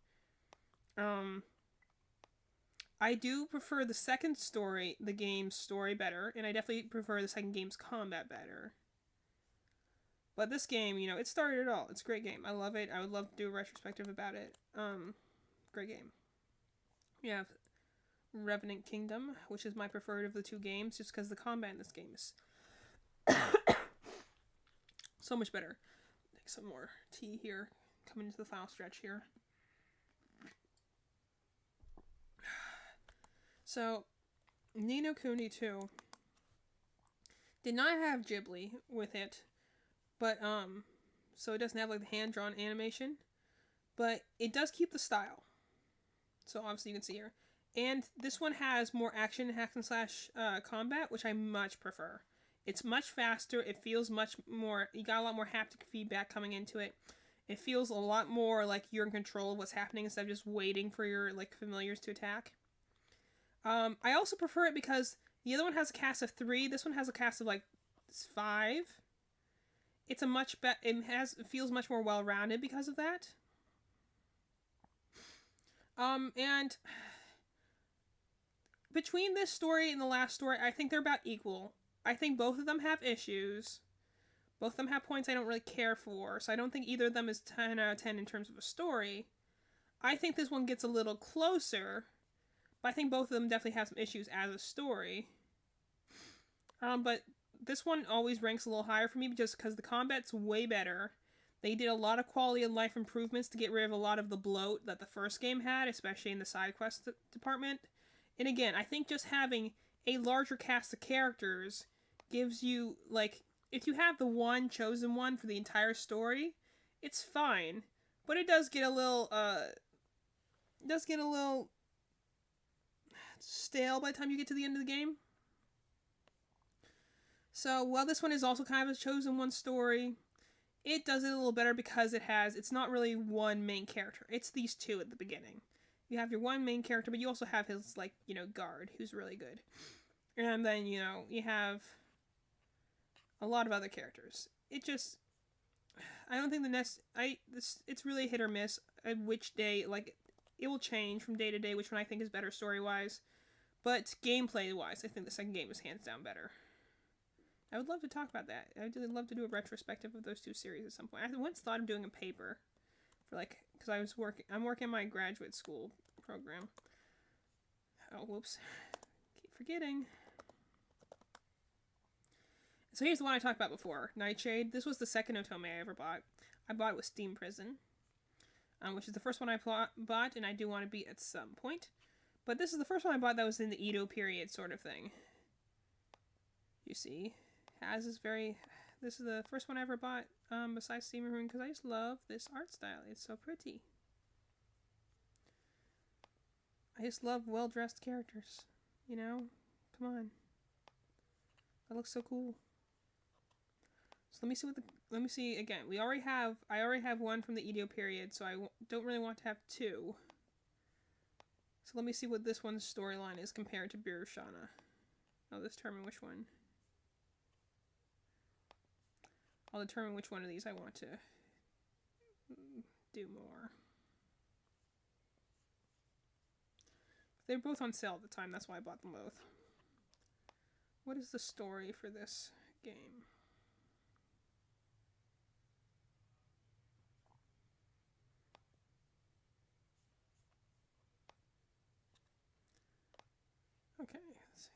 I do prefer the second story, the game's story, better. And I definitely prefer the second game's combat better. But this game, you know, it started it all. It's a great game. I love it. I would love to do a retrospective about it. Great game. We have Revenant Kingdom, which is my preferred of the two games, just because the combat in this game is so much better. Take some more tea here, coming into the final stretch here. So, Ni no Kuni 2 did not have Ghibli with it, but so it doesn't have like the hand-drawn animation, but it does keep the style. So obviously you can see here. And this one has more action, hack and slash combat, which I much prefer. It's much faster. It feels much more, you got a lot more haptic feedback coming into it. It feels a lot more like you're in control of what's happening instead of just waiting for your like familiars to attack. I also prefer it because the other one has a cast of 3. This one has a cast of like 5. It's a much better. It feels much more well-rounded because of that. And between this story and the last story, I think they're about equal. I think both of them have issues. Both of them have points I don't really care for, so I don't think either of them is 10 out of 10 in terms of a story. I think this one gets a little closer, but I think both of them definitely have some issues as a story. But this one always ranks a little higher for me just because the combat's way better. They did a lot of quality of life improvements to get rid of a lot of the bloat that the first game had, especially in the side quest department. And again, I think just having a larger cast of characters gives you, like, if you have the one chosen one for the entire story, it's fine. But it does get a little, stale by the time you get to the end of the game. So, while this one is also kind of a chosen one story, it does it a little better because it's not really one main character. It's these two at the beginning. You have your one main character, but you also have his, like, guard, who's really good. And then, you have a lot of other characters. I don't think it's really hit or miss at which day, like, it will change from day to day which one I think is better story-wise. But gameplay-wise, I think the second game is hands down better. I would love to talk about that. I'd really love to do a retrospective of those two series at some point. I once thought of doing a paper for, like, because I'm working my graduate school program. Oh, whoops. Keep forgetting. So here's the one I talked about before, Nightshade. This was the second Otome I ever bought. I bought it with Steam Prison, which is the first one I bought, and I do want to beat at some point. But this is the first one I bought that was in the Edo period sort of thing. You see, this is the first one I ever bought, besides Steam Rune, because I just love this art style. It's so pretty. I just love well-dressed characters, Come on. That looks so cool. So let me see again. I already have one from the Edo period, so I don't really want to have 2. So let me see what this one's storyline is compared to Birushana. I'll determine which one. I'll determine which one of these I want to do more. They're both on sale at the time, that's why I bought them both. What is the story for this game? Okay, let's see.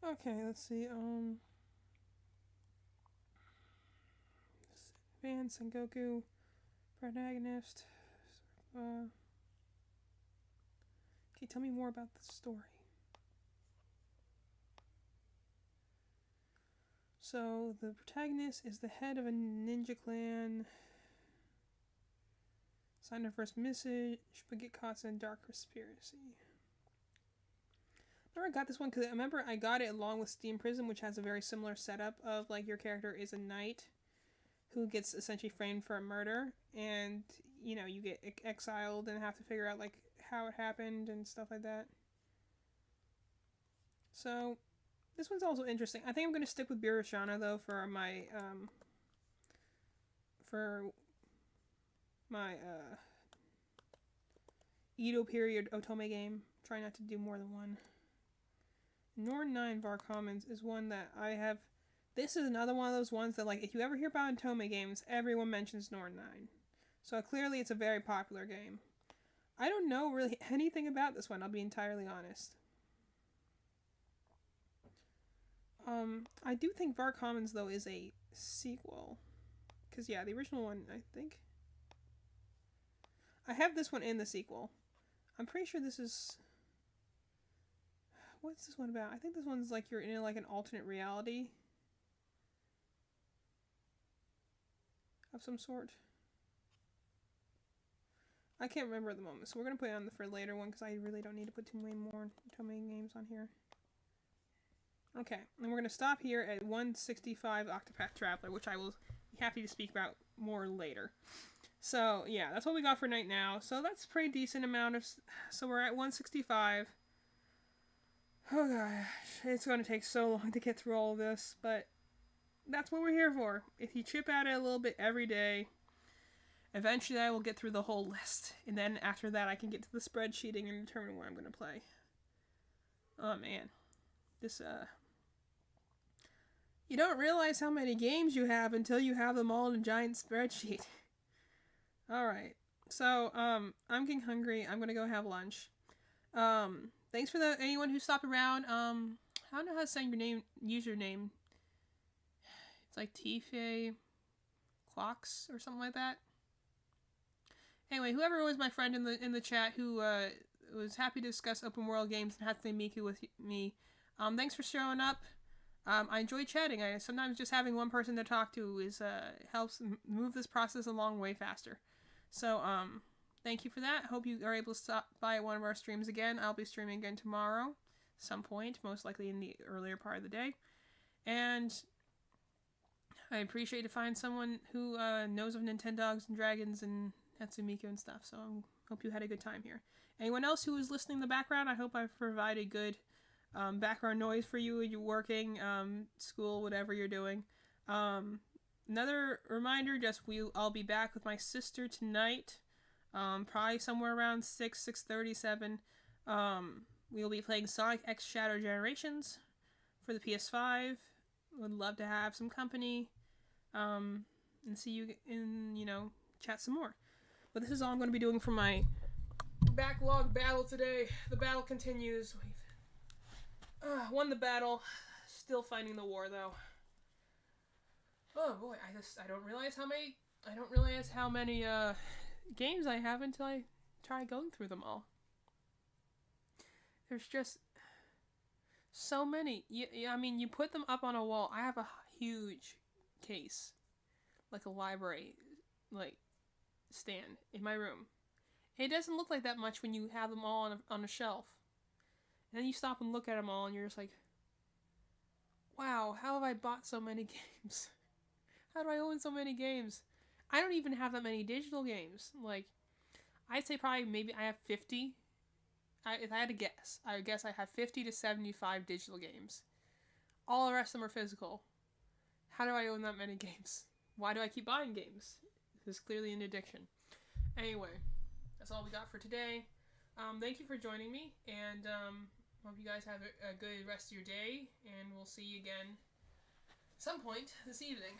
Okay, let's see, Van Sengoku, protagonist, okay, tell me more about the story. So, the protagonist is the head of a ninja clan, signed her first message, but get caught in a dark conspiracy. I remember I got this one because I remember I got it along with Steam Prison, which has a very similar setup of, like, your character is a knight who gets essentially framed for a murder, and, you get exiled and have to figure out, like, how it happened and stuff like that. So, this one's also interesting. I think I'm going to stick with Birushana, though, for my, for my Edo period Otome game. Try not to do more than one. Norn 9 Var Commons is one that I have. This is another one of those ones that, like, if you ever hear about Otome games, everyone mentions Norn 9. So clearly it's a very popular game. I don't know really anything about this one, I'll be entirely honest. I do think Var Commons, though, is a sequel. Because, yeah, the original one, I think. I have this one in the sequel. I'm pretty sure this is... What's this one about? I think this one's like you're in like an alternate reality of some sort. I can't remember at the moment, so we're going to put it on for later one because I really don't need to put too many more Otome games on here. Okay, and we're going to stop here at 165 Octopath Traveler, which I will be happy to speak about more later. So, yeah, that's what we got for Night Now. So that's a pretty decent amount of... So we're at 165. Oh gosh, it's going to take so long to get through all of this, but that's what we're here for. If you chip at it a little bit every day, eventually I will get through the whole list. And then after that I can get to the spreadsheeting and determine what I'm going to play. Oh man. This, You don't realize how many games you have until you have them all in a giant spreadsheet. Alright. So, I'm getting hungry. I'm going to go have lunch. Thanks for anyone who stopped around. I don't know how to say your username. It's like Tife Clocks or something like that. Anyway, whoever was my friend in the chat who was happy to discuss open world games and Hatsune Miku with me. Thanks for showing up. I enjoy chatting. Sometimes just having one person to talk to is helps move this process along way faster. So thank you for that. Hope you are able to stop by one of our streams again. I'll be streaming again tomorrow, some point, most likely in the earlier part of the day. And I appreciate to find someone who knows of Nintendogs and Dragons and Hatsune Miku and stuff. So I hope you had a good time here. Anyone else who is listening in the background, I hope I've provided good background noise for you when you're working, school, whatever you're doing. Another reminder, I'll be back with my sister tonight. Probably somewhere around 6:37. We'll be playing Sonic X Shadow Generations for the PS5. Would love to have some company, and see you chat some more. But this is all I'm going to be doing for my backlog battle today. The battle continues. We've won the battle. Still fighting the war though. Oh boy, I don't realize how many games I have until I try going through them all. There's just so many. I mean, you put them up on a wall. I have a huge case, like a library, like stand in my room. It doesn't look like that much when you have them all on a shelf. And then you stop and look at them all, and you're just like, wow, how have I bought so many games? How do I own so many games? I don't even have that many digital games. Like, I'd say probably maybe I have 50. If I had to guess, I would guess I have 50 to 75 digital games. All the rest of them are physical. How do I own that many games? Why do I keep buying games? This is clearly an addiction. Anyway, that's all we got for today. Thank you for joining me, and hope you guys have a good rest of your day, and we'll see you again some point this evening.